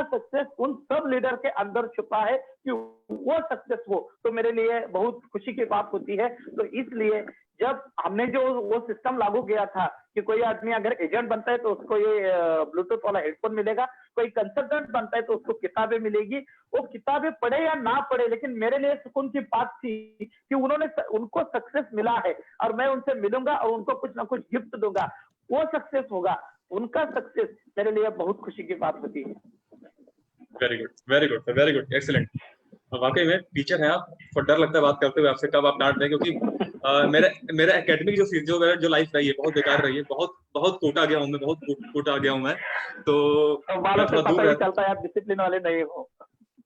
सक्सेस उन सब लीडर के अंदर छुपा है कि वो सक्सेस हो तो मेरे लिए बहुत खुशी की बात होती है। तो इसलिए जब हमने जो वो सिस्टम लागू किया था कि कोई आदमी अगर एजेंट बनता है तो उसको ये ब्लूटूथ वाला हेडफोन मिलेगा, कोई कंसल्टेंट बनता है तो उसको किताबें मिलेगी। वो किताबें पढ़े या ना पढ़े, लेकिन मेरे लिए सुकून की बात थी कि उनको सक्सेस मिला है और मैं उनसे मिलूंगा और उनको कुछ ना कुछ गिफ्ट दूंगा। वो सक्सेस होगा, उनका सक्सेस मेरे लिए बहुत खुशी की बात होती है। Very good, excellent. वाकई में टीचर हैं आप, और डर लगता है बात करते हुए आपसे कब आप डांट दें, क्योंकि मेरा एकेडमिक जो लाइफ रही है बहुत बेकार रही है। बहुत कोटा गया हूँ मैं, बहुत कोटा गया हूँ मैं। तो मैं थोड़ा दूर चलता है, आप डिसिप्लिन वाले नहीं हो।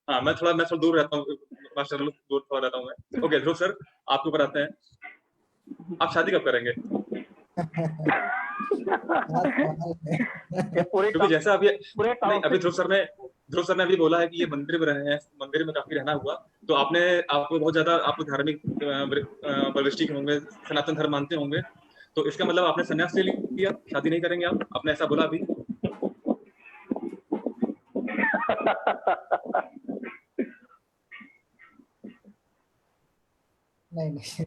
हाँ, मैं थोड़ा दूर रहता हूँ, मास्टर दूर थोड़ा रहता हूँ मैं। ओके ध्रुव सर, आपके ऊपर आते हैं। आप शादी कब करेंगे? क्योंकि जैसा अभी ध्रुव सर ने अभी बोला है कि ये मंदिर में रहे हैं, मंदिर में काफी रहना हुआ, तो आपको बहुत ज्यादा आपको धार्मिक प्रविष्टि होंगे, सनातन धर्म मानते होंगे, तो इसका मतलब आपने संन्यास ले लिया, शादी नहीं करेंगे आप? आपने ऐसा बोला अभी। नहीं,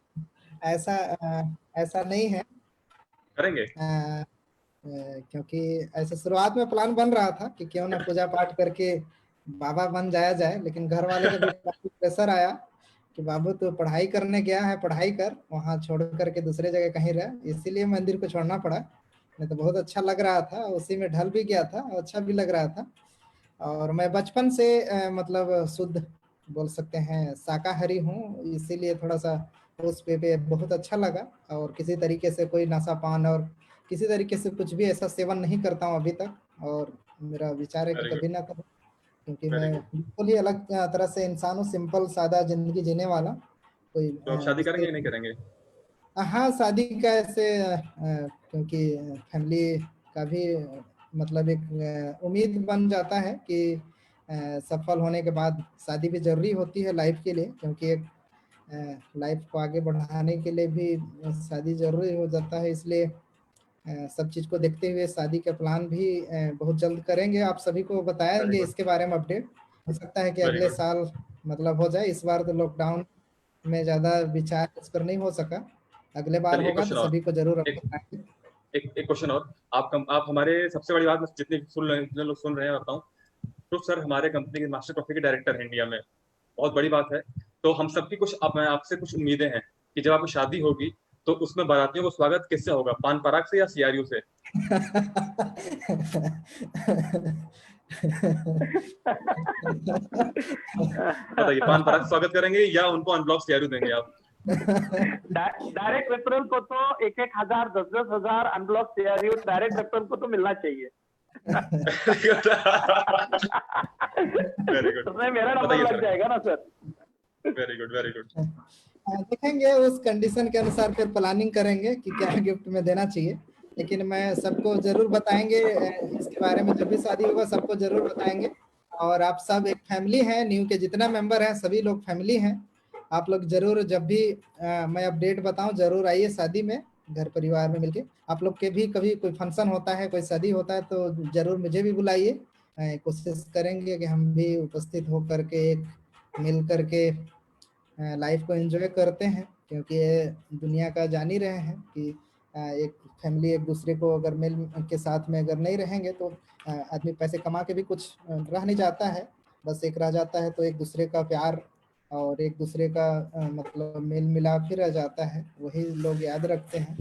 ऐसा नहीं है। करेंगे क्योंकि ऐसे शुरुआत में प्लान बन रहा था कि क्यों ना पूजा पाठ करके बाबा बन जाए, लेकिन घर वाले का भी काफी प्रेशर आया कि बाबू तो पढ़ाई करने गया है, पढ़ाई कर, वहाँ छोड़ करके दूसरे जगह कहीं रह। इसीलिए मंदिर को छोड़ना पड़ा। नहीं तो बहुत अच्छा लग रहा था, उसी में ढल भी गया था, अच्छा भी लग रहा था। और मैं बचपन से मतलब शुद्ध बोल सकते हैं शाकाहारी हूँ, इसीलिए थोड़ा सा उस पे बहुत अच्छा लगा। और किसी तरीके से कोई नशा पान और किसी तरीके से कुछ भी ऐसा सेवन नहीं करता हूँ अभी तक, और मेरा विचार है कि कभी ना करूँ, क्योंकि मैं बिल्कुल ही अलग तरह से इंसान हूँ, सिंपल सादा जिंदगी जीने वाला। कोई तो शादी करेंगे या नहीं करेंगे? हाँ, शादी का ऐसे क्योंकि फैमिली का भी मतलब एक उम्मीद बन जाता है कि सफल होने के बाद शादी भी जरूरी होती है लाइफ के लिए, क्योंकि एक लाइफ को आगे बढ़ाने के लिए भी शादी जरूरी हो जाता है। इसलिए सब चीज को देखते हुए शादी का प्लान भी बहुत जल्द करेंगे, आप सभी को बताएंगे इसके बारे में अपडेट। हो सकता है कि अगले साल मतलब हो जाए। इस बार तो लॉकडाउन में ज्यादा विचार इस पर नहीं हो सका, अगले बार चलिए, एक होगा क्वेश्चन तो और सभी को जरूर एक अपनाएंगे। एक क्वेश्चन और आप हमारे सबसे बड़ी बात, जितने जितने लोग सुन रहे हैं बताऊं, तो सर हमारे कंपनी के मास्टर ट्रॉफी के डायरेक्टर हैं इंडिया में, बहुत बड़ी बात है। तो हम सबकी कुछ आपसे कुछ उम्मीदें हैं कि जब आपकी शादी होगी तो उसमें बारातियों को स्वागत किससे होगा, पान पराग से या सीआरयू से? बताइए, पान पराग से स्वागत करेंगे या उनको अनब्लॉक सीआरयू देंगे आप? डायरेक्ट रेफरल को तो 1,000 10,000 अनब्लॉक सीआरयू डायरेक्ट रेफरल को तो मिलना चाहिए। वेरी गुड, उसमें मेरा नंबर बताइए लग सर। जाएगा ना sir. Very good, very good. देखेंगे उस कंडीशन के अनुसार फिर प्लानिंग करेंगे कि क्या गिफ्ट में देना चाहिए, लेकिन मैं सबको जरूर बताएंगे इसके बारे में, जब भी शादी होगा सबको जरूर बताएंगे। और आप सब एक फैमिली हैं, न्यू के जितना मेंबर हैं सभी लोग फैमिली हैं। आप लोग जरूर जब भी मैं अपडेट बताऊं जरूर आइए शादी में, घर परिवार में मिलके। आप लोग के भी कभी कोई फंक्शन होता है, कोई शादी होता है तो जरूर मुझे भी बुलाइए। कोशिश करेंगे कि हम भी उपस्थित हो करके एक मिल करके लाइफ को एंजॉय करते हैं, क्योंकि ये दुनिया का जान ही रहे हैं कि एक फैमिली एक दूसरे को अगर मिल के साथ में अगर नहीं रहेंगे तो आदमी पैसे कमा के भी कुछ रह नहीं जाता है, बस एक रह जाता है तो एक दूसरे का प्यार और एक दूसरे का मतलब मेल मिलाप ही रह जाता है, वही लोग याद रखते हैं।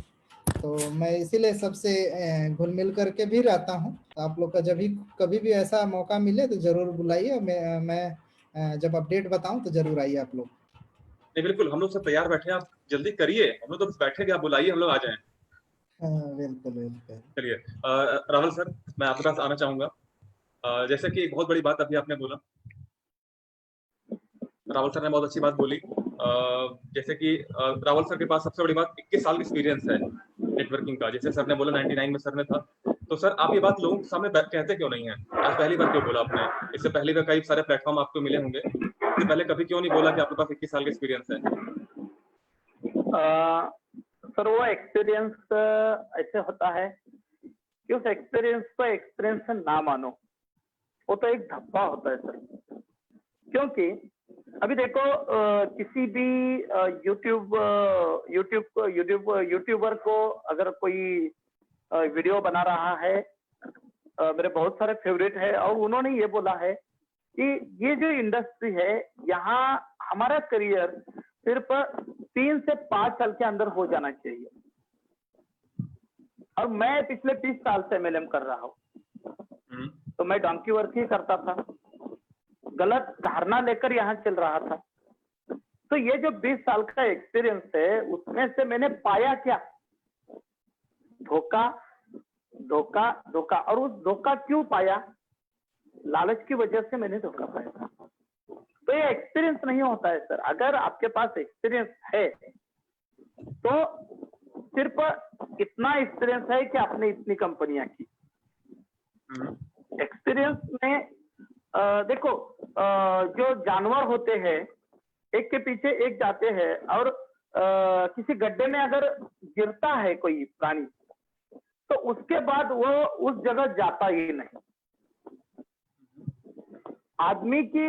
तो मैं इसीलिए सबसे घुल मिल करके भी रहता हूँ। तो आप लोग का जब भी कभी भी ऐसा मौका मिले तो जरूर बुलाइए। मैं जब अपडेट बताऊं तो जरूर आइए आप लोग। नहीं, बिल्कुल, हम लोग सब तैयार बैठे हैं, आप जल्दी करिए, हम लोग तो बैठे हैं, आप बुलाइए, हम लोग आ जाएं। हाँ, बिल्कुल बिल्कुल। चलिए, रावल सर, मैं आपके पास आना चाहूंगा। जैसे कि एक बहुत बड़ी बात अभी आपने बोला, रावल सर ने बहुत अच्छी बात बोली। जैसे कि रावल सर के पास सबसे बड़ी बात 21 साल का एक्सपीरियंस है नेटवर्किंग का, जैसे सर ने बोला 99 में सर ने था। तो सर आप ये बात लोगों के सामने कहते क्यों नहीं है? आज पहली बार क्यों बोला आपने? इससे पहले भी कई सारे प्लेटफॉर्म आपको मिले होंगे, इससे पहले कभी क्यों नहीं बोला कि आपके पास 21 साल का एक्सपीरियंस है? सर वो एक्सपीरियंस ऐसे होता है कि उस एक्सपीरियंस को एक्सपीरियंस ना मानो, वो तो एक धब्बा होता है सर। क्योंकि अभी देखो किसी भी यूट्यूबर को अगर कोई वीडियो बना रहा है, मेरे बहुत सारे फेवरेट है, और उन्होंने ये बोला है कि ये जो इंडस्ट्री है यहाँ हमारा करियर सिर्फ 3 से 5 साल के अंदर हो जाना चाहिए। और मैं पिछले 20 साल से MLM कर रहा हूँ, तो मैं डोंकी वर्क ही करता था, गलत धारणा लेकर यहाँ चल रहा था। तो ये जो 20 साल का एक्सपीरियंस है उसमें से मैंने पाया क्या? धोखा धोखा धोखा। और उस धोखा क्यों पाया? लालच की वजह से मैंने धोखा पाया। तो ये एक्सपीरियंस नहीं होता है सर। अगर आपके पास एक्सपीरियंस है तो सिर्फ इतना एक्सपीरियंस है कि आपने इतनी कंपनियां की। एक्सपीरियंस में देखो जो जानवर होते हैं एक के पीछे एक जाते हैं, और किसी गड्ढे में अगर गिरता है कोई प्राणी तो उसके बाद वो उस जगह जाता ही नहीं। आदमी की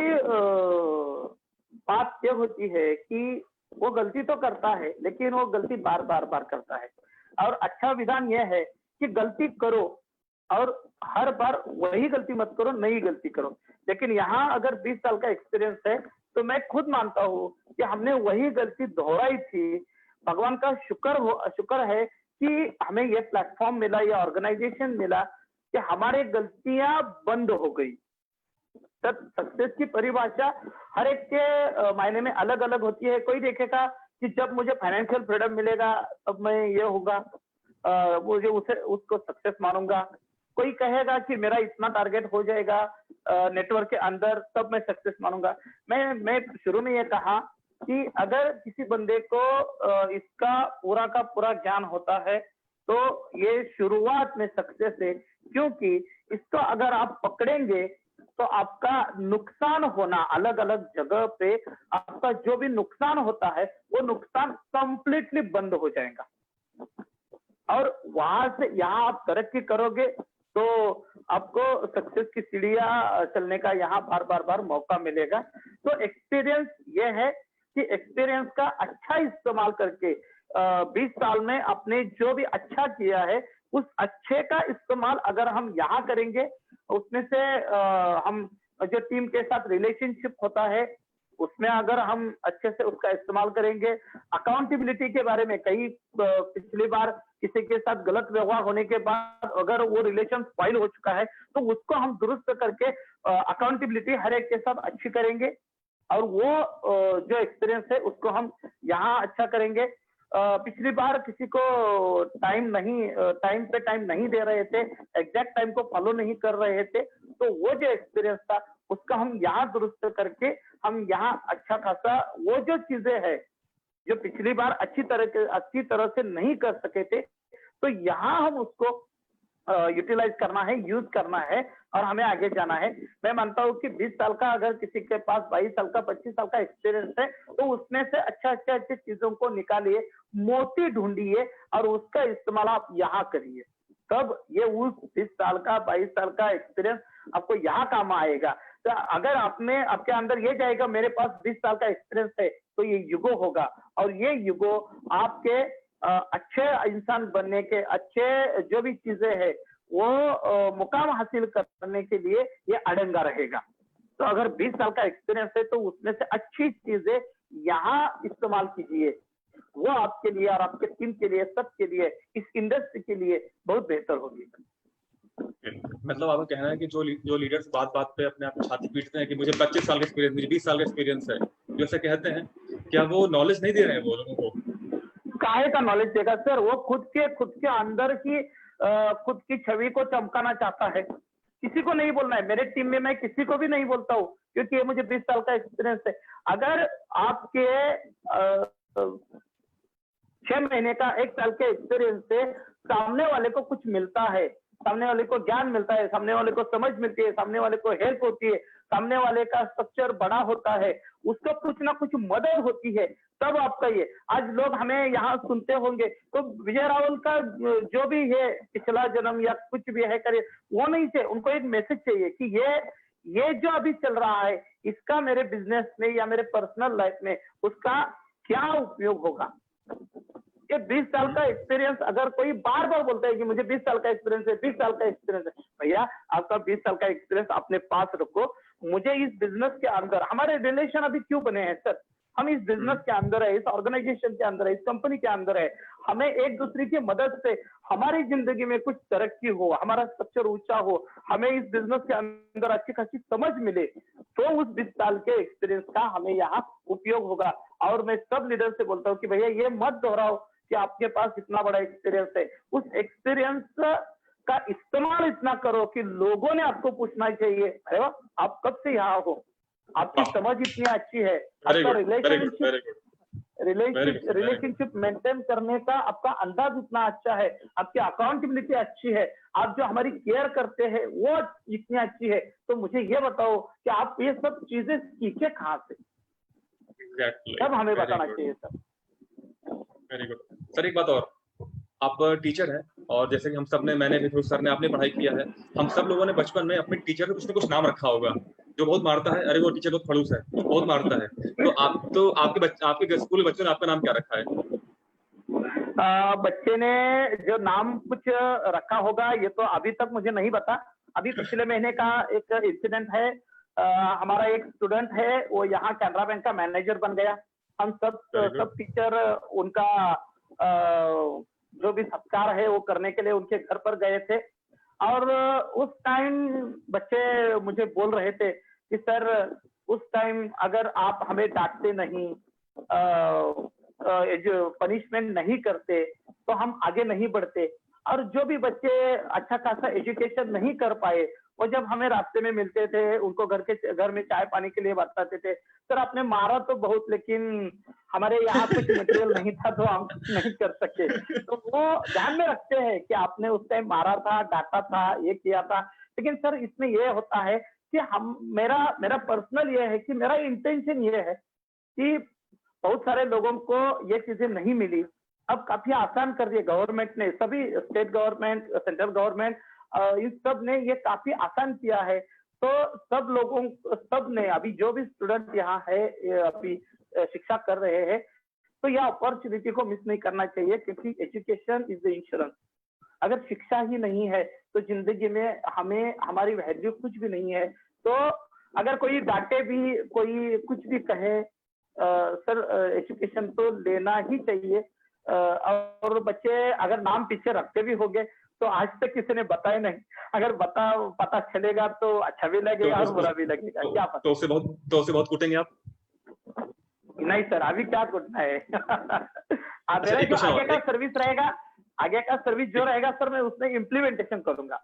बात ये होती है कि वो गलती तो करता है लेकिन वो गलती बार बार करता है। और अच्छा विधान यह है कि गलती करो और हर बार वही गलती मत करो, नई गलती करो। लेकिन यहाँ अगर 20 साल का एक्सपीरियंस है तो मैं खुद मानता हूँ कि हमने वही गलती दोहराई थी। भगवान का शुक्र है कि हमें ये प्लेटफॉर्म मिला, ये ऑर्गेनाइजेशन मिला कि हमारे गलतियां बंद हो गई। सर सक्सेस की परिभाषा हर एक के मायने में अलग अलग होती है। कोई देखेगा कि जब मुझे फाइनेंशियल फ्रीडम मिलेगा तब मैं ये होगा, मुझे उसको सक्सेस मानूंगा। कोई कहेगा कि मेरा इतना टारगेट हो जाएगा नेटवर्क के अंदर तब मैं सक्सेस मानूंगा। मैं शुरू में ये कहा कि अगर किसी बंदे को इसका पूरा का पूरा ज्ञान होता है तो ये शुरुआत में सक्सेस है। क्योंकि इसको अगर आप पकड़ेंगे तो आपका नुकसान होना अलग अलग जगह पे, आपका जो भी नुकसान होता है वो नुकसान कंप्लीटली बंद हो जाएगा। और वहां से यहाँ आप तरक्की करोगे तो आपको सक्सेस की सीढ़ियां चलने का यहाँ बार बार मौका मिलेगा। तो एक्सपीरियंस ये है कि एक्सपीरियंस का अच्छा इस्तेमाल करके 20 साल में आपने जो भी अच्छा किया है उस अच्छे का इस्तेमाल अगर हम यहाँ करेंगे, उसमें से हम जो टीम के साथ रिलेशनशिप होता है उसमें अगर हम अच्छे से उसका इस्तेमाल करेंगे, अकाउंटेबिलिटी के बारे में कई पिछली बार किसी के साथ गलत व्यवहार होने के बाद अगर वो रिलेशन स्पॉइल हो चुका है तो उसको हम दुरुस्त करके अकाउंटेबिलिटी हर एक के साथ अच्छी करेंगे और वो जो एक्सपीरियंस है उसको हम यहाँ अच्छा करेंगे। पिछली बार किसी को टाइम पे टाइम नहीं दे रहे थे, एग्जैक्ट टाइम को फॉलो नहीं कर रहे थे, तो वो जो एक्सपीरियंस था उसका हम यहाँ दुरुस्त करके हम यहाँ अच्छा खासा वो जो चीजें है जो पिछली बार अच्छी तरह से नहीं कर सके थे, तो यहाँ हम उसको यूटिलाइज करना है, यूज करना है और हमें आगे जाना है। मैं मानता हूँ कि 20 साल का अगर किसी के पास 22 साल का 25 साल का एक्सपीरियंस है तो उसमें से अच्छे चीजों को निकालिए, मोती ढूंढिए और उसका इस्तेमाल आप यहाँ करिए, तब ये उस 20 साल का 22 साल का एक्सपीरियंस आपको यहाँ काम आएगा। तो अगर आपके अंदर ये जाएगा मेरे पास 20 साल का एक्सपीरियंस है तो ये युगो होगा और ये युगो आपके अच्छे इंसान बनने के, अच्छे जो भी चीजें है वो मुकाम हासिल करने के लिए ये अड़ंगा रहेगा। तो अगर 20 साल का एक्सपीरियंस है तो उसमें से अच्छी चीजें यहाँ इस्तेमाल कीजिए, वो आपके लिए और आपके टीम के लिए, सबके लिए, इस इंडस्ट्री के लिए बहुत बेहतर होगी। मतलब आपका कहना है कि जो लीडर्स बात पे अपने आप छाती पीटते हैं कि मुझे 25 साल का एक्सपीरियंस, मुझे 20 साल का एक्सपीरियंस है, जो ऐसे कहते हैं, क्या वो नॉलेज नहीं दे रहे हैं वो लोगों को? काहे का नॉलेज देगा सर? वो खुद के अंदर की खुद की छवि को चमकाना चाहता है, किसी को नहीं बोलना है। मेरे टीम में मैं किसी को भी नहीं बोलता हूँ क्योंकि ये मुझे 20 साल का एक्सपीरियंस है। अगर आपके 6 महीने का 1 साल के एक्सपीरियंस से सामने वाले को कुछ मिलता है, सामने वाले को ज्ञान मिलता है, सामने वाले को समझ मिलती है, सामने वाले को हेल्प होती है, सामने वाले का स्ट्रक्चर बड़ा होता है, उसको कुछ ना कुछ मदद होती है, तब आपका ये आज लोग हमें यहाँ सुनते होंगे तो विजय रावल का जो भी है पिछला जन्म या कुछ भी है करे वो नहीं चाहिए, उनको एक मैसेज चाहिए कि ये जो अभी चल रहा है इसका मेरे बिजनेस में या मेरे पर्सनल लाइफ में उसका क्या उपयोग होगा। ये 20 साल का एक्सपीरियंस अगर कोई बार बार बोलता है कि मुझे 20 साल का एक्सपीरियंस है, 20 साल का एक्सपीरियंस है, भैया आपका 20 साल का एक्सपीरियंस अपने पास रखो। मुझे इस बिजनेस के अंदर हमारे रिलेशन अभी क्यों बने हैं सर? हम इस बिजनेस के अंदर है, इस ऑर्गेनाइजेशन के अंदर है, इस कंपनी के अंदर है, हमें एक दूसरे की मदद से हमारी जिंदगी में कुछ तरक्की हो, हमारा स्ट्रक्चर ऊंचा हो, हमें इस बिजनेस के अंदर अच्छी खासी समझ मिले, तो उस 20 साल के एक्सपीरियंस का हमें यहाँ उपयोग होगा। और मैं सब लीडर से बोलता हूँ कि भैया ये मत दोहराओ कि आपके पास इतना बड़ा एक्सपीरियंस है, उस एक्सपीरियंस का इस्तेमाल इतना करो कि लोगों ने आपको पूछना चाहिए, अरे वाह आप कब से यहाँ हो, आपकी समझ इतनी अच्छी है, आपका रिलेशनशिप मेंटेन करने का आपका अंदाज इतना अच्छा है, आपकी अकाउंटेबिलिटी अच्छी है, आप जो हमारी केयर करते हैं वो इतनी अच्छी है, तो मुझे ये बताओ कि आप ये सब चीजें सीखे कहाँ से? तब हमें बताना चाहिए सर। Very good sir. एक बात और, आप टीचर हैं और जैसे कि हम सब ने, मैंने भी, सर ने, आपने पढ़ाई किया है, हम सब लोगों ने बचपन में अपने टीचर को कुछ ना कुछ नाम रखा होगा, जो बहुत मारता है, अरे वो टीचर बहुत खड़ूस है, बहुत मारता है, तो आपके स्कूल में बच्चों ने आपका नाम क्या रखा है? बच्चे ने जो नाम कुछ रखा होगा ये तो अभी तक मुझे नहीं पता। अभी पिछले महीने का एक इंसिडेंट है, हमारा एक स्टूडेंट है वो यहाँ कैनरा बैंक का मैनेजर बन गया। हम सब टीचर उनका जो भी सत्कार है वो करने के लिए उनके घर पर गए थे और उस टाइम बच्चे मुझे बोल रहे थे कि सर उस टाइम अगर आप हमें डांटते नहीं, जो पनिशमेंट नहीं करते तो हम आगे नहीं बढ़ते। और जो भी बच्चे अच्छा खासा एजुकेशन नहीं कर पाए वो जब हमें रास्ते में मिलते थे उनको घर में चाय पानी के लिए बताते थे, सर आपने मारा तो बहुत लेकिन हमारे यहाँ कुछ मटेरियल नहीं था तो हम कुछ नहीं कर सके। तो वो ध्यान में रखते हैं कि आपने उस टाइम मारा था, डांटा था, ये किया था, लेकिन सर इसमें ये होता है कि मेरा पर्सनल ये है कि मेरा इंटेंशन ये है कि बहुत सारे लोगों को ये चीजें नहीं मिली, अब काफी आसान कर दिए गवर्नमेंट ने, सभी स्टेट गवर्नमेंट, सेंट्रल गवर्नमेंट, इन सब ने ये काफी आसान किया है। तो सब ने अभी जो भी स्टूडेंट यहाँ है अभी शिक्षा कर रहे हैं तो यह अपॉर्चुनिटी को मिस नहीं करना चाहिए, क्योंकि एजुकेशन इज द इंश्योरेंस। अगर शिक्षा ही नहीं है तो जिंदगी में हमें हमारी वैल्यू कुछ भी नहीं है। तो अगर कोई डांटे भी, कोई कुछ भी कहे, सर एजुकेशन तो लेना ही चाहिए। और बच्चे अगर नाम पीछे रखते भी होंगे तो आज तक किसी ने बताया नहीं, अगर पता चलेगा तो अच्छा भी लगेगा और बुरा भी लगेगा। क्या पता, तो उसे बहुत कूटेंगे आप? नहीं सर, अभी क्या करना है। मेरा जो आगे का सर्विस रहेगा, आगे का सर्विस जो रहेगा सर, मैं उसमें इम्प्लीमेंटेशन करूंगा।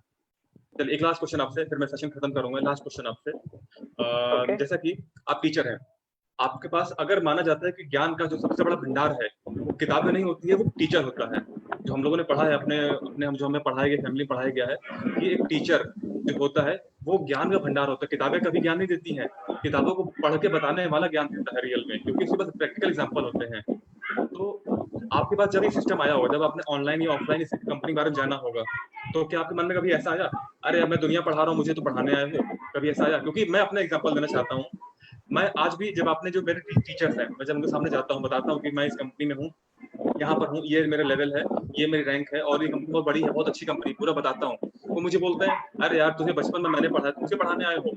चलिए एक लास्ट क्वेश्चन आपसे, फिर मैं सेशन खत्म करूंगा। लास्ट क्वेश्चन आपसे, जैसा कि आप टीचर हैं, आपके पास अगर माना जाता है कि ज्ञान का जो सबसे बड़ा भंडार है वो किताबें नहीं होती है, वो टीचर होता है। जो हम लोगों ने पढ़ा है अपने जो हमें पढ़ाया गया, फैमिली पढ़ाया गया है कि एक टीचर जो होता है वो ज्ञान का भंडार होता है। किताबें कभी ज्ञान नहीं देती हैं, किताबों को पढ़ के बताने वाला ज्ञान देता है रियल में, क्योंकि उसके पास प्रैक्टिकल एग्जाम्पल होते हैं। तो आपके पास जब ये सिस्टम आया होगा, जब आपने ऑनलाइन या ऑफलाइन इस कंपनी के बारे में जाना होगा, तो क्या आपके मन में कभी ऐसा आया, अरे अब मैं दुनिया पढ़ा रहा हूँ, मुझे तो पढ़ाने आए हो? कभी ऐसा आया? क्योंकि मैं अपना एग्जांपल देना चाहता हूँ। मैं आज भी, जब आपने जो मेरे टीचर्स हैं, मैं जब उनके सामने जाता हूँ, बताता हूँ कि मैं इस कंपनी में हूँ, यहाँ पर हूँ, ये मेरा लेवल है, ये मेरी रैंक है, और ये कंपनी बहुत बड़ी है, बहुत अच्छी कंपनी, पूरा बताता हूँ, वो मुझे बोलते हैं, अरे यार तुझे बचपन में मैंने पढ़ाया, तुझे पढ़ाने आए हो?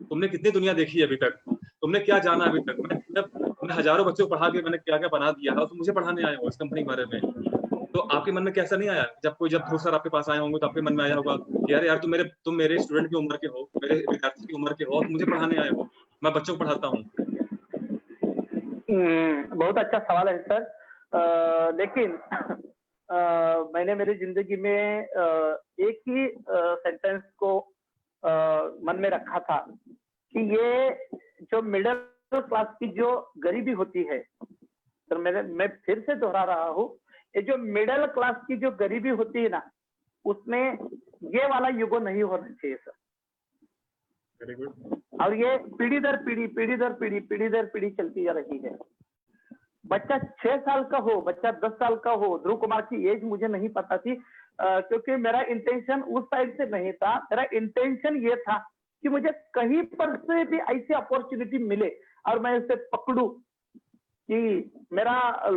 तुमने कितनी दुनिया देखी है अभी तक? तुमने क्या जाना अभी तक? मैं हजारों बच्चों को पढ़ा के मैंने क्या क्या बना दिया है, तुम मुझे पढ़ाने आए हो इस कंपनी के बारे में? तो आपके मन में कैसा नहीं आया, जब ध्रुव सर आपके पास आए होंगे तो आपके मन में आया होगा कि यार तुम मेरे स्टूडेंट की उम्र के हो, मेरे विद्यार्थी की उम्र के हो, और तुम मुझे पढ़ाने आए हो, मैं बच्चों को पढ़ाता हूँ। बहुत अच्छा सवाल है सर। लेकिन मैंने मेरी जिंदगी में एक ही सेंटेंस को मन में रखा था कि ये जो मिडिल क्लास की जो गरीबी होती है, तो मैं फिर से दोहरा रहा हूँ, ये जो मिडिल क्लास की जो गरीबी होती है ना, उसमें ये वाला युग नहीं होना चाहिए सर। और ये पीढ़ी दर पीढ़ी चलती जा रही है। बच्चा 6 साल का हो, बच्चा 10 साल का हो, ध्रुव कुमार की एज मुझे नहीं पता थी, क्योंकि मेरा इंटेंशन उस साइड से नहीं था। मेरा इंटेंशन ये था कि मुझे कहीं पर से भी ऐसी अपॉर्चुनिटी मिले और मैं उसे पकड़ू कि मेरा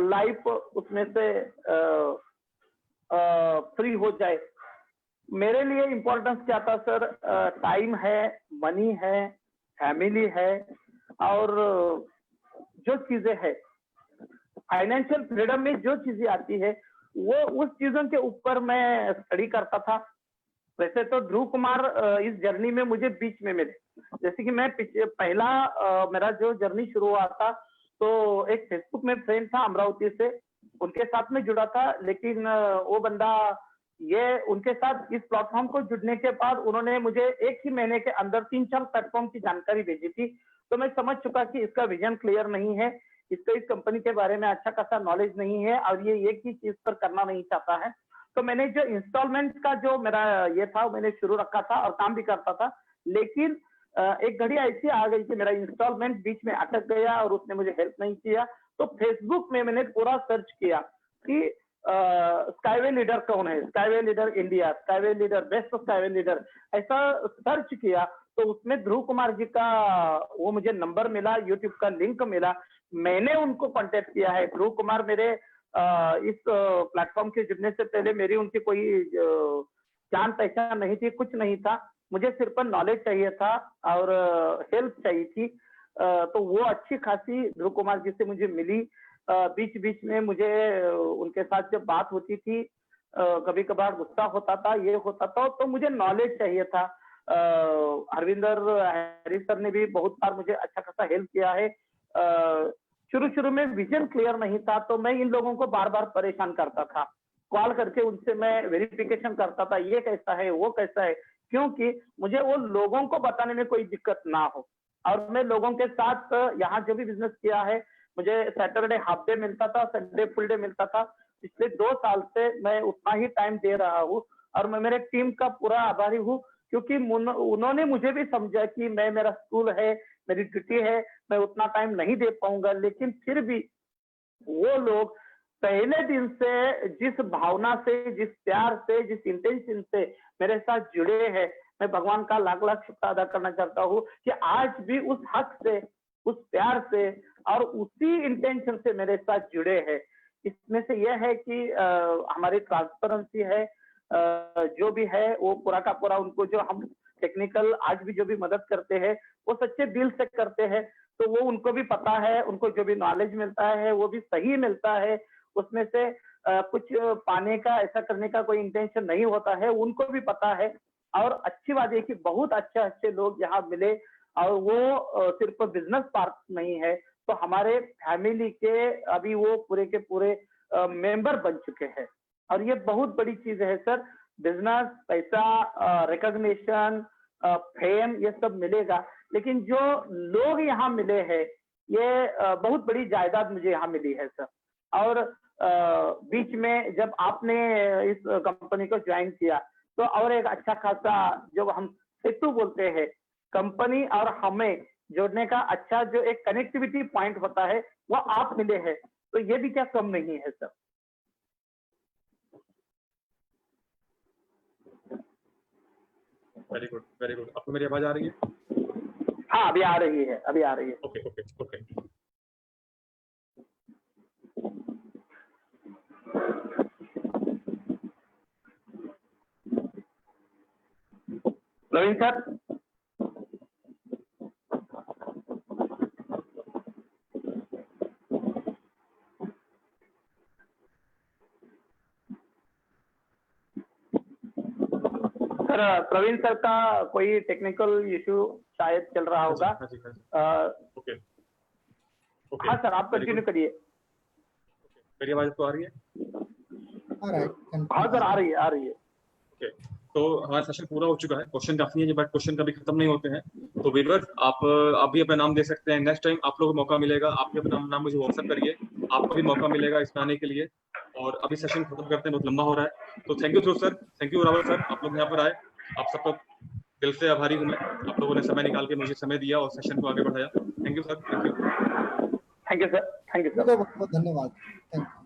लाइफ उसमें से फ्री हो जाए। मेरे लिए इंपॉर्टेंस क्या था सर? टाइम है, मनी है, फैमिली है, और जो चीजें है फाइनेंशियल फ्रीडम में जो चीजें आती है, वो उस चीजों के ऊपर मैं स्टडी करता था। वैसे तो ध्रुव कुमार इस जर्नी में मुझे बीच में मिले। जैसे कि मैं पहला मेरा जो जर्नी शुरू हुआ था, तो एक फेसबुक में फ्रेंड था अमरावती से, उनके साथ में जुड़ा था। लेकिन वो बंदा, ये उनके साथ इस प्लेटफॉर्म को जुड़ने के बाद उन्होंने मुझे एक ही महीने के अंदर 3-4 प्लेटफॉर्म की जानकारी भेजी थी। तो मैं समझ चुका कि इसका विजन क्लियर नहीं है, इसको इस कंपनी के बारे में अच्छा खासा नॉलेज नहीं है, और ये एक ही चीज पर करना नहीं चाहता है। तो मैंने जो इंस्टॉलमेंट का जो मेरा ये था, मैंने शुरू रखा था और काम भी करता था। लेकिन एक घड़ी ऐसी आ गई कि मेरा इंस्टॉलमेंट बीच में अटक गया और उसने मुझे हेल्प नहीं किया। तो फेसबुक में मैंने पूरा सर्च किया कि स्काईवे लीडर कौन है, skyway leader India, skyway leader, best skyway leader, ऐसा सर्च किया। तो उसमें ध्रुव कुमार जी का वो मुझे नंबर मिला, यूट्यूब का लिंक मिला, मैंने उनको कांटेक्ट किया है। ध्रुव कुमार मेरे इस प्लेटफॉर्म के जुड़ने से पहले मेरी उनकी कोई जान पहचान नहीं थी, कुछ नहीं था। मुझे सिर्फ नॉलेज चाहिए था और हेल्प चाहिए थी। तो वो अच्छी खासी ध्रुव कुमार जी से मुझे मिली। बीच बीच में मुझे उनके साथ जब बात होती थी, कभी कभार गुस्सा होता था, ये होता था, तो मुझे नॉलेज चाहिए था। हरविंदर हैरी सर ने भी बहुत बार मुझे अच्छा खासा हेल्प किया है। शुरू शुरू में विजन क्लियर नहीं था, तो मैं इन लोगों को बार बार परेशान करता था, कॉल करके उनसे मैं वेरिफिकेशन करता था, ये कैसा है, वो कैसा है, क्योंकि मुझे वो लोगों को बताने में कोई दिक्कत ना हो। और मैं लोगों के साथ यहाँ जो भी बिजनेस किया है, मुझे सैटरडे हाफ डे मिलता था, संडे फुल डे मिलता था। पिछले 2 साल से मैं उतना ही टाइम दे रहा हूँ और मैं मेरे टीम का पूरा आभारी हूँ, क्योंकि उन्होंने मुझे भी समझा कि मेरा स्कूल है, मेरी ड्यूटी है, मैं उतना टाइम नहीं दे पाऊंगा। लेकिन फिर भी वो लोग पहले दिन से जिस भावना से, जिस प्यार से, जिस इंटेंशन से मेरे साथ जुड़े हैं, मैं भगवान का लाख लाख शुक्र अदा करना चाहता हूँ कि आज भी उस हक से उस प्यार से और उसी इंटेंशन से मेरे साथ जुड़े हैं। इसमें से यह है कि हमारी ट्रांसपेरेंसी है, जो भी है वो पूरा का पूरा उनको जो हम टेक्निकल आज भी जो भी मदद करते हैं वो सच्चे दिल से करते हैं, तो वो उनको भी पता है, उनको जो भी नॉलेज मिलता है वो भी सही मिलता है, उसमें से कुछ पाने का ऐसा करने का कोई इंटेंशन नहीं होता है, उनको भी पता है। और अच्छी बात है कि बहुत अच्छे अच्छे लोग यहाँ मिले और वो सिर्फ बिजनेस पार्टनर नहीं है, तो हमारे फैमिली के अभी वो पूरे के पूरे मेंबर बन चुके हैं और ये बहुत बड़ी चीज है सर। बिजनेस, पैसा, रिकॉग्निशन, फेम ये सब मिलेगा, लेकिन जो लोग यहाँ मिले हैं ये बहुत बड़ी जायदाद मुझे यहाँ मिली है सर। और बीच में जब आपने इस कंपनी को ज्वाइन किया तो और एक अच्छा खासा जो हम सेतु बोलते हैं कंपनी और हमें जोड़ने का अच्छा जो एक कनेक्टिविटी पॉइंट होता है वो आप मिले हैं, तो ये भी क्या कम नहीं है sir. Very good, very good. आपको मेरी आवाज आ रही है? हाँ अभी आ रही है, अभी आ रही है। Okay okay okay. Naveen sir, sir Praveen sir का कोई टेक्निकल इशू शायद चल रहा होगा। Okay okay. हाँ सर आप कंटिन्यू करिए। मेरी आवाज तो आ रही है? हाँ सर आ रही है, आ रही है। ओके, तो हमारा सेशन पूरा हो चुका है। क्वेश्चन काफी है बट क्वेश्चन कभी खत्म नहीं होते हैं, तो व्यूअर्स आप भी अपना नाम दे सकते हैं। नेक्स्ट टाइम आप लोगों को मौका मिलेगा, आप भी अपना नाम मुझे व्हाट्सएप करिए, आपको भी मौका मिलेगा इसमें आने के लिए। और अभी सेशन खत्म करते हैं, बहुत लंबा हो रहा है। तो thank you Dhruv sir, thank you Rawal sir, आप लोग यहाँ पर आए, आप सबका दिल से आभारी हूँ मैं। आप लोगों ने समय निकाल के मुझे समय दिया और सेशन को आगे बढ़ाया। Thank you sir, thank you. Thank you sir, thank you sir, बहुत बहुत धन्यवाद। Thank you.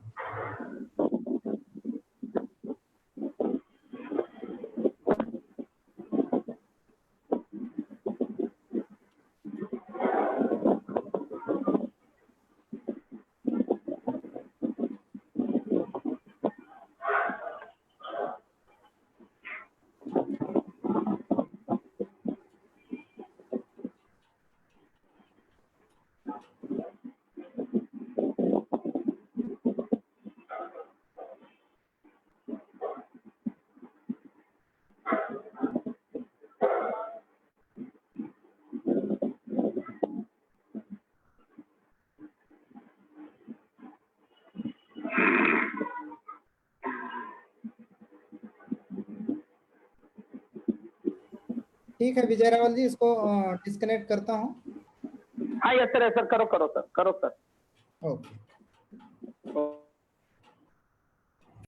ठीक है विजय रावल जी, इसको डिस्कनेक्ट करता हूँ। हाँ यस सर, करो करो सर, करो सर। ओके।